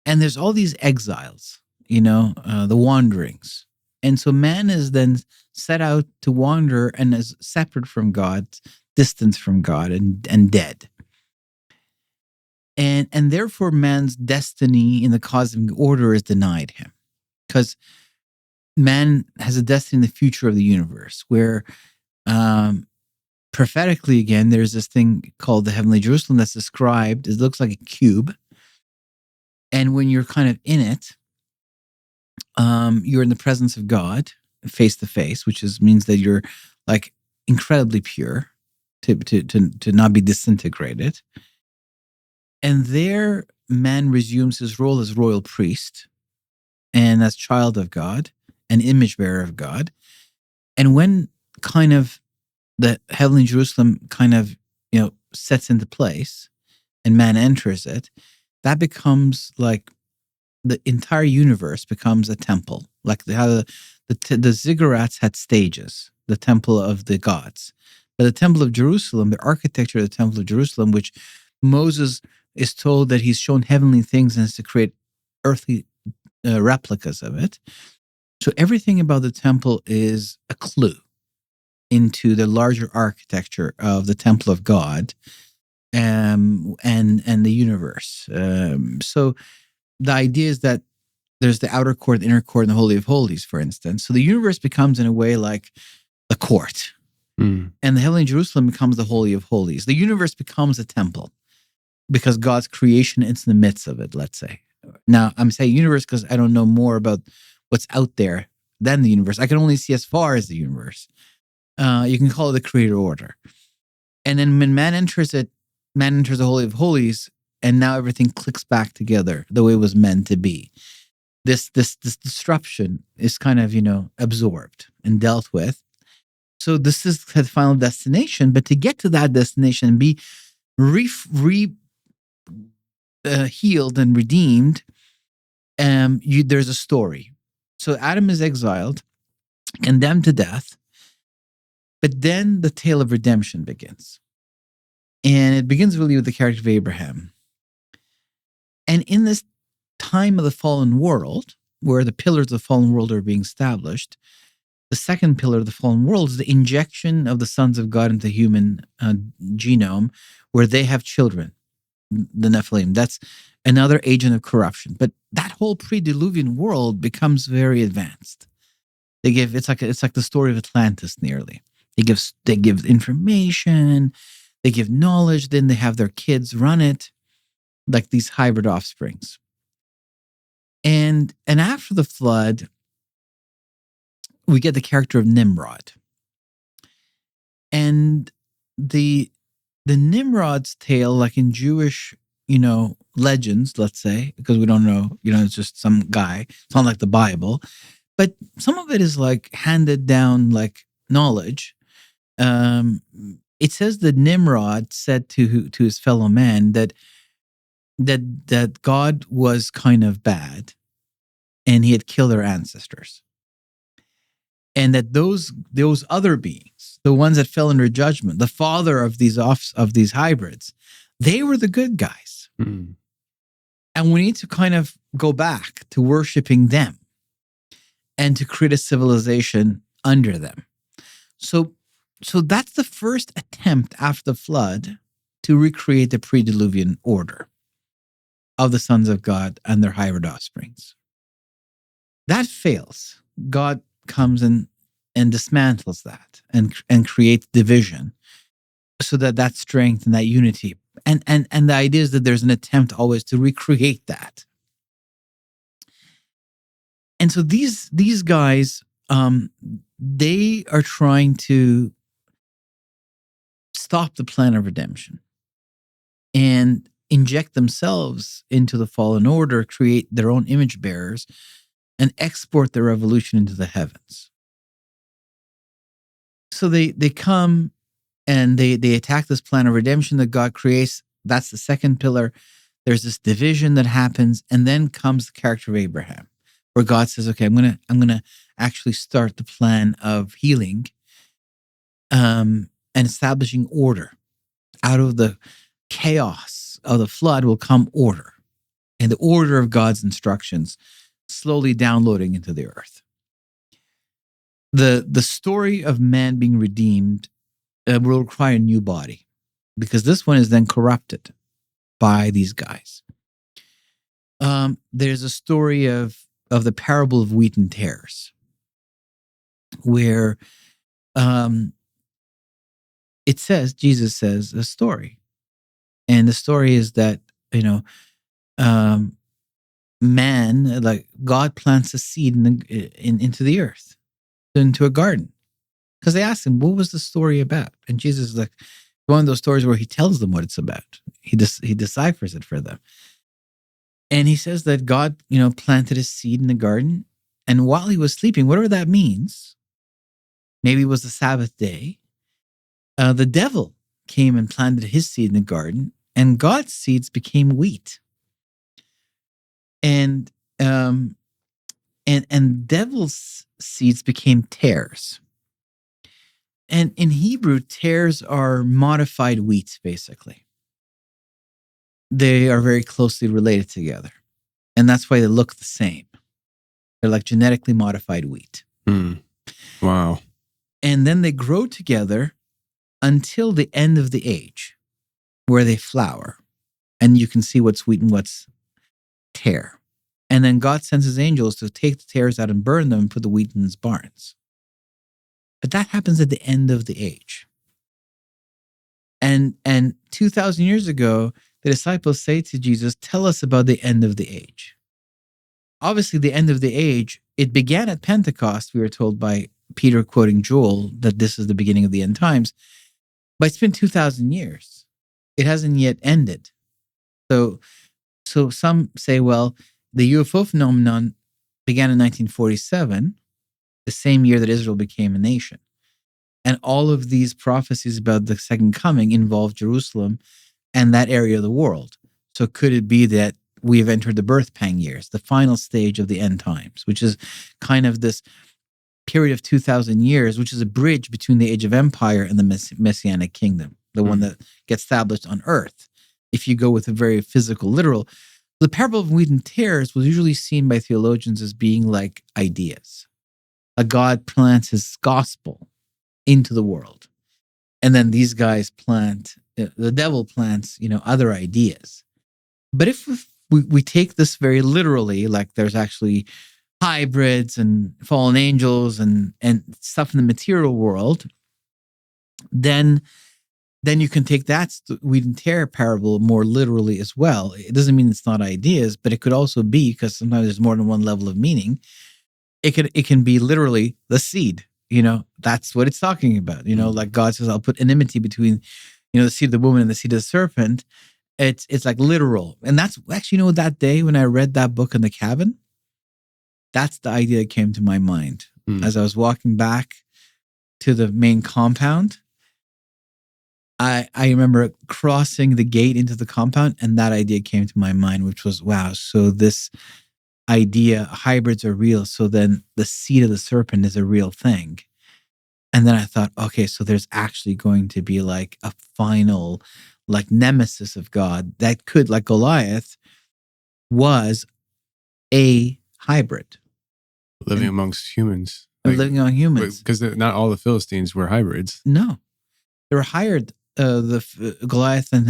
And there's all these exiles, the wanderings. And so man is then set out to wander and is separate from God, distant from God, and dead. And therefore man's destiny in the cosmic order is denied him, because man has a destiny in the future of the universe, where prophetically, again, there's this thing called the heavenly Jerusalem that's described. It looks like a cube. And when you're kind of in it, you're in the presence of God face to face, which means that you're like incredibly pure to not be disintegrated. And there man resumes his role as royal priest and as child of God, an image bearer of God. And when kind of the heavenly Jerusalem kind of, sets into place and man enters it, that becomes like the entire universe becomes a temple. Like how the Ziggurats had stages, the temple of the gods. But the temple of Jerusalem, the architecture of the temple of Jerusalem, which Moses is told that he's shown heavenly things and is to create earthly replicas of it. So everything about the temple is a clue into the larger architecture of the temple of God, and the universe. So the idea is that there's the outer court, the inner court, and the Holy of Holies, for instance. So the universe becomes, in a way, like the court. And the heavenly Jerusalem becomes the Holy of Holies. The universe becomes a temple because God's creation is in the midst of it, let's say. Now, I'm saying universe because I don't know more about what's out there than the universe. I can only see as far as the universe. You can call it the creator order. And then when man enters it, man enters the Holy of Holies, and now everything clicks back together the way it was meant to be. This disruption is kind of, absorbed and dealt with. So this is the final destination. But to get to that destination and be healed and redeemed, there's a story. So Adam is exiled, condemned to death. But then the tale of redemption begins. And it begins really with the character of Abraham. And in this time of the fallen world, where the pillars of the fallen world are being established, the second pillar of the fallen world is the injection of the sons of God into the human genome, where they have children, the Nephilim. That's another agent of corruption. But that whole pre-Diluvian world becomes very advanced. It's like the story of Atlantis nearly. They give information, they give knowledge, then they have their kids run it, like these hybrid offsprings. And after the flood, we get the character of Nimrod. And the Nimrod's tale, like in Jewish, legends, let's say, because we don't know, it's just some guy. It's not like the Bible. But some of it is like handed down like knowledge. It says that Nimrod said to his fellow man that God was kind of bad and he had killed their ancestors. And that those other beings, the ones that fell under judgment, the father of these hybrids, they were the good guys. And we need to kind of go back to worshiping them and to create a civilization under them. So that's the first attempt after the flood to recreate the pre-Diluvian order of the sons of God and their hybrid offsprings. That fails. God comes in and dismantles that and creates division so that strength and that unity. And the idea is that there's an attempt always to recreate that. And so these guys, they are trying to stop the plan of redemption and inject themselves into the fallen order, create their own image bearers, and export the revolution into the heavens. So they come and they attack this plan of redemption that God creates. That's the second pillar. There's this division that happens, and then comes the character of Abraham, where God says, "Okay, I'm gonna actually start the plan of healing, and establishing order. Out of the chaos of the flood will come order, and the order of God's instructions slowly downloading into the earth." The story of man being redeemed will require a new body, because this one is then corrupted by these guys. There's a story of the parable of wheat and tares, where Jesus says a story. And the story is that, man, like God plants a seed into the earth, into a garden. Because they asked him, what was the story about? And Jesus is like, one of those stories where he tells them what it's about. He deciphers it for them. And he says that God, planted a seed in the garden. And while he was sleeping, whatever that means, maybe it was the Sabbath day, the devil came and planted his seed in the garden, and God's seeds became wheat. And devil's seeds became tares. And in Hebrew, tares are modified wheat, basically. They are very closely related together. And that's why they look the same. They're like genetically modified wheat. Wow. And then they grow together until the end of the age, where they flower. And you can see what's wheat and what's tare. And then God sends his angels to take the tares out and burn them and put the wheat in his barns. But that happens at the end of the age. And 2,000 years ago, the disciples say to Jesus, tell us about the end of the age. Obviously, the end of the age, it began at Pentecost. We were told by Peter quoting Joel that this is the beginning of the end times. But it's been 2,000 years. It hasn't yet ended. So some say, well, the UFO phenomenon began in 1947, the same year that Israel became a nation. And all of these prophecies about the second coming involve Jerusalem and that area of the world. So could it be that we have entered the birth pang years, the final stage of the end times, which is kind of this period of 2,000 years, which is a bridge between the age of empire and the Messianic kingdom, the one that gets established on earth. If you go with a very physical, literal, the parable of wheat and tares was usually seen by theologians as being like ideas. A God plants his gospel into the world. And then these guys plant, the devil plants, other ideas. But if we take this very literally, like there's actually hybrids and fallen angels and stuff in the material world, then you can take that wheat and tare parable more literally as well. It doesn't mean it's not ideas, but it could also be, because sometimes there's more than one level of meaning, it can be literally the seed. That's what it's talking about. Like God says, I'll put enmity between, the seed of the woman and the seed of the serpent. It's like literal. And that's actually, that day when I read that book in the cabin, that's the idea that came to my mind. As I was walking back to the main compound, I remember crossing the gate into the compound, and that idea came to my mind, which was, wow, so this idea, hybrids are real, so then the seed of the serpent is a real thing. And then I thought, okay, so there's actually going to be like a final, like nemesis of God that could, like Goliath, was a hybrid. Living amongst humans. Living among humans. Because not all the Philistines were hybrids. No. They were hired, Goliath and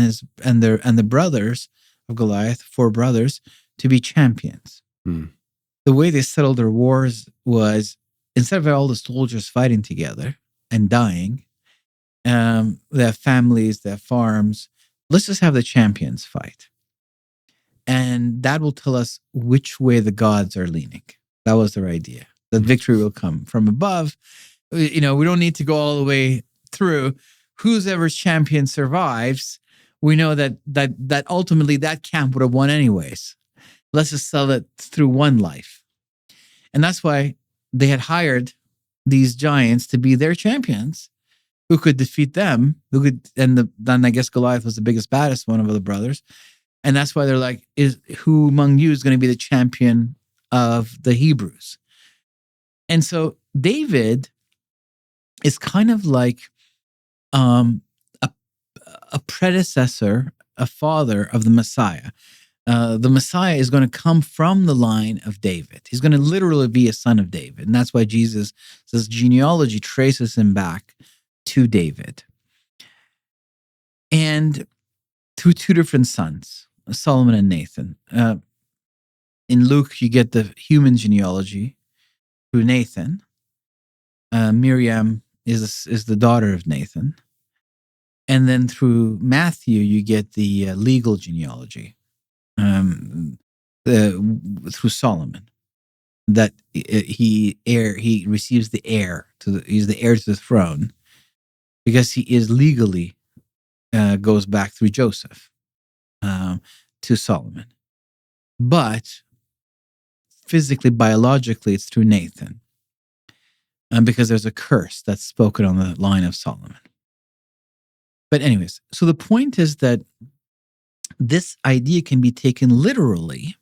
the brothers of Goliath, 4 brothers, to be champions. The way they settled their wars was, instead of all the soldiers fighting together and dying, they have families, they have farms. Let's just have the champions fight. And that will tell us which way the gods are leaning. That was their idea. That victory will come from above. We don't need to go all the way through. Whoever's champion survives, we know that ultimately that camp would have won anyways. Let's just sell it through one life. And that's why they had hired these giants to be their champions, who could defeat them, then I guess Goliath was the biggest, baddest one of the brothers. And that's why they're like, who among you is going to be the champion of the Hebrews? And so David is kind of like a predecessor, a father of the Messiah. The Messiah is going to come from the line of David. He's going to literally be a son of David. And that's why Jesus says genealogy traces him back to David. And through 2 different sons, Solomon and Nathan. In Luke, you get the human genealogy through Nathan. Miriam is the daughter of Nathan. And then through Matthew, you get the legal genealogy through Solomon. That he receives the heir he's the heir to the throne, because he is legally goes back through Joseph to Solomon. But physically, biologically, it's through Nathan. Because there's a curse that's spoken on the line of Solomon. But anyways, so the point is that this idea can be taken literally,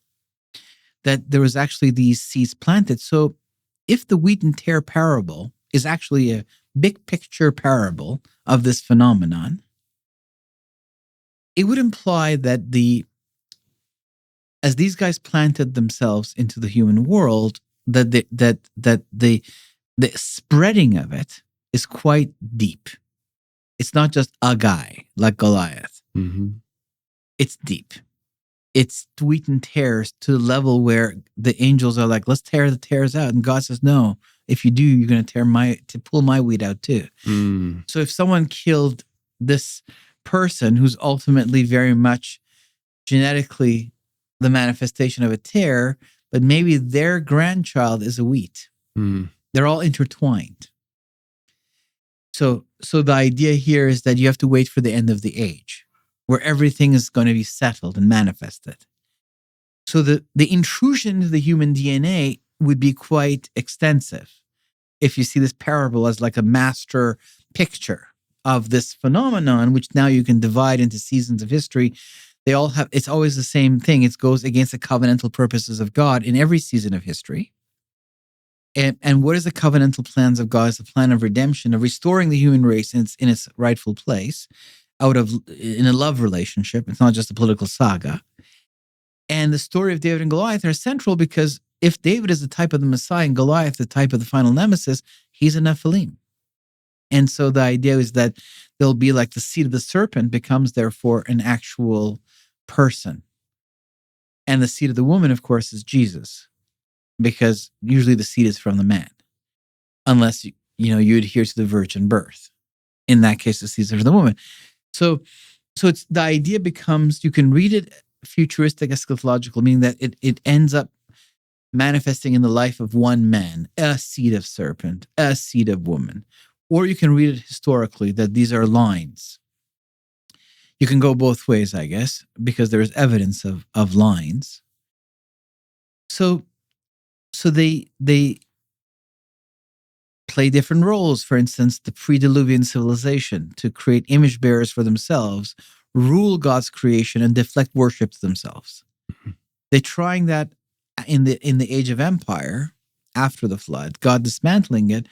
that there was actually these seeds planted. So if the wheat and tare parable is actually a big picture parable of this phenomenon, it would imply that as these guys planted themselves into the human world, that the spreading of it is quite deep. It's not just a guy like Goliath. Mm-hmm. It's deep. It's wheat and tares to the level where the angels are like, let's tear the tares out. And God says, no, if you do, you're going to pull my wheat out too. Mm. So if someone killed this person who's ultimately very much genetically the manifestation of a tare, but maybe their grandchild is a wheat. Mm. They're all intertwined. So the idea here is that you have to wait for the end of the age, where everything is going to be settled and manifested. So the intrusion into the human DNA would be quite extensive. If you see this parable as like a master picture of this phenomenon, which now you can divide into seasons of history, they all have, it's always the same thing. It goes against the covenantal purposes of God in every season of history. And what is the covenantal plans of God? It's the plan of redemption, of restoring the human race in its rightful place, in a love relationship. It's not just a political saga. And the story of David and Goliath are central because if David is the type of the Messiah and Goliath the type of the final nemesis, he's a Nephilim. And so the idea is that there'll be like the seed of the serpent becomes therefore an actual person. And the seed of the woman, of course, is Jesus, because usually the seed is from the man, unless you adhere to the virgin birth. In that case, the seeds are from the woman. So it's the idea becomes, you can read it futuristic eschatological, meaning that it ends up manifesting in the life of one man, a seed of serpent, a seed of woman. Or you can read it historically, that these are lines. You can go both ways, I guess, because there is evidence of lines. So they play different roles. For instance, the pre-Diluvian civilization to create image bearers for themselves, rule God's creation, and deflect worship to themselves. Mm-hmm. They're trying that in the age of empire after the flood, God dismantling it,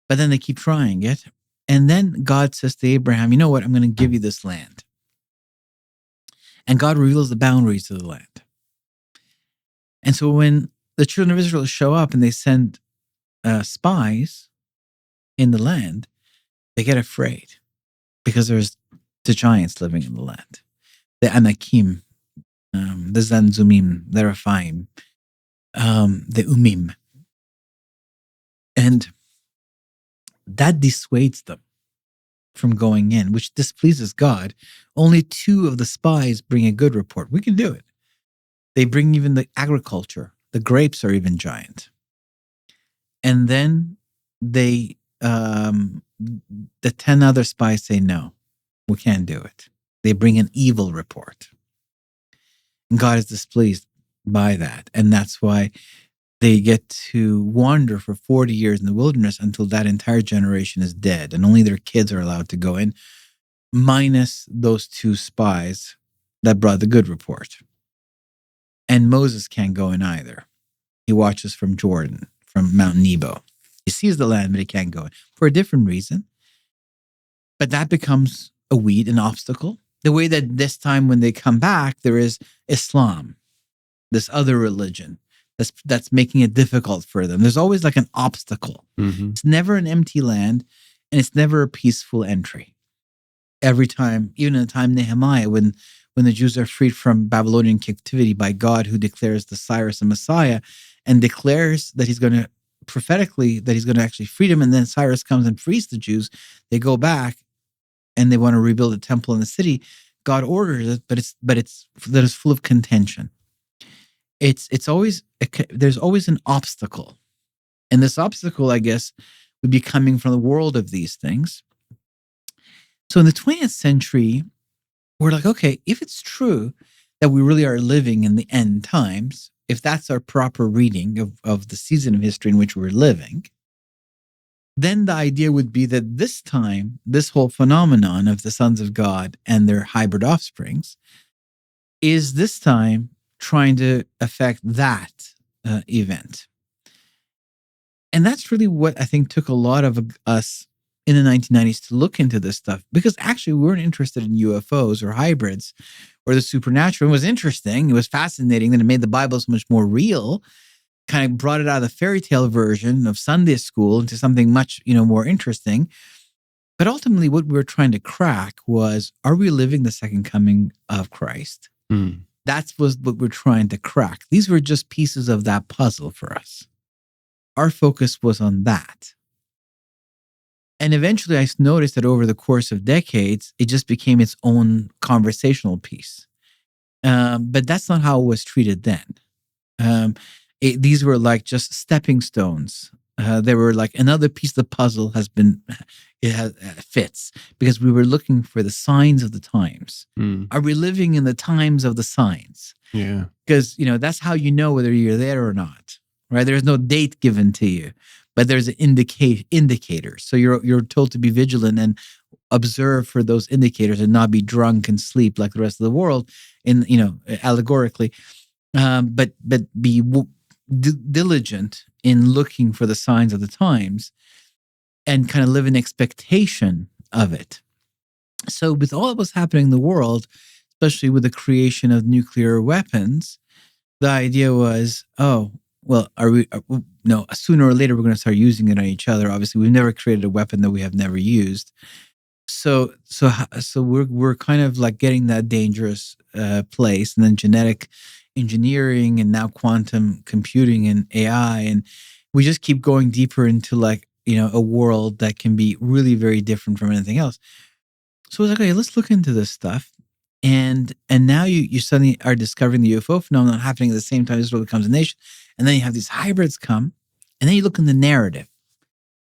but then they keep trying it. And then God says to Abraham, you know what? I'm going to give you this land. And God reveals the boundaries of the land. And so when the children of Israel show up and they send spies in the land, they get afraid because there's the giants living in the land. The Anakim, the Zanzumim, the Rephaim, the Umim. And that dissuades them from going in, which displeases God. Only 2 of the spies bring a good report. We can do it. They bring even the agriculture. The grapes are even giant. And then the 10 other spies say, no, we can't do it. They bring an evil report. And God is displeased by that. And that's why they get to wander for 40 years in the wilderness until that entire generation is dead. And only their kids are allowed to go in, minus those 2 spies that brought the good report. And Moses can't go in either. He watches from Jordan, from Mount Nebo. He sees the land, but he can't go in for a different reason. But that becomes a weed, an obstacle. The way that this time when they come back, there is Islam, this other religion that's making it difficult for them. There's always like an obstacle. Mm-hmm. It's never an empty land, and it's never a peaceful entry. Every time, even in the time Nehemiah, when the Jews are freed from Babylonian captivity by God, who declares the Cyrus a Messiah and declares that he's going to prophetically that he's going to actually free them, and then Cyrus comes and frees the Jews. They go back and they want to rebuild a temple in the city. God orders it, but it's full of contention. It's always there's always an obstacle, and this obstacle, I guess, would be coming from the world of these things. So in the 20th century, we're like, okay, if it's true that we really are living in the end times, if that's our proper reading of the season of history in which we're living, then the idea would be that this time, this whole phenomenon of the sons of God and their hybrid offsprings is this time trying to affect that event. And that's really what I think took a lot of us in the 1990s to look into this stuff, because actually we weren't interested in UFOs or hybrids or the supernatural. It was interesting. It was fascinating that it made the Bible so much more real. kind of brought it out of the fairy tale version of Sunday school into something much, more interesting. But ultimately, what we were trying to crack was, are we living the second coming of Christ? That was what we're trying to crack. These were just pieces of that puzzle for us. Our focus was on that. And eventually I noticed that over the course of decades, it just became its own conversational piece. But that's not how it was treated then. These were like just stepping stones. They were like another piece of the puzzle fits, because we were looking for the signs of the times. Are we living in the times of the signs? Yeah. Because, that's how you know whether you're there or not, right? There's no date given to you, but there's an indicator. So you're told to be vigilant and observe for those indicators and not be drunk and sleep like the rest of the world, allegorically, but be diligent in looking for the signs of the times and kind of live in expectation of it. So with all that was happening in the world, especially with the creation of nuclear weapons, the idea was, sooner or later we're going to start using it on each other. Obviously, we've never created a weapon that we have never used. So we're kind of like getting that dangerous place, and then genetic engineering, and now quantum computing and AI, and we just keep going deeper into a world that can be really very different from anything else. So I was like, okay, let's look into this stuff. And now you suddenly are discovering the UFO phenomenon happening at the same time Israel becomes a nation. And then you have these hybrids come, and then you look in the narrative.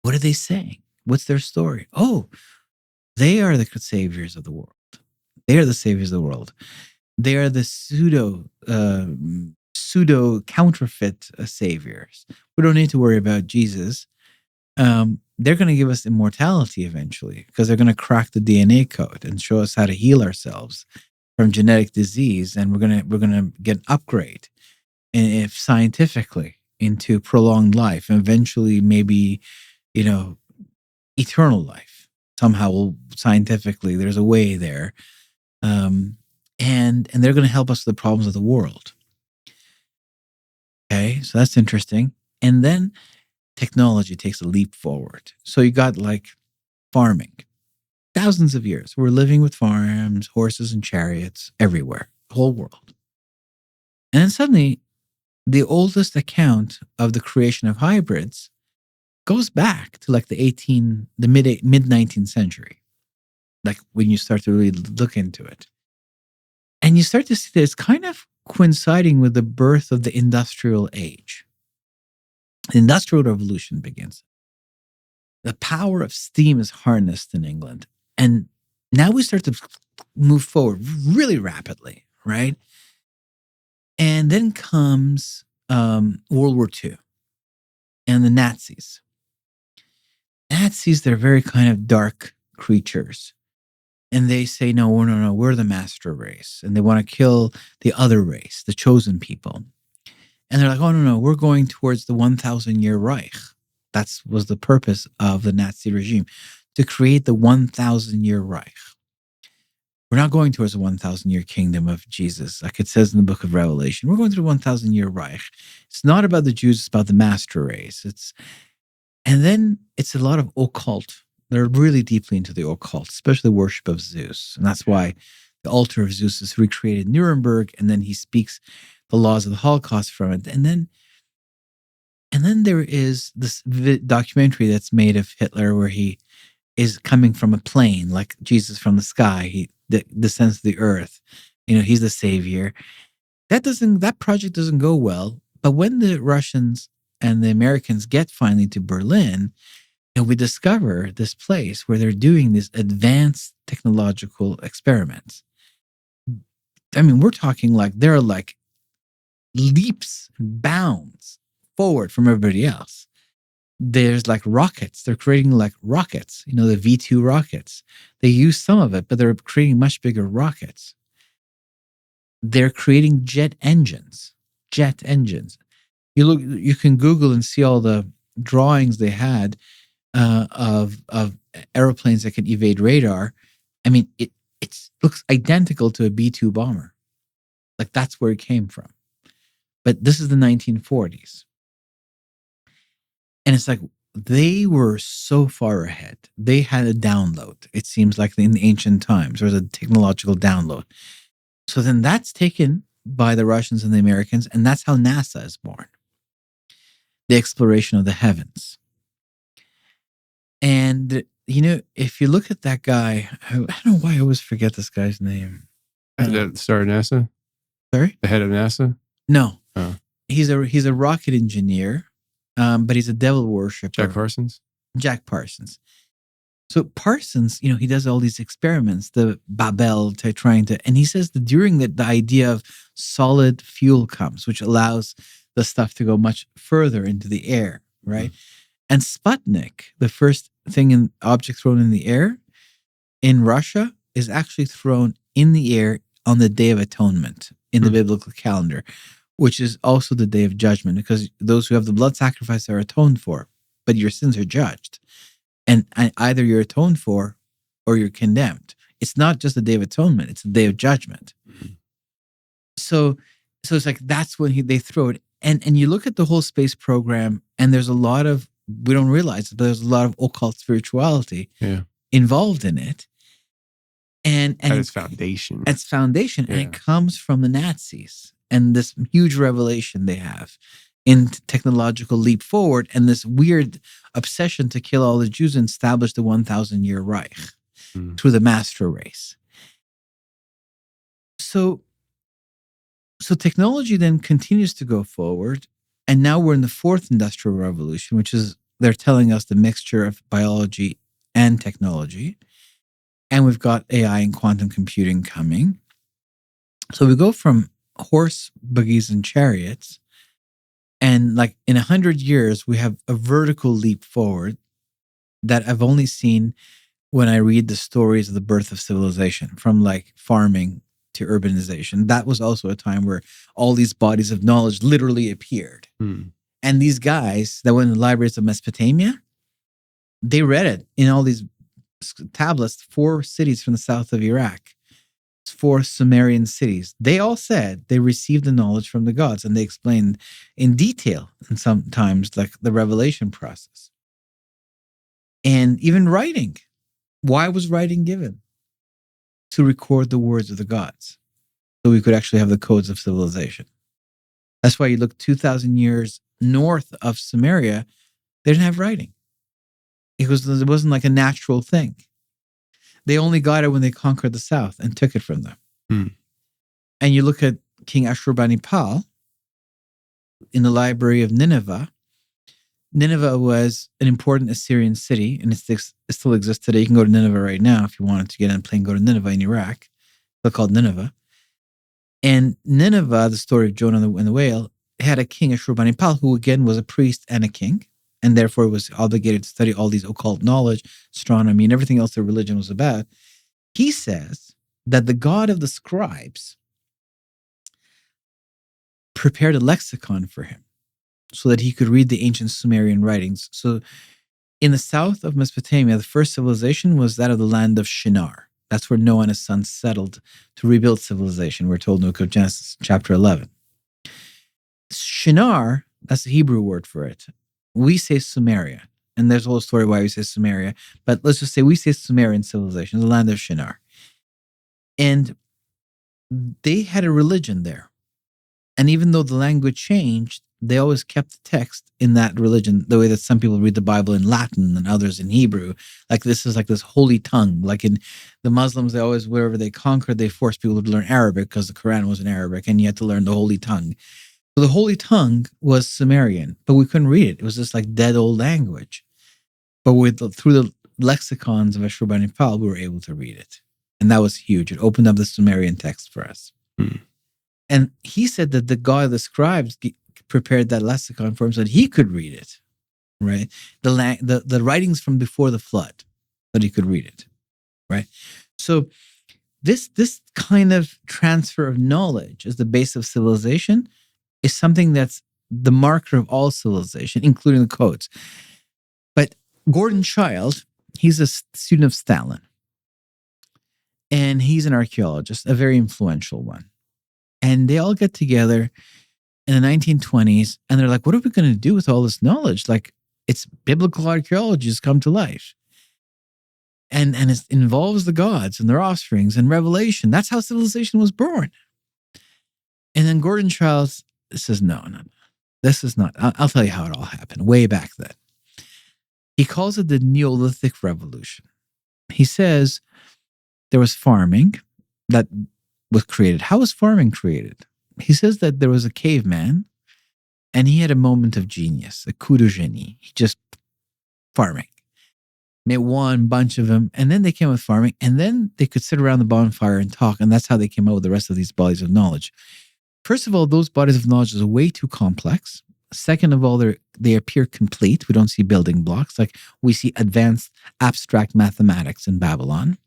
What are they saying? What's their story? Oh, they are the saviors of the world. They are the saviors of the world. They are the pseudo counterfeit saviors. We don't need to worry about Jesus. They're going to give us immortality eventually, because they're going to crack the DNA code and show us how to heal ourselves from genetic disease, and we're going to get an upgrade, if scientifically, into prolonged life, and eventually maybe eternal life. Somehow, scientifically, there's a way there, and they're going to help us with the problems of the world. Okay, so that's interesting. And then technology takes a leap forward. So you got farming. Thousands of years. We're living with farms, horses, and chariots everywhere, the whole world. And then suddenly, the oldest account of the creation of hybrids goes back to the mid-19th century. When you start to really look into it. And you start to see that it's kind of coinciding with the birth of the industrial age. The Industrial Revolution begins. The power of steam is harnessed in England. And now we start to move forward really rapidly, right? And then comes World War II and the Nazis. They're very kind of dark creatures. And they say, no, we're the master race. And they want to kill the other race, the chosen people. And they're like, oh, no, we're going towards the 1,000-year Reich. That was the purpose of the Nazi regime, to create the 1,000-year Reich. We're not going towards the 1,000-year kingdom of Jesus, like it says in the book of Revelation. We're going to the 1,000-year Reich. It's not about the Jews, it's about the master race. And then it's a lot of occult. They're really deeply into the occult, especially the worship of Zeus. And that's why the altar of Zeus is recreated in Nuremberg, and then he speaks the laws of the Holocaust from it. And then there is this documentary that's made of Hitler where he is coming from a plane, like Jesus from the sky. He descends to the earth. He's the savior. That project doesn't go well. But when the Russians and the Americans get finally to Berlin, we discover this place where they're doing these advanced technological experiments. We're talking they're leaps and bounds forward from everybody else. There's rockets. They're creating rockets, the V2 rockets. They use some of it, but they're creating much bigger rockets. They're creating jet engines. You can Google and see all the drawings they had of airplanes that can evade radar. It looks identical to a B-2 bomber. That's where it came from. But this is the 1940s. And it's like they were so far ahead. They had a download. It seems like in the ancient times, there was a technological download. So then that's taken by the Russians and the Americans, and that's how NASA is born. The exploration of the heavens. And, if you look at that guy, I don't know why I always forget this guy's name. The star of NASA? Sorry? The head of NASA? No. Oh. He's a rocket engineer, but he's a devil worshiper. Jack Parsons. So Parsons, he does all these experiments, the Babel, and he says that during the idea of solid fuel comes, which allows the stuff to go much further into the air, right? And Sputnik, the first object thrown in the air in Russia, is actually thrown in the air on the Day of Atonement in the biblical calendar, which is also the Day of Judgment, because those who have the blood sacrifice are atoned for, but your sins are judged. And either you're atoned for or you're condemned. It's not just the Day of Atonement, it's the Day of Judgment. So it's like that's when they throw it. And you look at the whole space program, and there's a lot of, we don't realize it, but there's a lot of occult spirituality involved in it. And at its foundation. Its foundation. Yeah. And it comes from the Nazis and this huge revelation they have in technological leap forward and this weird obsession to kill all the Jews and establish the 1,000-year Reich through the master race. So technology then continues to go forward. And now we're in the fourth industrial revolution, which is, they're telling us the mixture of biology and technology. And we've got AI and quantum computing coming. So we go from horse buggies and chariots, and like in 100 years, we have a vertical leap forward that I've only seen when I read the stories of the birth of civilization, from like farming to urbanization. That was also a time where all these bodies of knowledge literally appeared. And these guys that went in the libraries of Mesopotamia, they read it in all these tablets, 4 cities from the south of Iraq, 4 Sumerian cities. They all said they received the knowledge from the gods, and they explained in detail, and sometimes like the revelation process. And even writing. Why was writing given? To record the words of the gods, so we could actually have the codes of civilization. That's why you look 2,000 years north of Sumeria, they didn't have writing. It wasn't like a natural thing. They only got it when they conquered the south and took it from them. And you look at King Ashurbanipal in the library of Nineveh. Nineveh was an important Assyrian city, and it still exists today. You can go to Nineveh right now if you wanted to get on a plane, go to Nineveh in Iraq. They're called Nineveh. And Nineveh, the story of Jonah and the whale, had a king, Ashurbanipal, who again was a priest and a king, and therefore was obligated to study all these occult knowledge, astronomy, and everything else that religion was about. He says that the god of the scribes prepared a lexicon for him so that he could read the ancient Sumerian writings. So in the south of Mesopotamia, the first civilization was that of the land of Shinar. That's where Noah and his sons settled to rebuild civilization. We're told in the book of Genesis, chapter 11. Shinar, that's the Hebrew word for it. We say Sumeria, and there's a whole story why we say Sumeria, but let's just say we say Sumerian civilization, the land of Shinar. And they had a religion there. And even though the language changed, they always kept the text in that religion, the way that some people read the Bible in Latin and others in Hebrew. Like this is like this holy tongue. Like in the Muslims, they always, wherever they conquered, they forced people to learn Arabic because the Quran was in Arabic, and you had to learn the holy tongue. So the holy tongue was Sumerian, but we couldn't read it. It was just like dead old language. But through the lexicons of Ashurbanipal, we were able to read it. And that was huge. It opened up the Sumerian text for us. And he said that the god of the scribes prepared that lexicon for him so that he could read it, right? The writings from before the flood, but he could read it, right? So this kind of transfer of knowledge as the base of civilization is something that's the marker of all civilization, including the codes. But Gordon Childe, he's a student of Stalin, and he's an archaeologist, a very influential one. And they all get together in the 1920s, and they're like, what are we going to do with all this knowledge? Like, It's biblical archaeology has come to life. And it involves the gods and their offsprings and revelation. That's how civilization was born. And then Gordon Childs says, no. This is not. I'll tell you how it all happened way back then. He calls it the Neolithic Revolution. He says there was farming that was created. How was farming created? He says that there was a caveman and he had a moment of genius, a coup de génie. He just farming. Made one bunch of them, and then they came with farming, and then they could sit around the bonfire and talk, and that's how they came out with the rest of these bodies of knowledge. First of all, those bodies of knowledge are way too complex. Second of all, they appear complete. We don't see building blocks. Like we see advanced abstract mathematics in Babylon.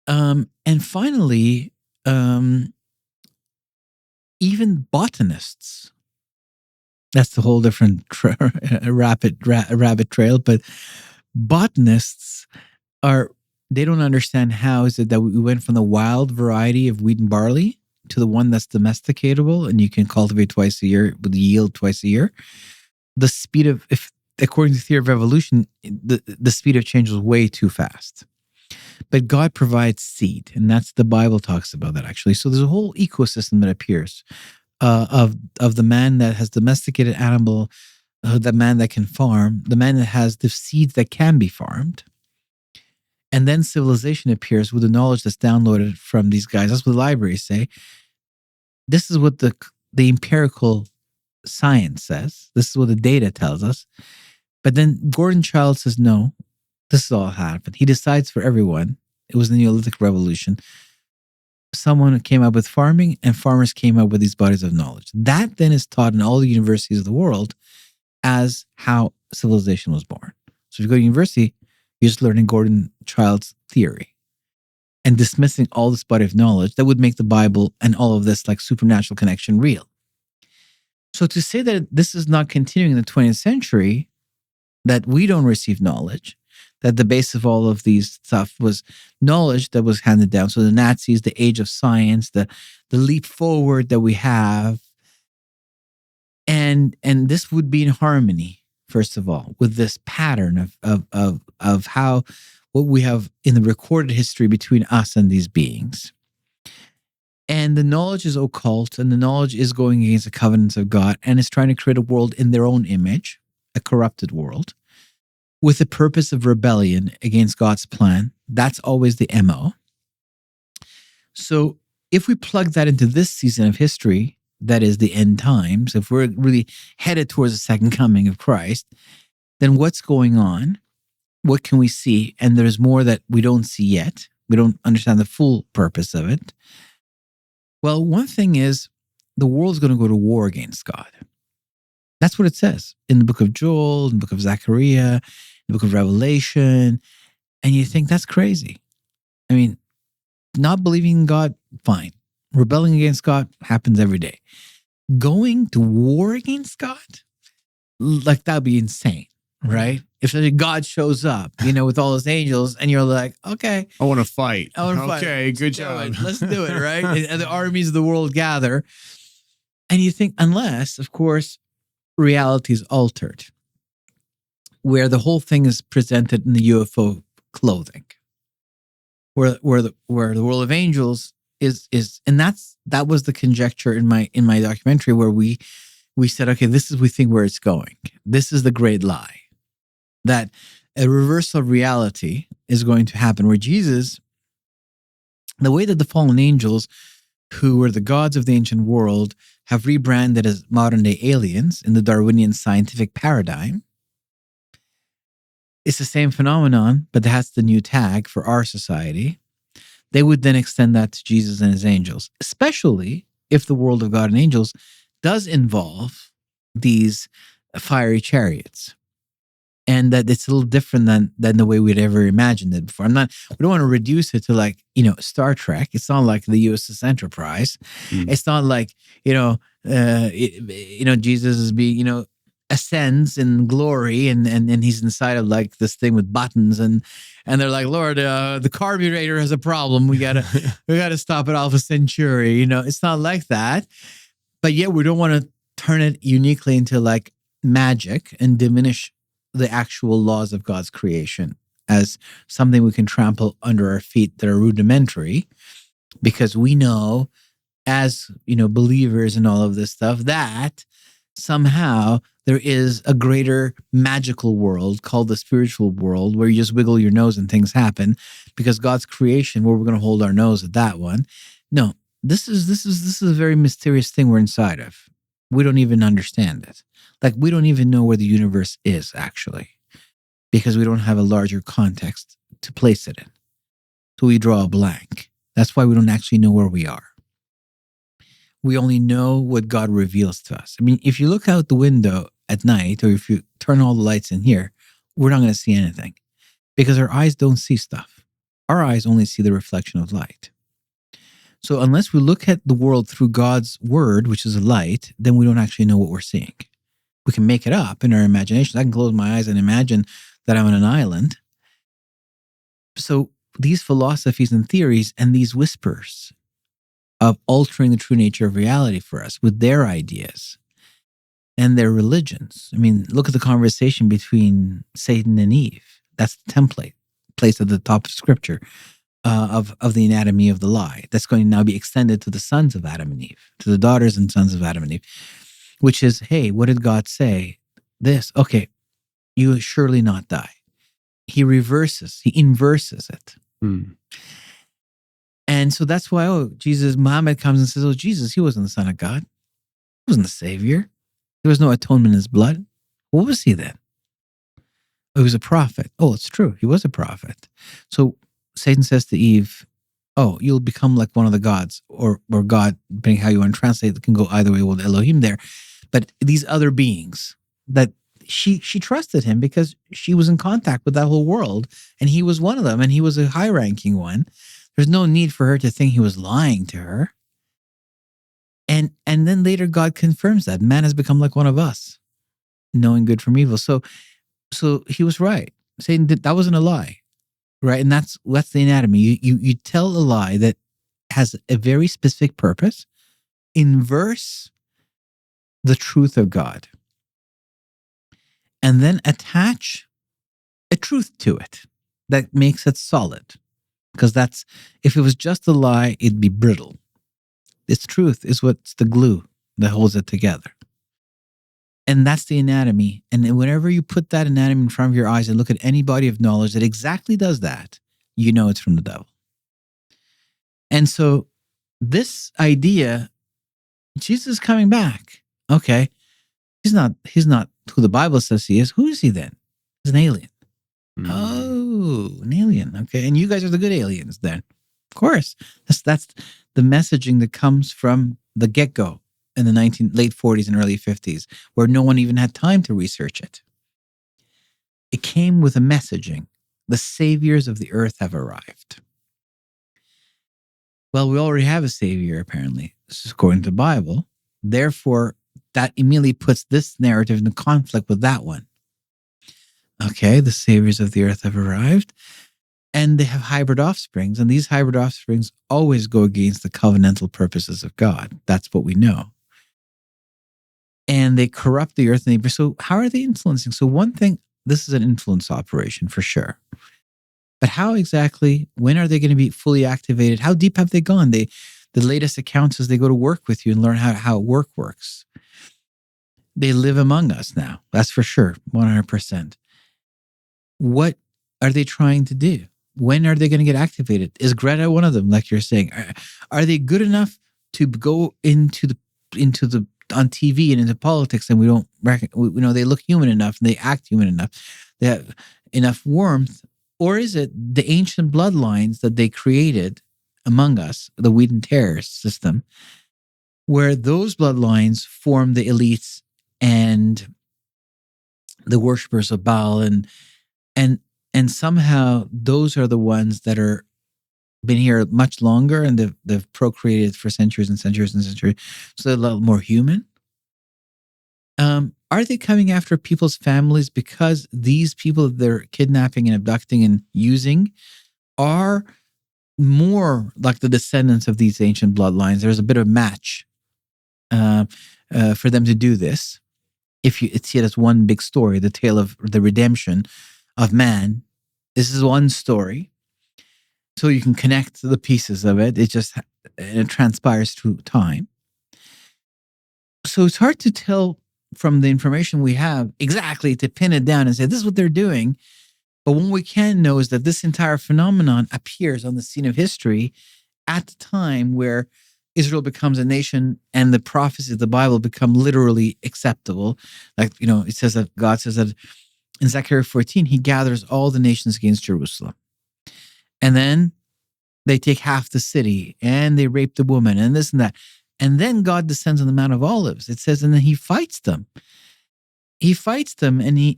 And finally, even botanists, that's the whole different rabbit trail, but botanists they don't understand how is it that we went from the wild variety of wheat and barley to the one that's domesticatable and you can cultivate twice a year with yield twice a year. The speed of, according to the theory of evolution, the speed of change was way too fast. But God provides seed, and that's the Bible talks about that actually. So there's a whole ecosystem that appears of the man that has domesticated animal, the man that can farm, the man that has the seeds that can be farmed. And then civilization appears with the knowledge that's downloaded from these guys. That's what the libraries say. This is what the empirical science says. This is what the data tells us. But then Gordon Childs says, no, this is all happened. He decides for everyone. It was the Neolithic Revolution. Someone came up with farming and farmers came up with these bodies of knowledge. That then is taught in all the universities of the world as how civilization was born. So if you go to university, you're just learning Gordon Childs' theory and dismissing all this body of knowledge that would make the Bible and all of this like supernatural connection real. So to say that this is not continuing in the 20th century, that we don't receive knowledge, that the base of all of these stuff was knowledge that was handed down. So the Nazis, the age of science, the leap forward that we have. And this would be in harmony, first of all, with this pattern of how what we have in the recorded history between us and these beings. And the knowledge is occult, and the knowledge is going against the covenants of God, and is trying to create a world in their own image, a corrupted world, with the purpose of rebellion against God's plan. That's always the MO. So if we plug that into this season of history, that is the end times, if we're really headed towards the second coming of Christ, then what's going on? What can we see? And there's more that we don't see yet. We don't understand the full purpose of it. Well, one thing is the world's going to go to war against God. That's what it says in the book of Joel, in the book of Zechariah, in the book of Revelation. And you think that's crazy. I mean, not believing in God, fine. Rebelling against God happens every day. Going to war against God? Like, that'd be insane, right? If God shows up, with all his angels, and you're like, okay. I want to fight. Okay, good job. Let's do it, right? And the armies of the world gather. And you think, unless, of course, reality is altered, where the whole thing is presented in the UFO clothing, where the world of angels is, and that was the conjecture in my documentary, where we said, okay, we think where it's going. This is the great lie, that a reversal of reality is going to happen, where Jesus, the way that the fallen angels, who were the gods of the ancient world, have rebranded as modern-day aliens in the Darwinian scientific paradigm. It's the same phenomenon, but that's the new tag for our society. They would then extend that to Jesus and his angels, especially if the world of God and angels does involve these fiery chariots. And that it's a little different than the way we'd ever imagined it before. We don't want to reduce it to like, Star Trek. It's not like the USS Enterprise. It's not like, Jesus is being, ascends in glory and he's inside of like this thing with buttons and they're like, Lord, the carburetor has a problem. We gotta stop at Alpha Centauri. It's not like that. But yet we don't want to turn it uniquely into like magic and diminish the actual laws of God's creation as something we can trample under our feet that are rudimentary, because we know, as believers in all of this stuff, that somehow there is a greater magical world called the spiritual world, where you just wiggle your nose and things happen, because God's creation, where we're going to hold our nose at that one. No, this is a very mysterious thing we're inside of. We don't even understand it. Like, we don't even know where the universe is, actually, because we don't have a larger context to place it in. So we draw a blank. That's why we don't actually know where we are. We only know what God reveals to us. I mean, if you look out the window at night, or if you turn all the lights in here, we're not going to see anything, because our eyes don't see stuff. Our eyes only see the reflection of light. So unless we look at the world through God's word, which is a light, then we don't actually know what we're seeing. We can make it up in our imagination. I can close my eyes and imagine that I'm on an island. So these philosophies and theories and these whispers of altering the true nature of reality for us with their ideas and their religions. I mean, look at the conversation between Satan and Eve. That's the template placed at the top of Scripture of the anatomy of the lie. That's going to now be extended to the sons of Adam and Eve, to the daughters and sons of Adam and Eve, which is, hey, what did God say? This, okay, you will surely not die. He inverses it. And so that's why, Muhammad comes and says, Jesus, he wasn't the Son of God. He wasn't the Savior. There was no atonement in his blood. What was he then? He was a prophet. Oh, it's true. He was a prophet. So Satan says to Eve, you'll become like one of the gods, or God, depending how you want to translate, it can go either way with Elohim there. But these other beings that she trusted him, because she was in contact with that whole world, and he was one of them, and he was a high-ranking one. There's no need for her to think he was lying to her. And then later God confirms that man has become like one of us, knowing good from evil. So he was right. Saying that wasn't a lie, right? And that's the anatomy. You tell a lie that has a very specific purpose, inverse the truth of God, and then attach a truth to it that makes it solid. Because if it was just a lie, it'd be brittle. Its truth is what's the glue that holds it together. And that's the anatomy. And whenever you put that anatomy in front of your eyes and look at any body of knowledge that exactly does that, you know it's from the devil. And so this idea, Jesus is coming back. Okay. He's not who the Bible says he is. Who is he then? He's an alien. Oh, an alien. Okay. And you guys are the good aliens then. Of course. That's the messaging that comes from the get-go in the late 40s and early 50s, where no one even had time to research it. It came with a messaging. The saviors of the earth have arrived. Well, we already have a savior, apparently. This is according to the Bible. Therefore, that immediately puts this narrative in conflict with that one. Okay, the saviors of the earth have arrived, and they have hybrid offsprings, and these hybrid offsprings always go against the covenantal purposes of God. That's what we know. And they corrupt the earth. So how are they influencing? So one thing, this is an influence operation for sure. But how exactly, when are they going to be fully activated? How deep have they gone? The latest accounts is they go to work with you and learn how work works. They live among us now. That's for sure, 100%. What are they trying to do? When are they going to get activated? Is Greta one of them, like you're saying? Are they good enough to go into the on TV and into politics, and we don't they look human enough and they act human enough? They have enough warmth, or is it the ancient bloodlines that they created among us, the wheat and tares system, where those bloodlines form the elites and the worshippers of Baal, and somehow those are the ones that are been here much longer, and they've procreated for centuries and centuries and centuries, so they're a lot more human. Are they coming after people's families because these people they're kidnapping and abducting and using are more like the descendants of these ancient bloodlines? There's a bit of match for them to do this. if you see it as one big story, the tale of the redemption of man, this is one story. So you can connect the pieces of it. It transpires through time. So it's hard to tell from the information we have exactly to pin it down and say, this is what they're doing. But what we can know is that this entire phenomenon appears on the scene of history at the time where Israel becomes a nation and the prophecies of the Bible become literally acceptable. Like, it says that God says that in Zechariah 14, he gathers all the nations against Jerusalem. And then they take half the city and they rape the woman and this and that. And then God descends on the Mount of Olives. It says, and then he fights them. He fights them, and he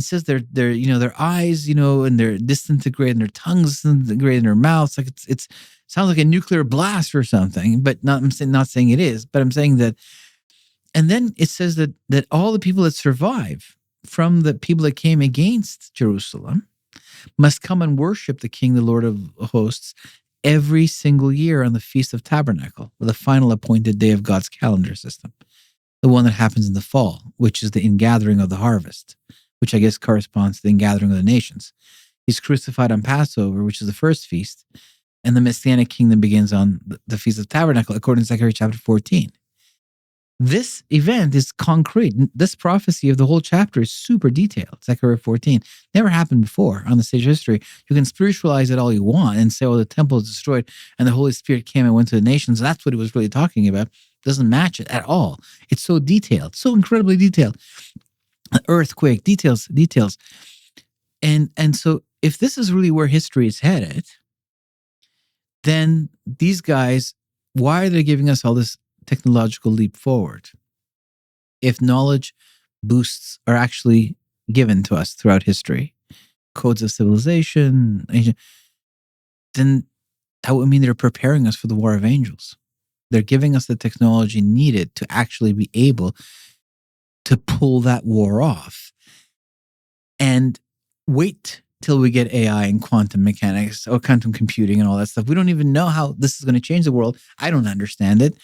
says their eyes, and they're disintegrated, and their tongues disintegrated in their mouths. Like it sounds like a nuclear blast or something. But I'm not saying it is. But I'm saying that. And then it says that all the people that survive from the people that came against Jerusalem must come and worship the King, the Lord of hosts, every single year on the Feast of Tabernacle, the final appointed day of God's calendar system, the one that happens in the fall, which is the ingathering of the harvest, which I guess corresponds to the ingathering of the nations. He's crucified on Passover, which is the first feast, and the Messianic kingdom begins on the Feast of Tabernacle, according to Zechariah chapter 14. This event is concrete. This prophecy of the whole chapter is super detailed. Zechariah 14. Never happened before on the stage of history. You can spiritualize it all you want and say, the temple is destroyed and the Holy Spirit came and went to the nations. That's what it was really talking about. It doesn't match it at all. It's so detailed, so incredibly detailed. Earthquake, details. And so if this is really where history is headed, then these guys, why are they giving us all this technological leap forward? If knowledge boosts are actually given to us throughout history, codes of civilization, then that would mean they're preparing us for the war of angels. They're giving us the technology needed to actually be able to pull that war off. And wait till we get AI and quantum mechanics or quantum computing and all that stuff. We don't even know how this is going to change the world. I don't understand it.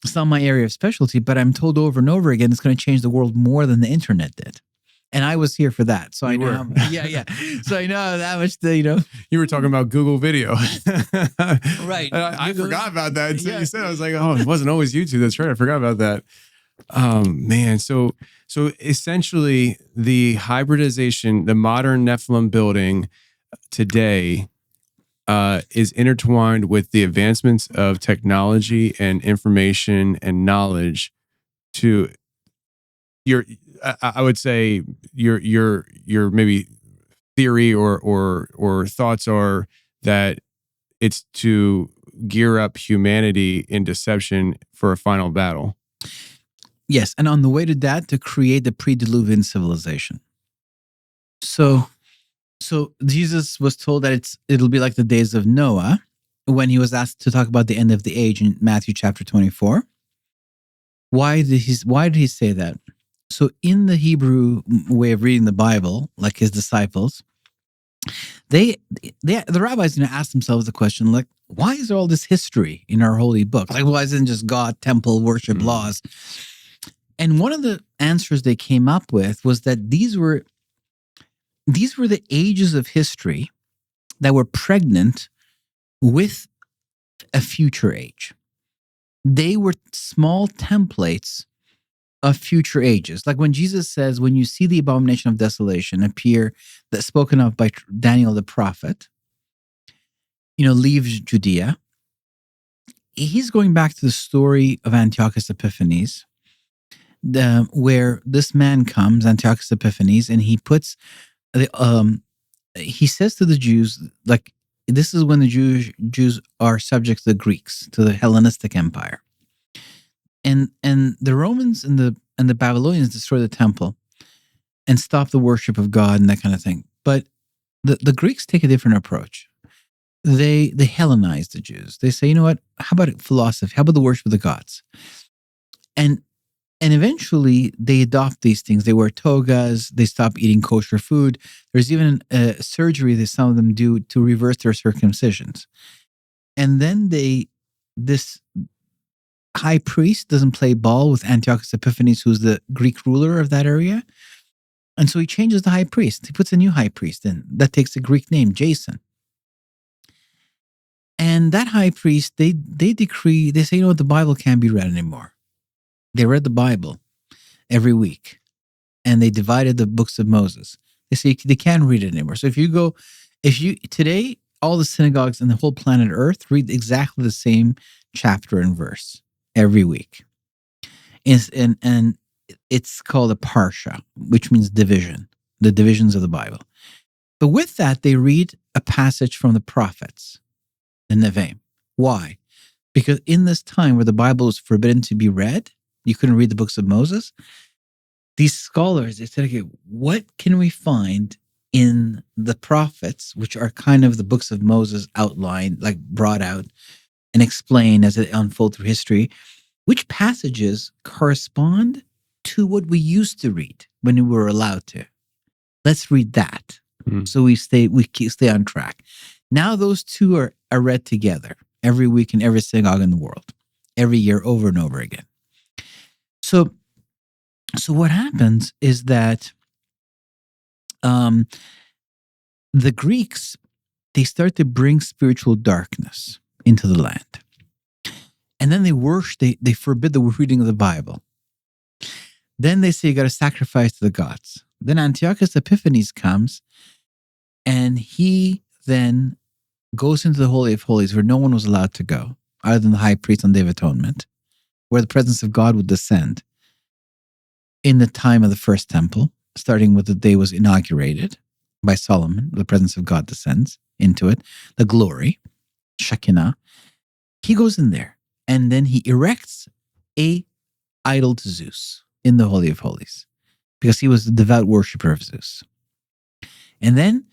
It's not my area of specialty, but I'm told over and over again it's going to change the world more than the internet did. And I was here for that. So I know. Yeah. So I know that much, You were talking about Google Video. Right. I forgot about that until you said it. I was like, it wasn't always YouTube. That's right. I forgot about that. Man. So essentially the hybridization, the modern Nephilim building today is intertwined with the advancements of technology and information and knowledge to I would say your maybe theory or thoughts are that it's to gear up humanity in deception for a final battle. Yes, and on the way to that, to create the pre-Diluvian civilization. So Jesus was told that it'll be like the days of Noah when he was asked to talk about the end of the age in Matthew chapter 24. Why did he say that? So in the Hebrew way of reading the Bible, like his disciples, the rabbis ask themselves the question, like, why is there all this history in our holy book? Like, why isn't it just God, temple, worship, laws? And one of the answers they came up with was that these were the ages of history that were pregnant with a future age. They were small templates of future ages. Like when Jesus says, when you see the abomination of desolation appear, that's spoken of by Daniel the prophet, leave Judea. He's going back to the story of Antiochus Epiphanes, where this man comes, Antiochus Epiphanes, and he puts, he says to the Jews, like, this is when the Jews are subject to the Greeks, to the Hellenistic Empire. And the Romans and the Babylonians destroy the temple and stop the worship of God and that kind of thing. But the Greeks take a different approach. They Hellenize the Jews. They say, you know what? How about philosophy? How about the worship of the gods? And eventually they adopt these things. They wear togas. They stop eating kosher food. There's even a surgery that some of them do to reverse their circumcisions. And then high priest doesn't play ball with Antiochus Epiphanes, who's the Greek ruler of that area. And so he changes the high priest. He puts a new high priest in. That takes a Greek name, Jason. And that high priest, they decree, they say, you know what, the Bible can't be read anymore. They read the Bible every week. And they divided the books of Moses. They say they can't read it anymore. So today, all the synagogues in the whole planet Earth read exactly the same chapter and verse every week. And it's called a parsha, which means division, the divisions of the Bible. But with that, they read a passage from the prophets, the Nevi'im. Why? Because in this time where the Bible was forbidden to be read, you couldn't read the books of Moses, these scholars, they said, okay, what can we find in the prophets, which are kind of the books of Moses outlined, like brought out and explained as it unfolds through history, which passages correspond to what we used to read when we were allowed to? Let's read that. So we stay on track. Now those two are read together every week in every synagogue in the world, every year over and over again. So what happens is that the Greeks, they start to bring spiritual darkness into the land. And then they forbid the reading of the Bible. Then they say you got to sacrifice to the gods. Then Antiochus Epiphanes comes, and he then goes into the Holy of Holies where no one was allowed to go, other than the high priest on Day of Atonement, where the presence of God would descend in the time of the first temple, starting with the day it was inaugurated by Solomon. The presence of God descends into it, the glory, Shekinah. He goes in there, and then he erects a idol to Zeus in the Holy of Holies, because he was the devout worshiper of Zeus. And then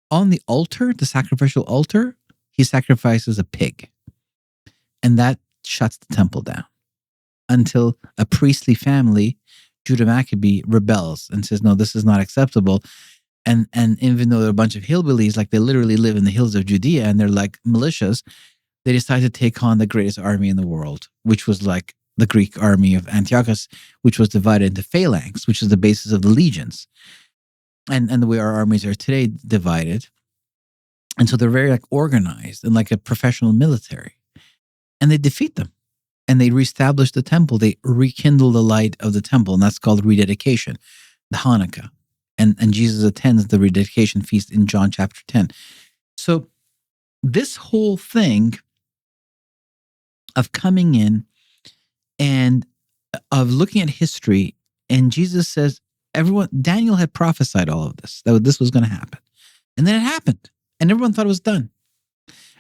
on the altar, the sacrificial altar, he sacrifices a pig. And that shuts the temple down until a priestly family, Judah Maccabee, rebels and says, no, this is not acceptable. And even though they're a bunch of hillbillies, like they literally live in the hills of Judea and they're like militias, they decide to take on the greatest army in the world, which was like the Greek army of Antiochus, which was divided into phalanx, which is the basis of the legions. And the way our armies are today divided. And so they're very like organized and like a professional military. And they defeat them. And they reestablish the temple. They rekindle the light of the temple. And that's called rededication, the Hanukkah. And Jesus attends the rededication feast in John chapter 10. So this whole thing of coming in and of looking at history, and Jesus says, Daniel had prophesied all of this, that this was going to happen. And then it happened. And everyone thought it was done.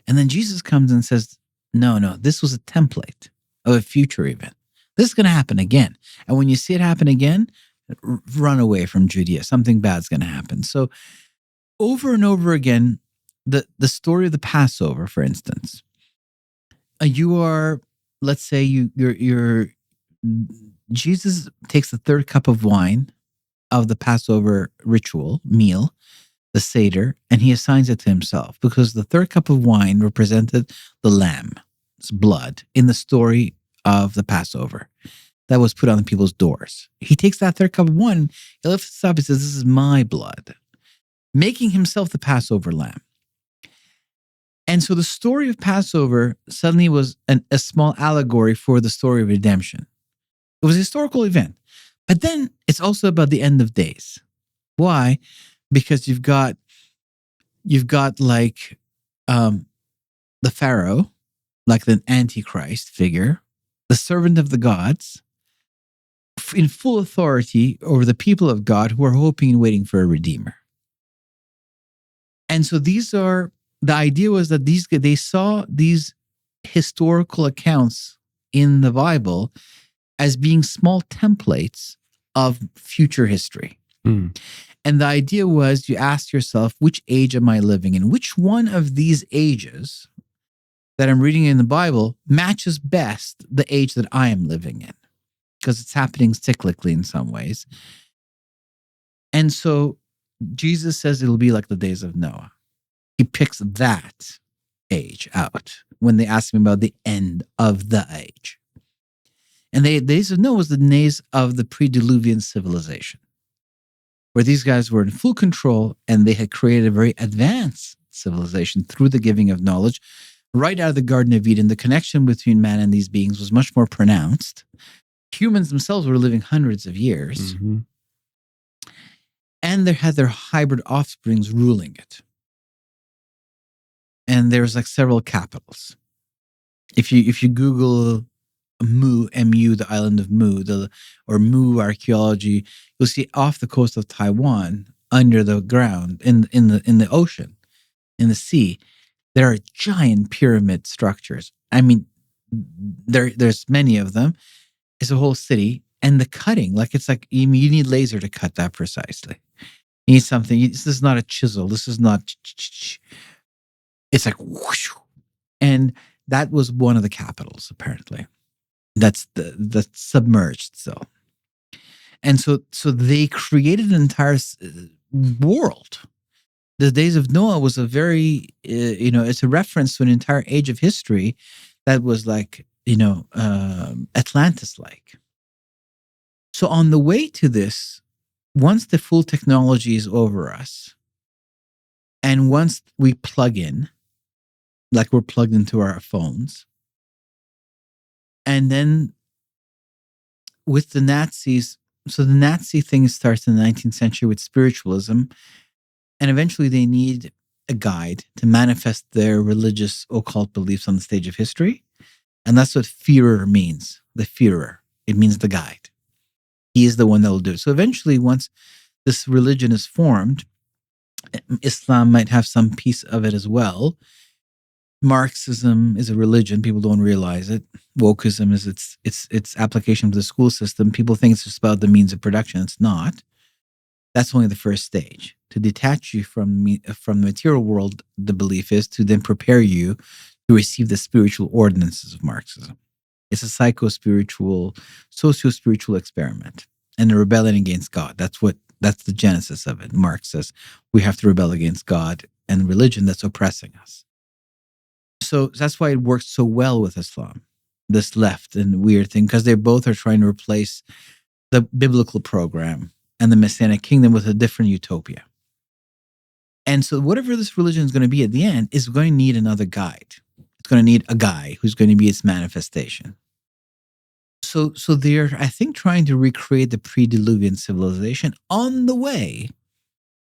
And then Jesus comes and says, no, this was a template of a future event. This is going to happen again. And when you see it happen again, run away from Judea. Something bad's going to happen. So over and over again, the story of the Passover, for instance, you are, let's say you're Jesus takes the third cup of wine of the Passover ritual meal, the Seder, and he assigns it to himself because the third cup of wine represented the lamb's blood in the story of the Passover that was put on the people's doors. He takes that third cup of wine, he lifts it up, he says, this is my blood, making himself the Passover lamb. And so the story of Passover suddenly was a small allegory for the story of redemption. It was a historical event. But then it's also about the end of days. Why? Because you've got like the Pharaoh, like the Antichrist figure, the servant of the gods, in full authority over the people of God who are hoping and waiting for a redeemer. And so the idea was that they saw these historical accounts in the Bible as being small templates of future history. And the idea was you ask yourself, which age am I living in? Which one of these ages that I'm reading in the Bible matches best the age that I am living in? Because it's happening cyclically in some ways. And so Jesus says it'll be like the days of Noah. He picks that age out when they ask him about the end of the age. And the days of Noah was the days of the pre-Diluvian civilization, where these guys were in full control and they had created a very advanced civilization through the giving of knowledge. Right out of the Garden of Eden, the connection between man and these beings was much more pronounced. Humans themselves were living hundreds of years. Mm-hmm. And they had their hybrid offsprings ruling it. And there's like several capitals. If you Google Mu, M-U, the island of Mu, or Mu archaeology, you'll see off the coast of Taiwan, under the ground, in the ocean, in the sea, there are giant pyramid structures. I mean, there's many of them. It's a whole city, and the cutting, like it's like you need laser to cut that precisely. You need something. This is not a chisel. This is not. It's like whoosh, and that was one of the capitals apparently. That's submerged. And so they created an entire world. The days of Noah was a very, it's a reference to an entire age of history that was like, Atlantis-like. So on the way to this, once the full technology is over us, and once we plug in, like we're plugged into our phones, and then with the Nazis, so the Nazi thing starts in the 19th century with spiritualism, and eventually they need a guide to manifest their religious occult beliefs on the stage of history. And that's what Führer means, the Führer. It means the guide. He is the one that will do it. So eventually, once this religion is formed, Islam might have some piece of it as well. Marxism is a religion. People don't realize it. Wokeism is its application to the school system. People think it's just about the means of production. It's not. That's only the first stage. To detach you from the material world, the belief is to then prepare you to receive the spiritual ordinances of Marxism. It's a psycho-spiritual, socio-spiritual experiment and a rebellion against God. That's the genesis of it. Marx says we have to rebel against God and religion that's oppressing us. So that's why it works so well with Islam, this left and weird thing, because they both are trying to replace the biblical program and the Messianic kingdom with a different utopia. And so whatever this religion is going to be at the end is going to need another guide. It's going to need a guy who's going to be its manifestation. So they're, I think, trying to recreate the pre-Diluvian civilization on the way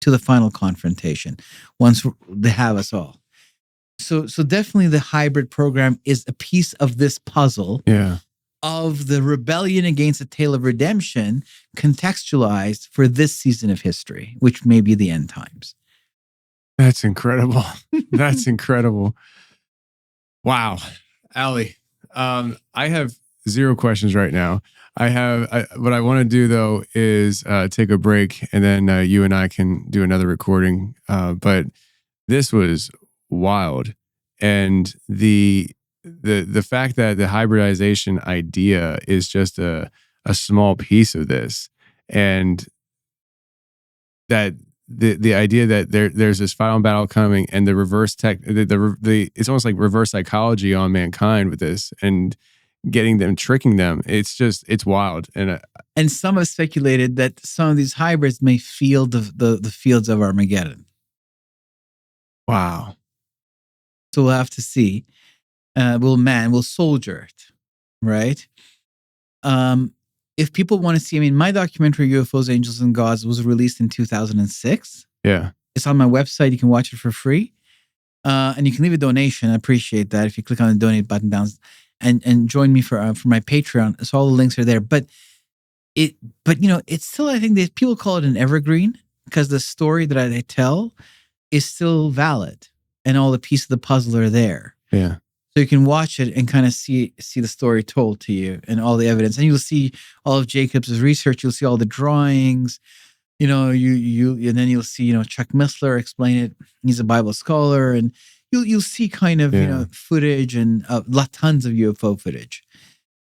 to the final confrontation once they have us all. So definitely the hybrid program is a piece of this puzzle of the rebellion against the tale of redemption contextualized for this season of history, which may be the end times. That's incredible. That's incredible. Wow. Ali, I have zero questions right now. What I want to do though is take a break, and then you and I can do another recording. But this was wild. And the fact that the hybridization idea is just a small piece of this, and that the idea that there's this final battle coming, and the reverse it's almost like reverse psychology on mankind with this, and tricking them. It's wild. And some have speculated that some of these hybrids may feel the fields of Armageddon. Wow. So we'll have to see. We'll soldier it, right? If people want to see, my documentary UFOs, Angels and Gods was released in 2006. Yeah. It's on my website. You can watch it for free. And you can leave a donation. I appreciate that. If you click on the donate button down and join me for my Patreon. So all the links are there. But it's still, I think that people call it an evergreen because the story that I tell is still valid and all the pieces of the puzzle are there. Yeah. So you can watch it and kind of see the story told to you and all the evidence. And you'll see all of Jacobs' research. You'll see all the drawings, and then you'll see, Chuck Missler explain it. He's a Bible scholar, and you'll see kind of, footage and tons of UFO footage.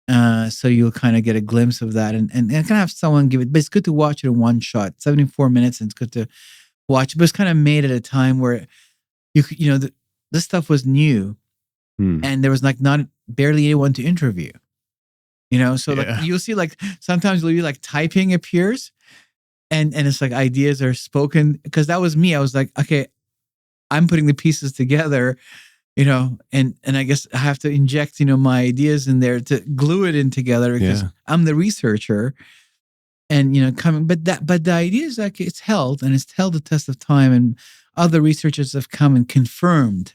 So you'll kind of get a glimpse of that and kind of have someone give it, but it's good to watch it in one shot, 74 minutes. And it's good to watch it, but it's kind of made at a time where this stuff was new. And there was barely anyone to interview. So like you'll see like sometimes you'll be like typing appears and it's like ideas are spoken, because that was me. I was like, okay, I'm putting the pieces together, and I guess I have to inject, my ideas in there to glue it in together, because I'm the researcher. And but the idea is like it's held the test of time, and other researchers have come and confirmed,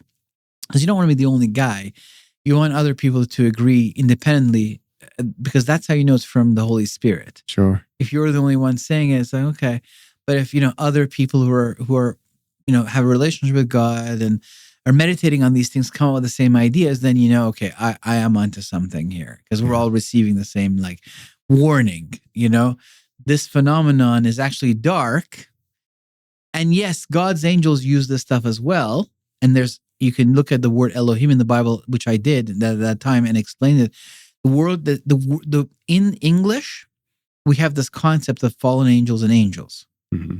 because you don't want to be the only guy. You want other people to agree independently, because that's how it's from the Holy Spirit. Sure. If you're the only one saying it, it's like, okay. But if other people who are have a relationship with God and are meditating on these things come up with the same ideas, then okay, I am onto something here, because we're all receiving the same like warning. This phenomenon is actually dark, and yes, God's angels use this stuff as well. And you can look at the word Elohim in the Bible, which I did at that time, and explain it. The word in English, we have this concept of fallen angels and angels. Mm-hmm.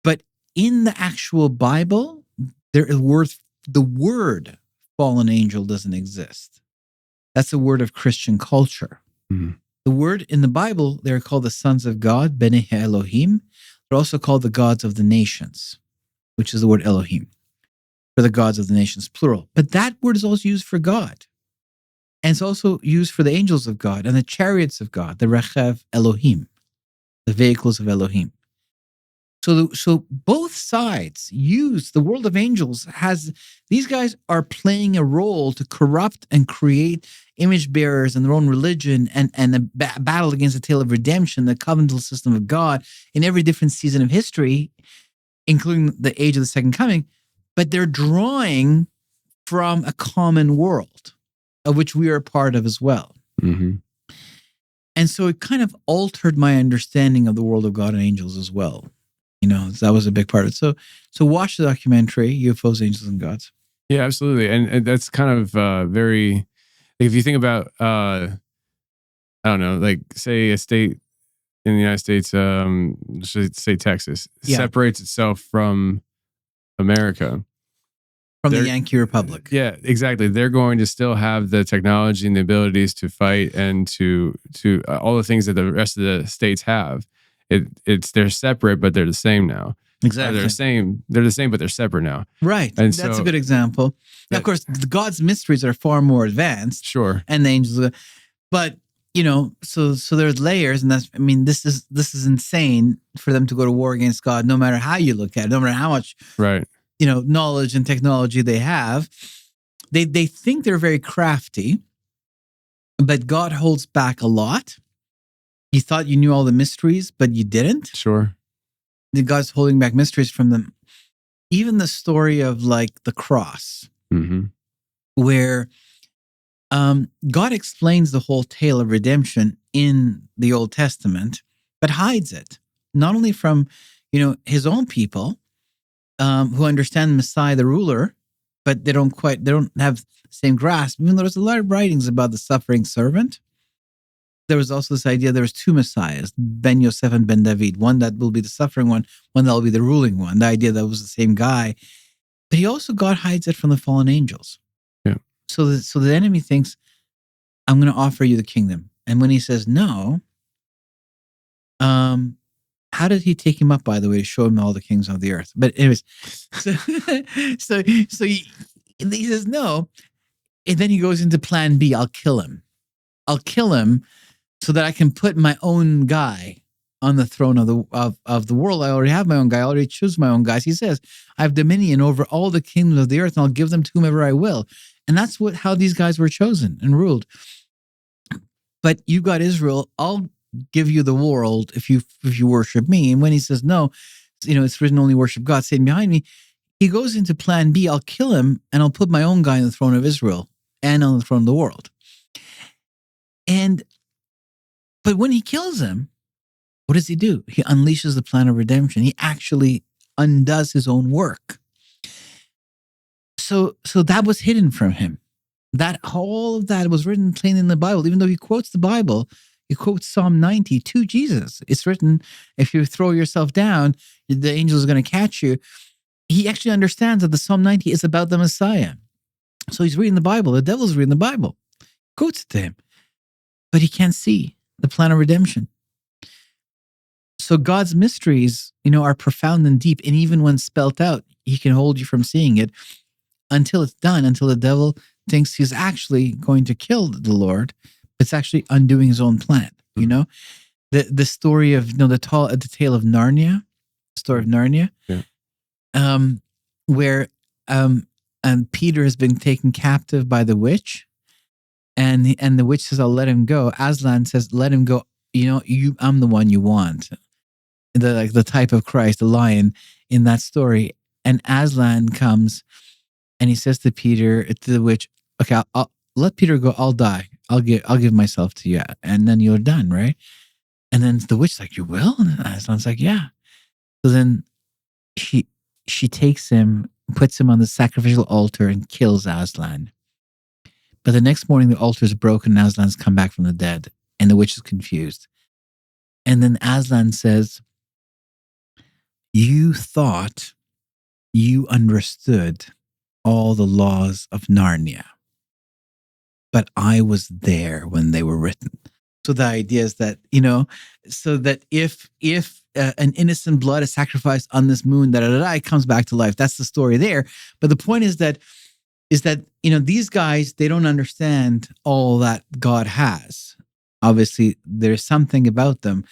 But in the actual Bible, the word fallen angel doesn't exist. That's a word of Christian culture. Mm-hmm. The word in the Bible, they're called the sons of God, Bnei Elohim. They're also called the gods of the nations, which is the word Elohim, for the gods of the nations, plural. But that word is also used for God. And it's also used for the angels of God and the chariots of God, the Rechev Elohim, the vehicles of Elohim. So both sides use the world of angels. These guys are playing a role to corrupt and create image bearers in their own religion, and a battle against the tale of redemption, the covenantal system of God in every different season of history, including the age of the second coming. But they're drawing from a common world, of which we are a part of as well. Mm-hmm. And so it kind of altered my understanding of the world of God and angels as well. That was a big part of it. So watch the documentary, UFOs, Angels, and Gods. Yeah, absolutely. And that's kind of very, if you think about, I don't know, like say a state in the United States, say Texas, separates itself from America. From the Yankee Republic. Yeah, exactly. They're going to still have the technology and the abilities to fight and to all the things that the rest of the states have. They're separate, but they're the same now. Exactly. They're the same, but they're separate now. Right. And that's a good example. Now, of course, the God's mysteries are far more advanced. Sure. And the angels, but so there's layers, and this is insane for them to go to war against God, no matter how you look at it, no matter how much knowledge and technology they have. They think they're very crafty, but God holds back a lot. You thought you knew all the mysteries, but you didn't. Sure. The God's holding back mysteries from them. Even the story of like the cross, where God explains the whole tale of redemption in the Old Testament, but hides it, not only from his own people who understand the Messiah, the ruler, but they don't have the same grasp. Even though there's a lot of writings about the suffering servant, there was also this idea there was two messiahs, Ben Yosef and Ben David. One that will be the suffering one that will be the ruling one. The idea that was the same guy. But God hides it from the fallen angels. Yeah. So the enemy thinks, I'm going to offer you the kingdom. And when he says no, how did he take him up, by the way, to show him all the kings of the earth? But anyways, so he says no. And then he goes into plan B. I'll kill him so that I can put my own guy on the throne of the world. I already have my own guy. I already choose my own guys. He says, I have dominion over all the kingdoms of the earth, and I'll give them to whomever I will. And that's how these guys were chosen and ruled. But you got Israel. I'll give you the world if you worship me. And when he says no, it's written only worship God, Satan behind me. He goes into plan B. I'll kill him, and I'll put my own guy on the throne of Israel and on the throne of the world. But when he kills him, what does he do? He unleashes the plan of redemption. He actually undoes his own work. So that was hidden from him. That all of that was written plain in the Bible. Even though he quotes the Bible, he quotes Psalm 90 to Jesus. It's written, if you throw yourself down, the angel is going to catch you. He actually understands that the Psalm 90 is about the Messiah. So he's reading the Bible. The devil's reading the Bible. Quotes it to him. but he can't see the plan of redemption. So God's mysteries, are profound and deep. And even when spelt out, he can hold you from seeing it until it's done, until the devil thinks he's actually going to kill the Lord. It's actually undoing his own plan, The story of, the tale of Narnia, where Peter has been taken captive by the witch, and the witch says, "I'll let him go." Aslan says, "Let him go. I'm the one you want." The type of Christ, the lion in that story. And Aslan comes and he says to the witch, "Okay, I'll let Peter go. I'll die. I'll give myself to you, and then you're done, right?" And then the witch's like, "You will?" And Aslan's like, "Yeah." So then she takes him, puts him on the sacrificial altar, and kills Aslan. But the next morning, the altar is broken, and Aslan's come back from the dead, and the witch is confused. And then Aslan says, "You thought you understood all the laws of Narnia, but I was there when they were written." So the idea is that, so that if an innocent blood is sacrificed on this moon, it comes back to life. That's the story there. But the point is that these guys, they don't understand all that God has. Obviously, there's something about them.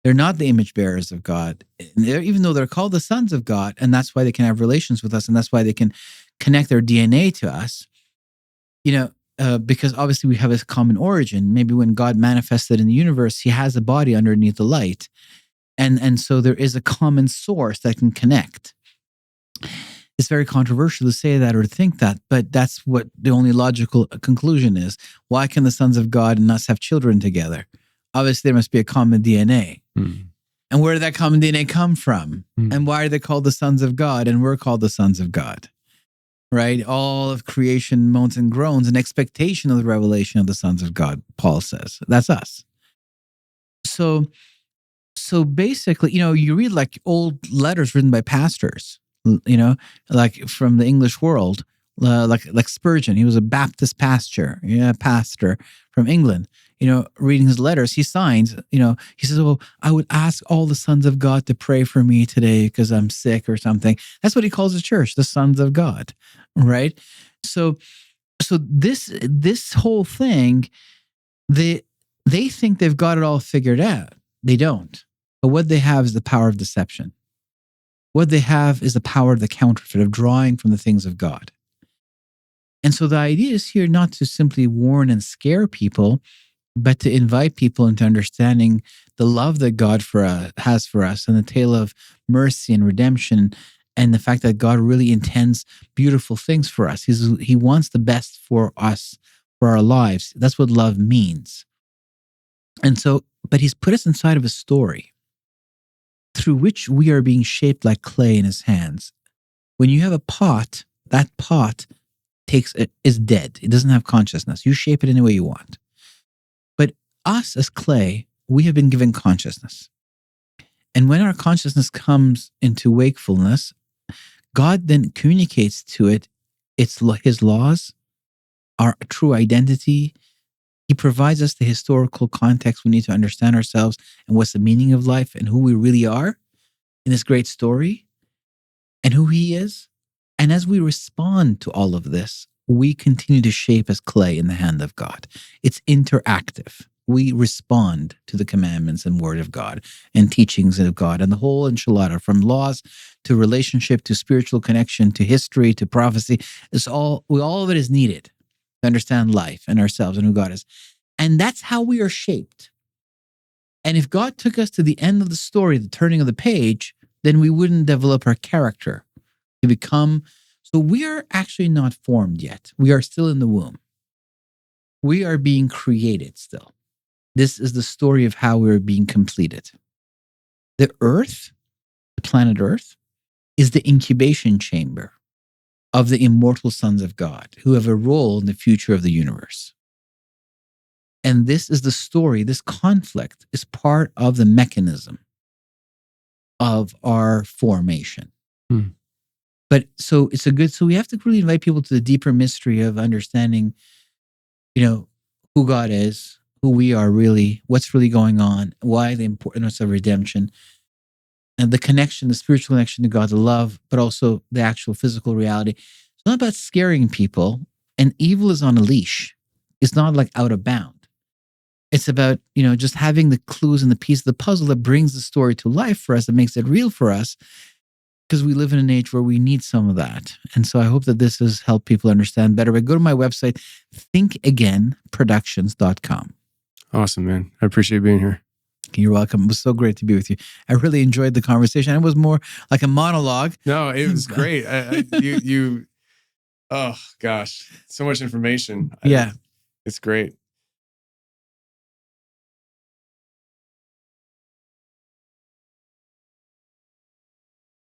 They're not the image bearers of God, even though they're called the sons of God, and that's why they can have relations with us, and that's why they can connect their DNA to us. Because obviously we have a common origin. Maybe when God manifested in the universe, he has a body underneath the light. And so there is a common source that can connect. It's very controversial to say that or to think that, but that's what the only logical conclusion is. Why can the sons of God and us have children together? Obviously, there must be a common DNA. And where did that common DNA come from? And why are they called the sons of God and we're called the sons of God? Right? All of creation moans and groans in expectation of the revelation of the sons of God, Paul says. That's us. So basically, you read like old letters written by pastors, like from the English world, like Spurgeon. He was a Baptist pastor from England. Reading his letters, he signs, he says, "Oh, I would ask all the sons of God to pray for me today because I'm sick or something." That's what he calls the church, the sons of God, right? So this whole thing, they think they've got it all figured out. They don't. But what they have is the power of deception. What they have is the power of the counterfeit, of drawing from the things of God. And so the idea is here not to simply warn and scare people, but to invite people into understanding the love that God has for us, and the tale of mercy and redemption, and the fact that God really intends beautiful things for us. He wants the best for us, for our lives. That's what love means. And so, but he's put us inside of a story through which we are being shaped like clay in his hands. When you have a pot, that pot is dead. It doesn't have consciousness. You shape it any way you want. Us as clay, we have been given consciousness. And when our consciousness comes into wakefulness, God then communicates to it his laws, our true identity. He provides us the historical context we need to understand ourselves and what's the meaning of life and who we really are in this great story and who he is. And as we respond to all of this, we continue to shape as clay in the hand of God. It's interactive. We respond to the commandments and word of God and teachings of God and the whole enchilada, from laws to relationship to spiritual connection to history to prophecy. All of it is needed to understand life and ourselves and who God is. And that's how we are shaped. And if God took us to the end of the story, the turning of the page, then we wouldn't develop our character to become. So we are actually not formed yet. We are still in the womb. We are being created still. This is the story of how we're being completed. The earth, the planet Earth, is the incubation chamber of the immortal sons of God who have a role in the future of the universe. And this is the story. This conflict is part of the mechanism of our formation. But so we have to really invite people to the deeper mystery of understanding, who God is, who we are really, what's really going on, why the importance of redemption, and the connection, the spiritual connection to God, the love, but also the actual physical reality. It's not about scaring people, and evil is on a leash. It's not like out of bound. It's about, just having the clues and the piece of the puzzle that brings the story to life for us, that makes it real for us, because we live in an age where we need some of that. And so I hope that this has helped people understand better. But go to my website, thinkagainproductions.com. Awesome, man. I appreciate being here. You're welcome. It was so great to be with you. I really enjoyed the conversation. It was more like a monologue. No, it was great. Oh gosh, so much information. Yeah. It's great.